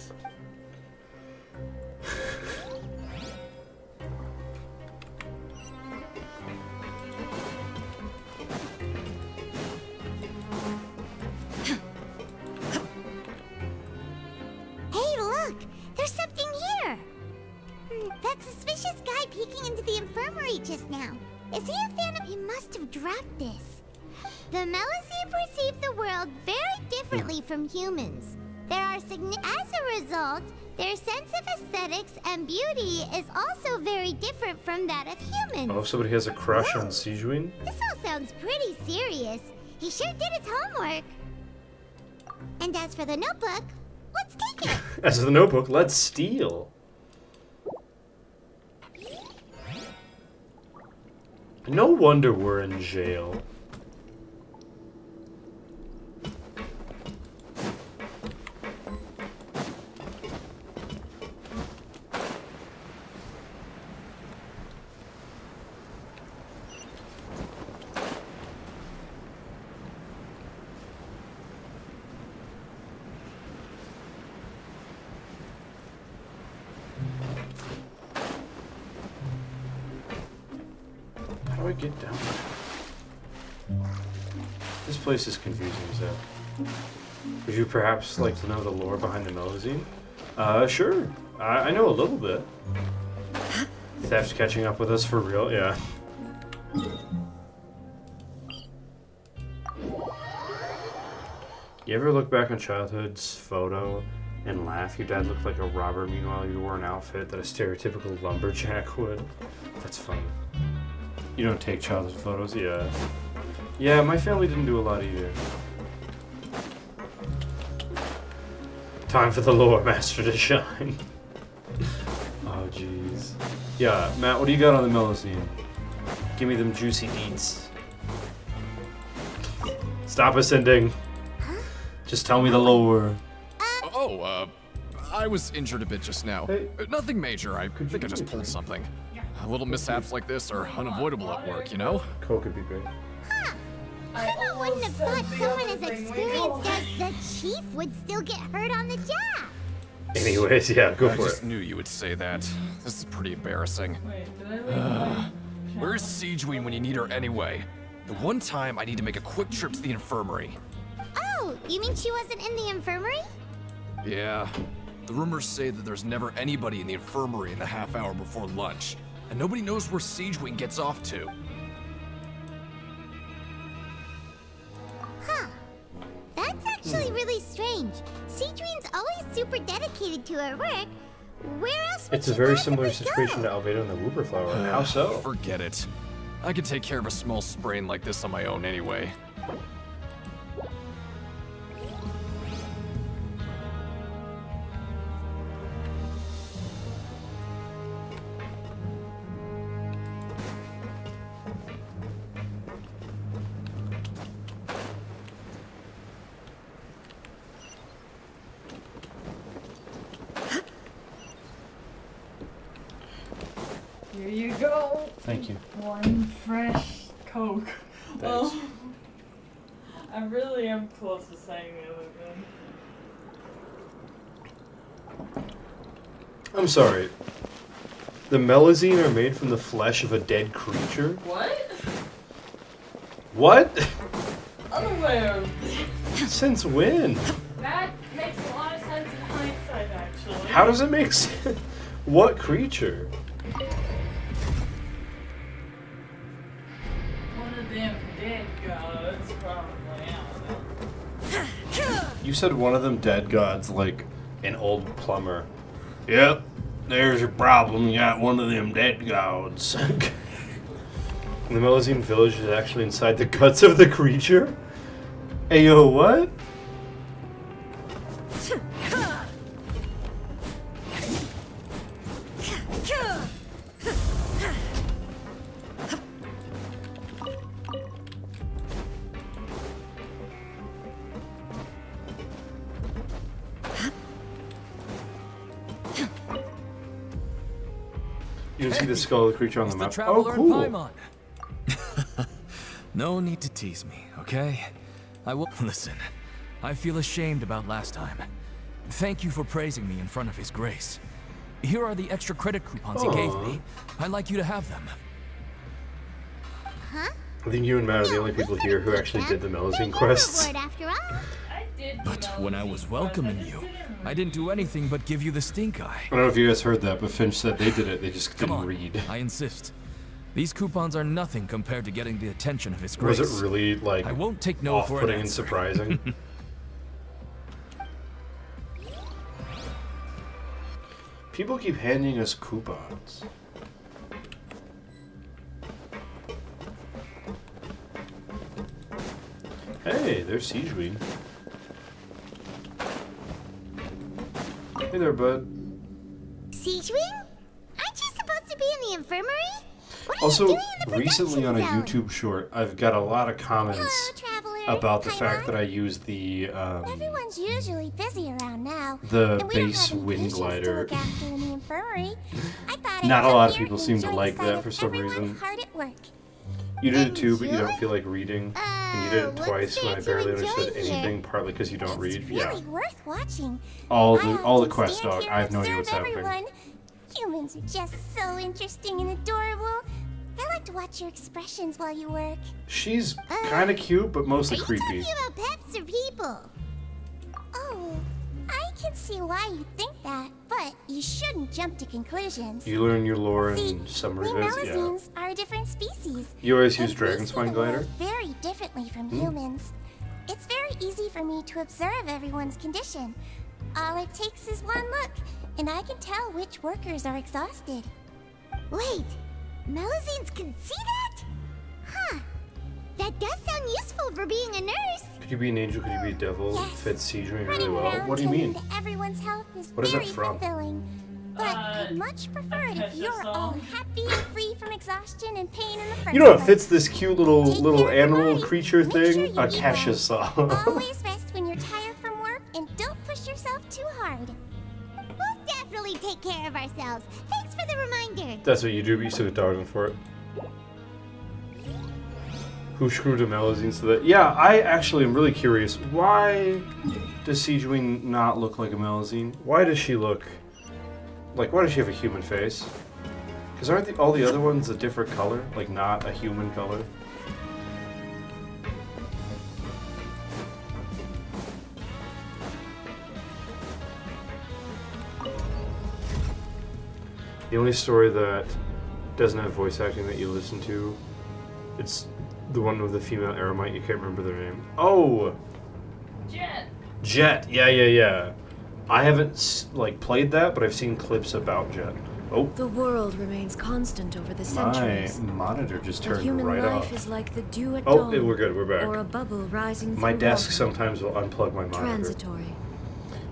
Speaker 4: Hey, look! There's something here! That suspicious guy peeking into the infirmary just now. Is he a fan of... He must have dropped this. The Melusine perceive the world very differently from humans. There are As a result, their sense of aesthetics and beauty is also very different from that of humans.
Speaker 1: Oh, somebody has a crush on Sijuin?
Speaker 4: This all sounds pretty serious. He sure did his homework. And as for the notebook, let's take it.
Speaker 1: As for the notebook, let's steal. No wonder we're in jail. How do I get down there? This place is confusing as hell. Would you perhaps like to know the lore behind the Melusine? Sure. I know a little bit. Theft catching up with us for real? Yeah. You ever look back on childhood's photo and laugh? Your dad looked like a robber, meanwhile you wore an outfit that a stereotypical lumberjack would. That's funny. You don't take childhood photos? Yeah. Yeah, my family didn't do a lot either. Time for the lore master to shine. Oh, jeez. Yeah, Matt, what do you got on the Melusine? Give me them juicy deets. Stop ascending. Just tell me the lore.
Speaker 13: Oh, I was injured a bit just now.
Speaker 1: Hey.
Speaker 13: Nothing major. I think I just
Speaker 1: me a
Speaker 13: pulled something. little mishaps like this are unavoidable at work, you know?
Speaker 1: Coke would be great.
Speaker 4: I wouldn't have thought someone as experienced as the chief would still get hurt on the job.
Speaker 1: Anyways, yeah, go
Speaker 13: I
Speaker 1: for
Speaker 13: just
Speaker 1: it.
Speaker 13: knew you would say that. This is pretty embarrassing. Where's Siegeween when you need her anyway? The one time I need to make a quick trip to the infirmary.
Speaker 4: Oh, you mean she wasn't in the infirmary?
Speaker 13: Yeah. The rumors say that there's never anybody in the infirmary in the half hour before lunch, and nobody knows where Siegeween gets off to.
Speaker 4: Huh. That's actually really strange. Siegeween's always super dedicated to her work. Where else would
Speaker 1: It's a
Speaker 4: she
Speaker 1: very
Speaker 4: possibly
Speaker 1: similar situation
Speaker 4: go?
Speaker 1: to Albedo and the Wooper Flower. How so?
Speaker 13: Forget it. I can take care of a small sprain like this on my own anyway.
Speaker 14: Here you go.
Speaker 1: Thank you.
Speaker 14: One fresh Coke.
Speaker 1: Thanks.
Speaker 14: Oh, I really am close to saying the other thing.
Speaker 1: I'm sorry. The Melazine are made from the flesh of a dead creature?
Speaker 14: What?
Speaker 1: What?
Speaker 14: Unaware.
Speaker 1: Since when?
Speaker 14: That makes a lot of sense in hindsight, actually.
Speaker 1: How does it make sense? What creature?
Speaker 14: One of them dead gods, probably. I don't know.
Speaker 1: You said one of them dead gods, like an old plumber. Yep, there's your problem. You got one of them dead gods. The Melazine village is actually inside the guts of the creature? Ayo, what? You can see the skull of the creature on the map. Oh, cool.
Speaker 3: No need to tease me, okay? I will listen. I feel ashamed about last time. Thank you for praising me in front of His Grace. Here are the extra credit coupons he gave me. I'd like you to have them.
Speaker 4: Huh?
Speaker 1: I think you and Matt are the only people here who actually did the Melazine quests.
Speaker 4: Reward after all.
Speaker 3: But when I was welcoming you, I didn't do anything but give you the stink eye.
Speaker 1: I don't know if you guys heard that, but Finch said they did it. They just
Speaker 3: Come
Speaker 1: didn't
Speaker 3: on,
Speaker 1: read.
Speaker 3: I insist. These coupons are nothing compared to getting the attention of His Grace.
Speaker 1: Was it really, like,
Speaker 3: I won't take no for an
Speaker 1: off-putting and
Speaker 3: answer.
Speaker 1: surprising? People keep handing us coupons. Hey, there's Siegeween. Hey there, bud.
Speaker 4: Siegeween? Aren't you supposed to be in the infirmary? What are you
Speaker 1: Also,
Speaker 4: doing in the
Speaker 1: recently on a
Speaker 4: production zone?
Speaker 1: YouTube short, I've got a lot of comments about the fact that I use the
Speaker 4: Everyone's usually busy around now.
Speaker 1: the
Speaker 4: and we don't
Speaker 1: base
Speaker 4: have any
Speaker 1: wind
Speaker 4: patients to
Speaker 1: glider.
Speaker 4: look after in the infirmary. I thought I'd
Speaker 1: Not a
Speaker 4: come
Speaker 1: lot of
Speaker 4: here
Speaker 1: people
Speaker 4: and
Speaker 1: seem to
Speaker 4: enjoy
Speaker 1: like
Speaker 4: the sight
Speaker 1: that
Speaker 4: of
Speaker 1: for some
Speaker 4: everyone
Speaker 1: reason.
Speaker 4: hard at work.
Speaker 1: You did it too, but you don't
Speaker 4: Enjoy?
Speaker 1: feel like reading. And you did it
Speaker 4: what's
Speaker 1: twice when I
Speaker 4: there to
Speaker 1: barely
Speaker 4: enjoy
Speaker 1: understood
Speaker 4: here?
Speaker 1: anything, partly because you don't read.
Speaker 4: It's
Speaker 1: Yeah.
Speaker 4: really worth watching.
Speaker 1: All
Speaker 4: I
Speaker 1: the
Speaker 4: often
Speaker 1: quest
Speaker 4: stand
Speaker 1: dog.
Speaker 4: here
Speaker 1: I have
Speaker 4: and
Speaker 1: no idea
Speaker 4: observe
Speaker 1: what's happening.
Speaker 4: everyone. Humans are just so interesting and adorable. I like to watch your expressions while you work.
Speaker 1: She's kind of cute, but mostly
Speaker 4: Are you
Speaker 1: creepy.
Speaker 4: talking about pets or people? Oh, I can see why you think that, but you shouldn't jump to conclusions.
Speaker 1: You learn your lore
Speaker 4: See,
Speaker 1: in some
Speaker 4: we
Speaker 1: revids. Yeah.
Speaker 4: Melazines are a different species.
Speaker 1: You always
Speaker 4: and
Speaker 1: use
Speaker 4: we
Speaker 1: Dragon
Speaker 4: see
Speaker 1: Spine
Speaker 4: the
Speaker 1: Glider?
Speaker 4: world very differently from humans. It's very easy for me to observe everyone's condition. All it takes is one look, and I can tell which workers are exhausted. Wait, Melazines can see that? Huh. That does sound useful for being a nurse.
Speaker 1: Could you be an angel? Could you be a devil?
Speaker 4: Yes.
Speaker 1: Fits Siegeween really
Speaker 4: Running
Speaker 1: well.
Speaker 4: around
Speaker 1: What do you
Speaker 4: tending
Speaker 1: mean?
Speaker 4: to everyone's health is
Speaker 1: What is that
Speaker 4: very
Speaker 1: from?
Speaker 4: fulfilling. But I'd much prefer it if
Speaker 14: Kesha
Speaker 4: you're all
Speaker 14: song.
Speaker 4: happy and free from exhaustion and pain in the first
Speaker 1: You know what
Speaker 4: place.
Speaker 1: fits this cute little
Speaker 4: Take care of your
Speaker 1: animal
Speaker 4: body.
Speaker 1: creature
Speaker 4: Make sure
Speaker 1: thing?
Speaker 4: you
Speaker 1: A
Speaker 4: eat
Speaker 1: Kesha
Speaker 4: well.
Speaker 1: song.
Speaker 4: Always rest when you're tired from work and don't push yourself too hard. We'll definitely take care of ourselves. Thanks for the reminder.
Speaker 1: That's what you do, but you still get dogged for it. Who screwed a Melusine so that... Yeah, I actually am really curious. Why does Siege Wing not look like a Melusine? Why does she look... Like, why does she have a human face? Because aren't all the other ones a different color? Like, not a human color? The only story that doesn't have voice acting that you listen to, it's the one with the female eremite. You can't remember their name. Oh!
Speaker 14: Jet!
Speaker 1: Jet! Yeah. I haven't, like, played that, but I've seen clips about Jet. Oh.
Speaker 15: The world remains constant over the centuries.
Speaker 1: My monitor just turned
Speaker 15: human
Speaker 1: right
Speaker 15: life
Speaker 1: off.
Speaker 15: is like the dew at
Speaker 1: Oh,
Speaker 15: dawn,
Speaker 1: we're good. We're back.
Speaker 15: or a bubble rising
Speaker 1: My
Speaker 15: through
Speaker 1: desk
Speaker 15: water.
Speaker 1: sometimes will unplug my monitor.
Speaker 15: Transitory.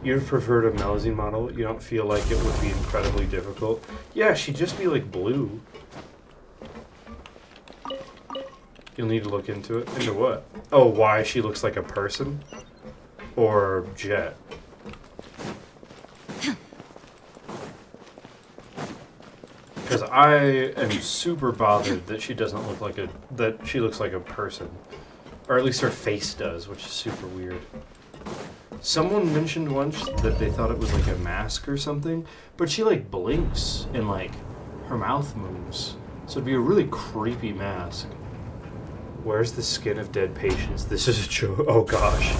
Speaker 1: You'd preferred a Melusine model? You don't feel like it would be incredibly difficult? Yeah, she'd just be like blue. You'll need to look into it. Into what? Oh, why she looks like a person? Or Jet? Because I am super bothered that she doesn't look like that she looks like a person. Or at least her face does, which is super weird. Someone mentioned once that they thought it was like a mask or something, but she like blinks and like her mouth moves. So it'd be a really creepy mask. Where's the skin of dead patients? This is a joke. Oh gosh.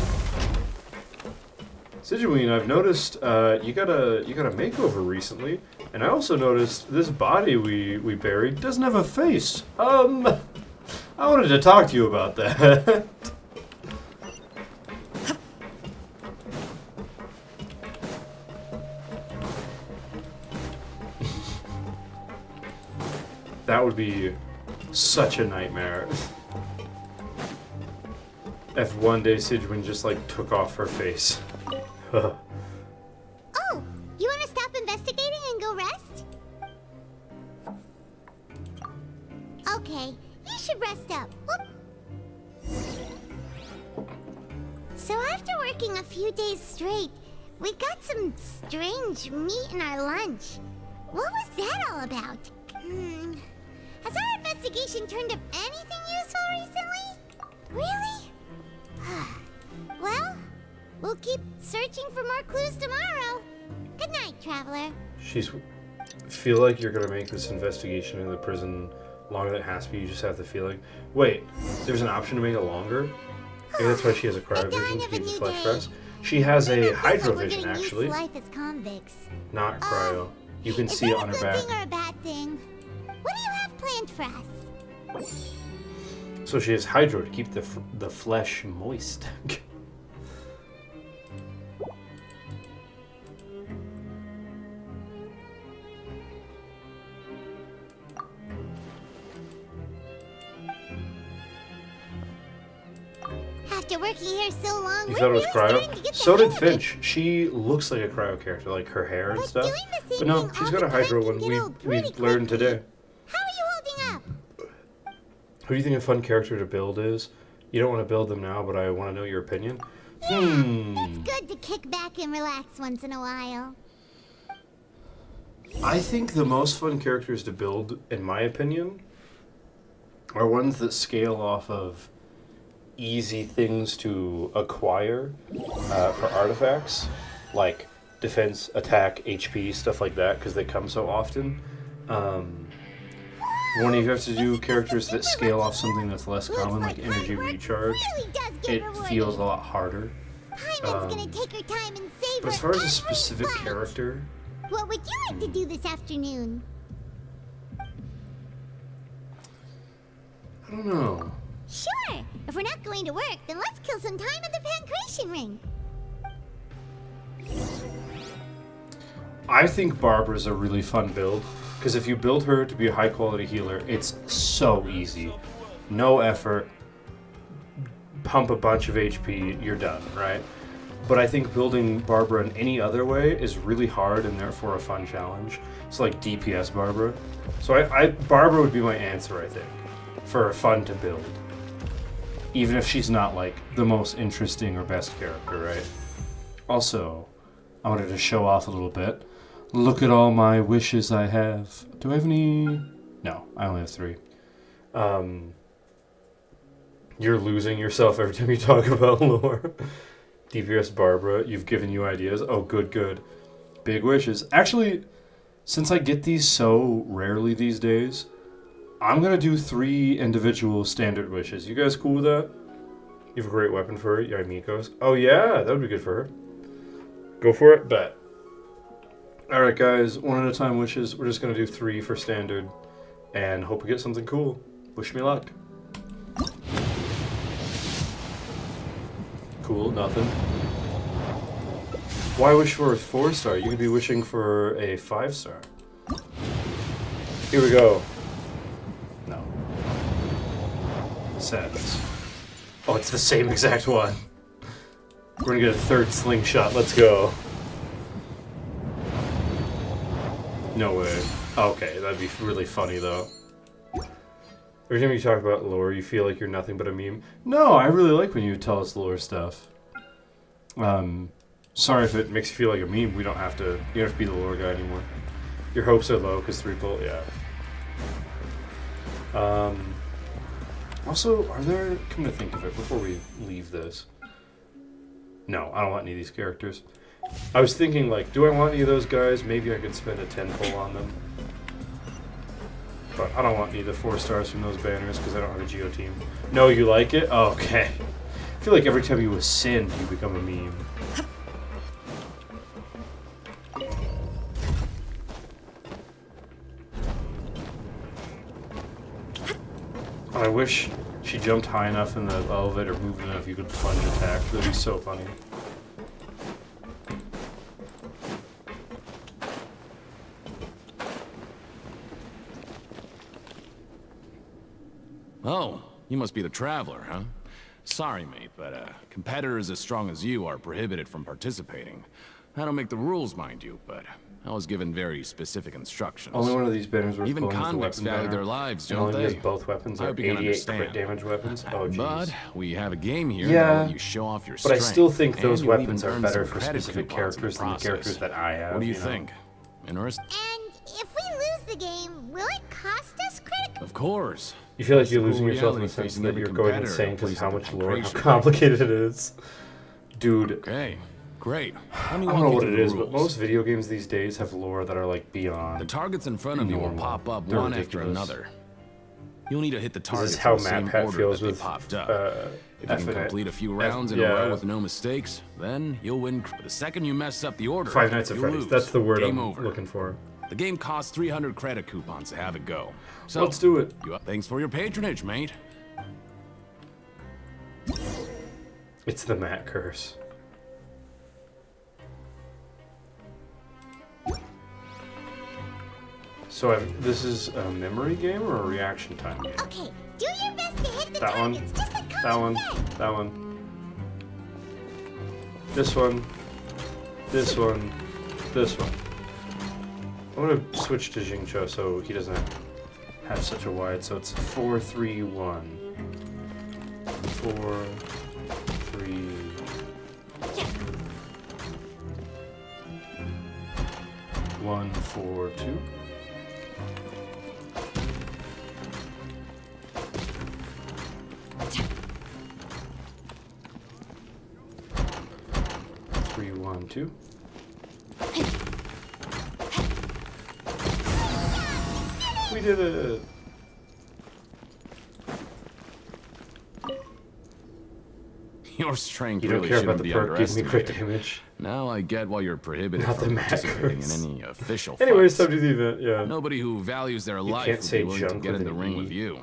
Speaker 1: Sijuine, I've noticed you got a makeover recently, and I also noticed this body we buried doesn't have a face. I wanted to talk to you about that. That would be such a nightmare. If one day Sijuine just like took off her face.
Speaker 4: Oh, you want to stop investigating and go rest? Okay, you should rest up. Whoop. So after working a few days straight, we got some strange meat in our lunch. What was that all about? Has our investigation turned up anything useful recently? Really? Well, we'll keep searching for more clues tomorrow. Good night, Traveler.
Speaker 1: Feel like you're gonna make this investigation in the prison longer than it has to be. You just have the feeling. Wait, there's an option to make it longer? Maybe that's why she has a cryovision to keep the flesh fresh. She has a hydrovision actually.
Speaker 4: Life as convicts.
Speaker 1: Not cryo. You can see it on her back.
Speaker 4: Is that a good thing or a bad thing? What do you have planned for us?
Speaker 1: So she has hydro to keep the flesh moist.
Speaker 4: After working here so long,
Speaker 1: You thought it was cryo? So did Finch. She looks like a cryo character, like her hair and stuff. But no, she's got a hydro one we learned today.
Speaker 4: How are you holding up?
Speaker 1: Who do you think a fun character to build is? You don't want to build them now, but I want to know your opinion.
Speaker 4: It's good to kick back and relax once in a while.
Speaker 1: I think the most fun characters to build, in my opinion, are ones that scale off of easy things to acquire for artifacts, like defense, attack, HP, stuff like that, because they come so often. When you have to do characters that scale off something that's less common, like energy recharge, it feels a lot harder.
Speaker 4: Paimon's gonna take her time and savor
Speaker 1: But as far as a
Speaker 4: every
Speaker 1: specific
Speaker 4: bite.
Speaker 1: character,
Speaker 4: What would you like to do this afternoon?
Speaker 1: I don't know.
Speaker 4: Sure. If we're not going to work, then let's kill some time at the Pancration Ring.
Speaker 1: I think Barbara's a really fun build, because if you build her to be a high quality healer, it's so easy. No effort, pump a bunch of HP, you're done, right? But I think building Barbara in any other way is really hard and therefore a fun challenge. It's like DPS Barbara. So Barbara would be my answer, I think, for fun to build. Even if she's not like the most interesting or best character, right? Also, I wanted to show off a little bit. Look at all my wishes I have. Do I have any? No, I only have 3. You're losing yourself every time you talk about lore. DPS Barbara, you've given you ideas. Oh, good, good. Big wishes. Actually, since I get these so rarely these days, I'm going to do 3 individual standard wishes. You guys cool with that? You have a great weapon for her, Yamiko's. Oh, yeah, that would be good for her. Go for it? Bet. Alright, guys, 1 at a time wishes. We're just going to do 3 for standard, and hope we get something cool. Wish me luck. Cool, nothing. Why wish for a 4-star? You could be wishing for a 5-star. Here we go. No. Sadness. Oh, it's the same exact one. We're gonna get a 3rd slingshot. Let's go. No way. Okay, that'd be really funny though. Every time you talk about lore, you feel like you're nothing but a meme. No, I really like when you tell us lore stuff. Sorry if it makes you feel like a meme. We don't have to. You don't have to be the lore guy anymore. Your hopes are low because 3-pull. Yeah. Also, are there? Come to think of it, before we leave this. No, I don't want any of these characters. I was thinking, like, do I want any of those guys? Maybe I could spend a 10-pull on them. But I don't want any of the 4-stars from those banners because I don't have a Geo team. No, you like it? Oh, okay. I feel like every time you ascend, you become a meme. I wish she jumped high enough in the elevator, moved enough, you could plunge attack. That'd be so funny.
Speaker 16: Oh, you must be the Traveler, huh? Sorry, mate, but competitors as strong as you are prohibited from participating. I don't make the rules, mind you, but I was given very specific instructions.
Speaker 1: Only one of these banners worth
Speaker 16: Even
Speaker 1: pulling is the
Speaker 16: convicts
Speaker 1: weapon
Speaker 16: value
Speaker 1: banner.
Speaker 16: their lives,
Speaker 1: And
Speaker 16: don't
Speaker 1: only
Speaker 16: they?
Speaker 1: because both weapons
Speaker 16: I
Speaker 1: are
Speaker 16: hope you can
Speaker 1: 88 crit
Speaker 16: understand.
Speaker 1: damage weapons. Oh, jeez.
Speaker 16: But we have a game here
Speaker 1: Yeah,
Speaker 16: that'll let you show off your
Speaker 1: but
Speaker 16: strength.
Speaker 1: I still think those
Speaker 16: and you'll
Speaker 1: weapons
Speaker 16: even
Speaker 1: are
Speaker 16: earn
Speaker 1: better
Speaker 16: some
Speaker 1: for
Speaker 16: credit
Speaker 1: specific
Speaker 16: coupons in the
Speaker 1: characters than the
Speaker 16: process.
Speaker 1: characters that I have.
Speaker 16: What do you
Speaker 1: know?
Speaker 16: think? Interesting?
Speaker 4: And if we lose the game, will it cost us credit?
Speaker 16: Of course.
Speaker 1: You feel like you're
Speaker 16: It's a
Speaker 1: losing
Speaker 16: cool
Speaker 1: yourself in the
Speaker 16: reality
Speaker 1: sense
Speaker 16: facing
Speaker 1: that
Speaker 16: every
Speaker 1: you're going
Speaker 16: competitor
Speaker 1: insane
Speaker 16: in a
Speaker 1: because
Speaker 16: place
Speaker 1: how
Speaker 16: of
Speaker 1: much lore, how
Speaker 16: concentration.
Speaker 1: complicated it is. Dude.
Speaker 16: Okay, great.
Speaker 1: I don't know what it is, but most video games these days have lore that are like beyond.
Speaker 16: The targets in front of you will
Speaker 1: normal.
Speaker 16: pop up
Speaker 1: They're
Speaker 16: one after
Speaker 1: ridiculous.
Speaker 16: another. You'll need to hit the targets
Speaker 1: This is how
Speaker 16: in the
Speaker 1: Matt
Speaker 16: same
Speaker 1: Pat
Speaker 16: order
Speaker 1: feels
Speaker 16: that they
Speaker 1: with
Speaker 16: popped up. If you
Speaker 1: F
Speaker 16: can
Speaker 1: and A.
Speaker 16: complete a few
Speaker 1: F-
Speaker 16: rounds in a
Speaker 1: yeah.
Speaker 16: row with no mistakes, then you'll win. But the second you mess up the order,
Speaker 1: Five Nights at
Speaker 16: you'll
Speaker 1: Freddy's.
Speaker 16: lose.
Speaker 1: That's the word
Speaker 16: Game
Speaker 1: I'm
Speaker 16: over.
Speaker 1: looking for.
Speaker 16: The game costs 300 credit coupons to have it go. So
Speaker 1: Let's do it.
Speaker 16: Thanks for your patronage, mate.
Speaker 1: It's the Matt curse. So this is a memory game or a reaction time game?
Speaker 4: Okay, do your best to hit the
Speaker 1: That one.
Speaker 4: targets, just like
Speaker 1: That one. That one. This one. This one. This one. I'm gonna switch to Jingcho so he doesn't have such a wide. So it's 4, 3, 1. 4, 3. 1, 4, 2. Three, 1, 2. We did it!
Speaker 16: Your strength
Speaker 1: You don't
Speaker 16: really
Speaker 1: care
Speaker 16: shouldn't
Speaker 1: about the
Speaker 16: be
Speaker 1: perk giving me crit
Speaker 16: underestimated.
Speaker 1: damage.
Speaker 16: Now I get why you're prohibited
Speaker 1: Not the
Speaker 16: from
Speaker 1: Matt
Speaker 16: participating
Speaker 1: curse.
Speaker 16: in any official
Speaker 1: Anyways,
Speaker 16: fights.
Speaker 1: time to do the event, yeah.
Speaker 16: Nobody who values their life
Speaker 1: can't
Speaker 16: would
Speaker 1: say
Speaker 16: be willing to
Speaker 1: junk
Speaker 16: get
Speaker 1: with
Speaker 16: in the
Speaker 1: an
Speaker 16: ring
Speaker 1: E.
Speaker 16: with you.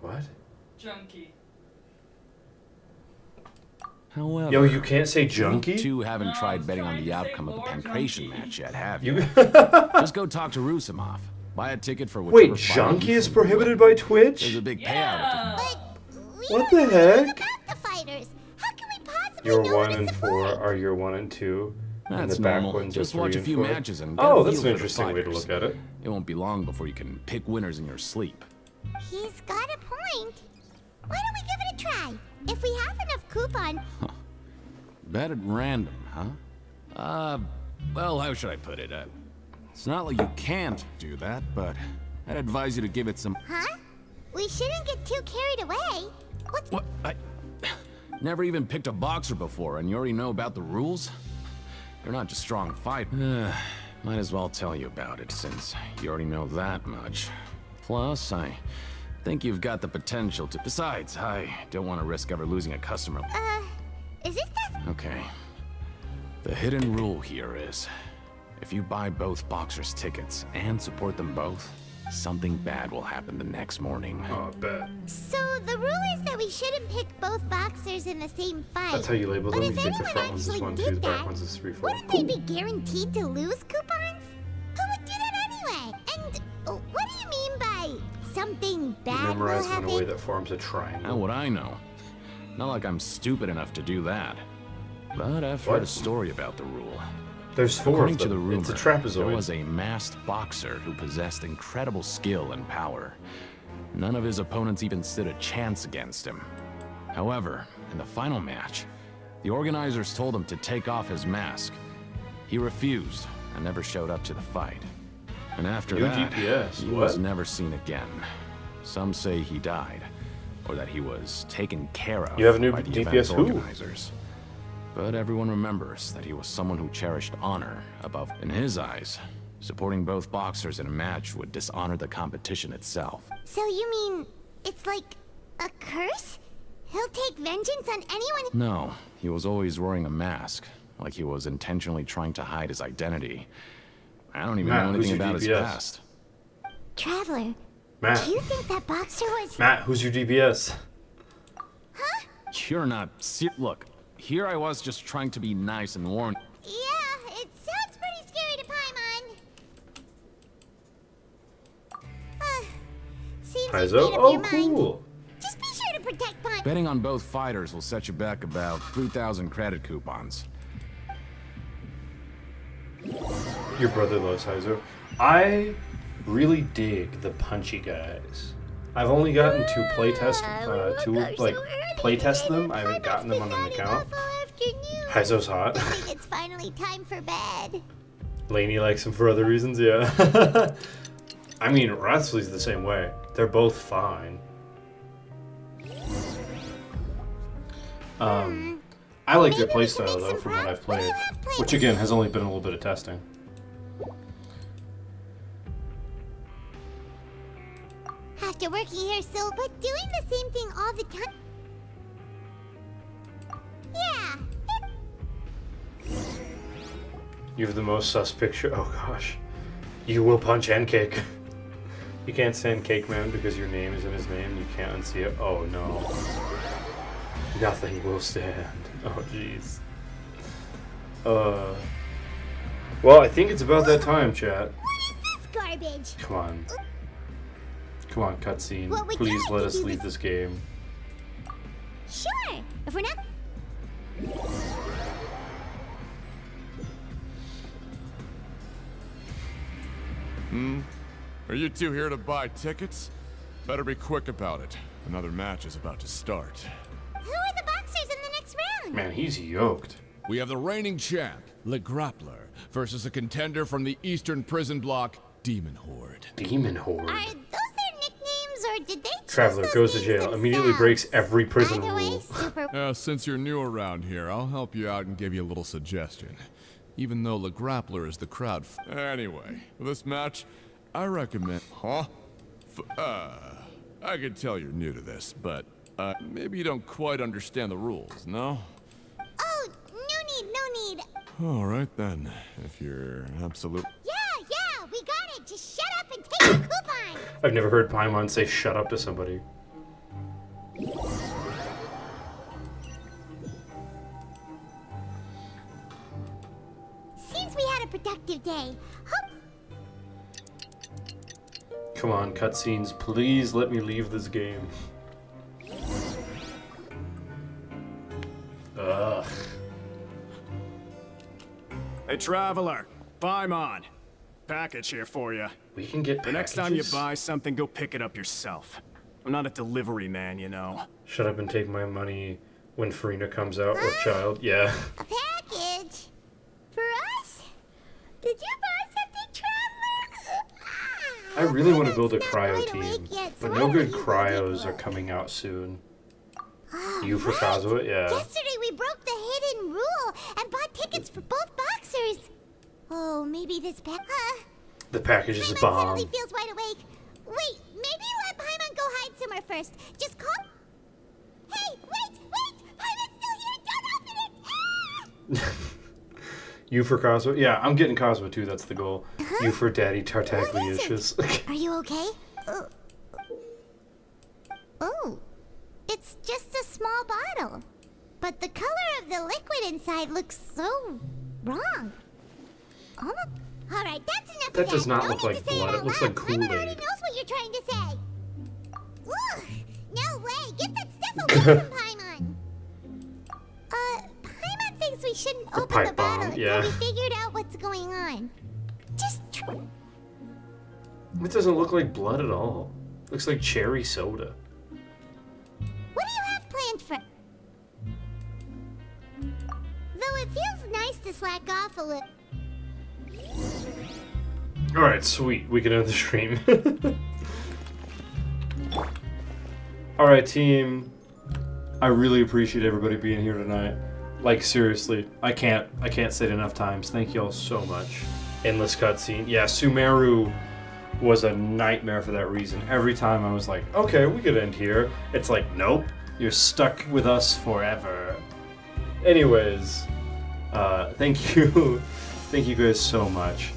Speaker 1: What?
Speaker 14: Junkie.
Speaker 16: However,
Speaker 1: Yo, you can't say junkie?
Speaker 16: You two haven't
Speaker 14: No, I
Speaker 16: tried
Speaker 14: was
Speaker 16: betting on
Speaker 14: trying
Speaker 16: the
Speaker 14: to say
Speaker 16: outcome of the
Speaker 14: Lord
Speaker 16: Pancration
Speaker 14: Junkie.
Speaker 16: match yet, have you?
Speaker 1: You
Speaker 16: Just go talk to Rusimov. Buy a ticket for whichever
Speaker 1: Wait,
Speaker 16: fight
Speaker 1: junkie
Speaker 16: you
Speaker 1: is
Speaker 16: think
Speaker 1: prohibited
Speaker 16: will
Speaker 1: by
Speaker 16: win.
Speaker 1: Twitch?
Speaker 16: There's a big payout.
Speaker 14: Yeah.
Speaker 1: What the heck?
Speaker 4: About the fighters, how can we possibly
Speaker 1: Your
Speaker 4: know
Speaker 1: 1
Speaker 4: what
Speaker 1: and
Speaker 4: it's
Speaker 1: 4 are your 1 and 2. And
Speaker 16: That's
Speaker 1: the back
Speaker 16: normal.
Speaker 1: ones
Speaker 16: Just
Speaker 1: are 3
Speaker 16: watch a
Speaker 1: and
Speaker 16: few
Speaker 1: 4.
Speaker 16: matches and get
Speaker 1: Oh,
Speaker 16: a
Speaker 1: that's
Speaker 16: feel
Speaker 1: an
Speaker 16: for the
Speaker 1: interesting way to
Speaker 16: fighters.
Speaker 1: look at it.
Speaker 16: It won't be long before you can pick winners in your sleep.
Speaker 4: He's got a point. Why don't we give it a try? If we have enough coupon,
Speaker 16: Bet at random, huh? Well, how should I put it? It's not like you can't do that, but I'd advise you to give it some...
Speaker 4: Huh? We shouldn't get too carried away. What's...
Speaker 16: What? I... Never even picked a boxer before, and you already know about the rules? You're not just strong fight. Might as well tell you about it, since you already know that much. Plus, I think you've got the potential to... Besides, I don't want to risk ever losing a customer.
Speaker 4: Is this the...
Speaker 16: Okay. The hidden rule here is, if you buy both boxers' tickets and support them both, something bad will happen the next morning.
Speaker 1: Oh, I bet.
Speaker 4: So the rule is that we shouldn't pick both boxers in the same fight.
Speaker 1: That's how you label them.
Speaker 4: But
Speaker 1: You
Speaker 4: if
Speaker 1: think the
Speaker 4: anyone
Speaker 1: front ones is
Speaker 4: actually
Speaker 1: 1, 2,
Speaker 4: did
Speaker 1: the back
Speaker 4: that,
Speaker 1: ones is 3, 4.
Speaker 4: wouldn't they be guaranteed to lose coupons? Who would do that anyway? And what do you mean by something
Speaker 1: You
Speaker 4: bad will
Speaker 1: memorize them in a way
Speaker 4: happen?
Speaker 1: that forms a triangle.
Speaker 16: How would I know? Not like I'm stupid enough to do that. But I've heard a story about the rule.
Speaker 1: There's 4
Speaker 16: According
Speaker 1: of
Speaker 16: to
Speaker 1: them.
Speaker 16: the rumor,
Speaker 1: It's a trapezoid.
Speaker 16: there was a masked boxer who possessed incredible skill and power. None of his opponents even stood a chance against him. However, in the final match, the organizers told him to take off his mask. He refused and never showed up to the fight. And after that,
Speaker 1: DPS.
Speaker 16: he
Speaker 1: What?
Speaker 16: was never seen again. Some say he died, or that he was taken care of
Speaker 1: You have a new
Speaker 16: by the
Speaker 1: DPS
Speaker 16: event's
Speaker 1: who?
Speaker 16: organizers. But everyone remembers that he was someone who cherished honor above. In his eyes, supporting both boxers in a match would dishonor the competition itself.
Speaker 4: So you mean it's like a curse? He'll take vengeance on anyone...
Speaker 16: No, he was always wearing a mask, like he was intentionally trying to hide his identity. I don't even
Speaker 1: Matt,
Speaker 16: know
Speaker 1: who's
Speaker 16: anything
Speaker 1: your
Speaker 16: about his
Speaker 1: DPS?
Speaker 16: past.
Speaker 4: Traveler,
Speaker 1: Matt.
Speaker 4: do you think that boxer was...
Speaker 1: Matt, who's your DPS?
Speaker 16: You're not Look, here I was just trying to be nice and warn.
Speaker 4: Yeah, it sounds pretty scary to Paimon. Seems you've
Speaker 1: Paizo?
Speaker 4: made up
Speaker 1: Oh,
Speaker 4: your mind.
Speaker 1: cool.
Speaker 4: Just be sure to protect Paimon.
Speaker 16: Betting on both fighters will set you back about 3,000 credit coupons.
Speaker 1: Your brother loves Heizo. I really dig the punchy guys. I've only gotten to playtest playtest them. I haven't gotten them on an account. Heizo's hot.
Speaker 4: I think it's finally time for bed.
Speaker 1: Lainey likes him for other reasons, yeah. I mean, Ratsley's the same way. They're both fine. I like their playstyle though, from what I've played, which again has only been a little bit of testing.
Speaker 4: After working here so, but doing the same thing all the time. Yeah.
Speaker 1: You have the most sus picture. Oh gosh. You will punch and cake. You can't stand Cake Man because your name is in his name. You can't unsee it. Oh no. Nothing will stand. Oh jeez. Well, I think it's about that time, chat.
Speaker 4: This garbage.
Speaker 1: Come on. Come on, cutscene.
Speaker 4: Well, we
Speaker 1: Please
Speaker 4: gotta
Speaker 1: let us
Speaker 4: do
Speaker 1: leave this game.
Speaker 4: Sure. If we're not...
Speaker 17: Are you two here to buy tickets? Better be quick about it. Another match is about to start.
Speaker 4: Who are the boxers in the next round?
Speaker 1: Man, he's yoked.
Speaker 17: We have the reigning champ, Le Grappler, versus a contender from the Eastern Prison Block, Demon Horde.
Speaker 1: Demon Horde.
Speaker 4: Are those their nicknames, or did they choose
Speaker 1: Traveler
Speaker 4: those
Speaker 1: goes to
Speaker 4: names
Speaker 1: jail. Immediately
Speaker 4: themselves?
Speaker 1: breaks every prison
Speaker 4: Either way,
Speaker 1: rule.
Speaker 4: super...
Speaker 17: Since you're new around here, I'll help you out and give you a little suggestion. Even though Le Grappler is the crowd Anyway, for this match, I recommend... Huh? I can tell you're new to this, but, maybe you don't quite understand the rules, no?
Speaker 4: Oh, no need.
Speaker 17: Alright then, if you're absolute...
Speaker 4: Yeah, we got it. Just shut up and take your coupon.
Speaker 1: I've never heard Paimon say shut up to somebody.
Speaker 4: Seems we had a productive day. Hope...
Speaker 1: Come on, cutscenes. Please let me leave this game. Ugh.
Speaker 10: Hey, Traveler. Paimon. Package here for you.
Speaker 1: We can get
Speaker 10: The next time you
Speaker 1: packages?
Speaker 10: buy something, go pick it up yourself. I'm not a delivery man, you know.
Speaker 1: Shut up and take my money when Farina comes out, or child. Yeah.
Speaker 4: A package? For us?
Speaker 1: I really want to build a cryo
Speaker 4: quite
Speaker 1: team,
Speaker 4: awake yet,
Speaker 1: but
Speaker 4: so
Speaker 1: no
Speaker 4: I
Speaker 1: good
Speaker 4: will go get
Speaker 1: cryos are
Speaker 4: one.
Speaker 1: coming out soon.
Speaker 4: Oh,
Speaker 1: You for
Speaker 4: right.
Speaker 1: Kazuha? Yeah.
Speaker 4: Yesterday we broke the hidden rule and bought tickets for both boxers. Oh, maybe this pack.
Speaker 1: The package is a
Speaker 4: Paimon
Speaker 1: bomb.
Speaker 4: suddenly feels wide awake. Wait, maybe let Paimon go hide somewhere first. Just call. Hey, wait! Paimon's still here! Don't open it! Ah!
Speaker 1: You for Kazuha? Yeah, I'm getting Kazuha too, that's the goal. You for Daddy Tartagliacious.
Speaker 4: Are you okay? Oh, it's just a small bottle. But the color of the liquid inside looks so wrong. Alright, that's enough of that.
Speaker 1: That does not
Speaker 4: No
Speaker 1: look
Speaker 4: need
Speaker 1: like
Speaker 4: to say
Speaker 1: blood,
Speaker 4: out
Speaker 1: it looks
Speaker 4: loud.
Speaker 1: like
Speaker 4: Paimon already
Speaker 1: Kool-Aid.
Speaker 4: knows what you're trying to say. Ugh, no way. Get that stuff away from Paimon. Paimon thinks we shouldn't
Speaker 1: The
Speaker 4: open the
Speaker 1: pipe bomb,
Speaker 4: bottle
Speaker 1: yeah.
Speaker 4: until we figured out what's going on. Just
Speaker 1: It doesn't look like blood at all. Looks like cherry soda.
Speaker 4: what do you have planned for... Though it feels nice to slack off a little...
Speaker 1: Alright, sweet. We can end the stream. Alright, team. I really appreciate everybody being here tonight. Like, seriously. I can't say it enough times. Thank you all so much. Endless cutscene. Yeah, Sumeru was a nightmare for that reason. Every time I was like, okay, we could end here. It's like, nope. You're stuck with us forever. Anyways, thank you. Thank you guys so much.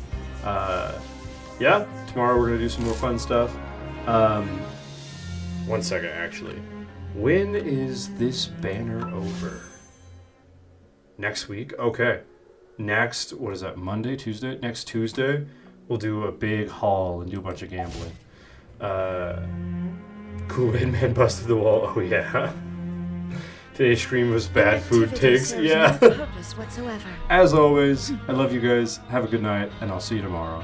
Speaker 1: Yeah, tomorrow we're gonna do some more fun stuff. 1 second, actually. When is this banner over? Next week? Okay. Next, what is that, Monday, Tuesday? Next Tuesday, we'll do a big haul and do a bunch of gambling. Kool-Aid Man busted the wall. Oh, yeah. Today's stream was bad food takes. Yeah.
Speaker 15: No purpose whatsoever.
Speaker 1: As always, I love you guys. Have a good night, and I'll see you tomorrow.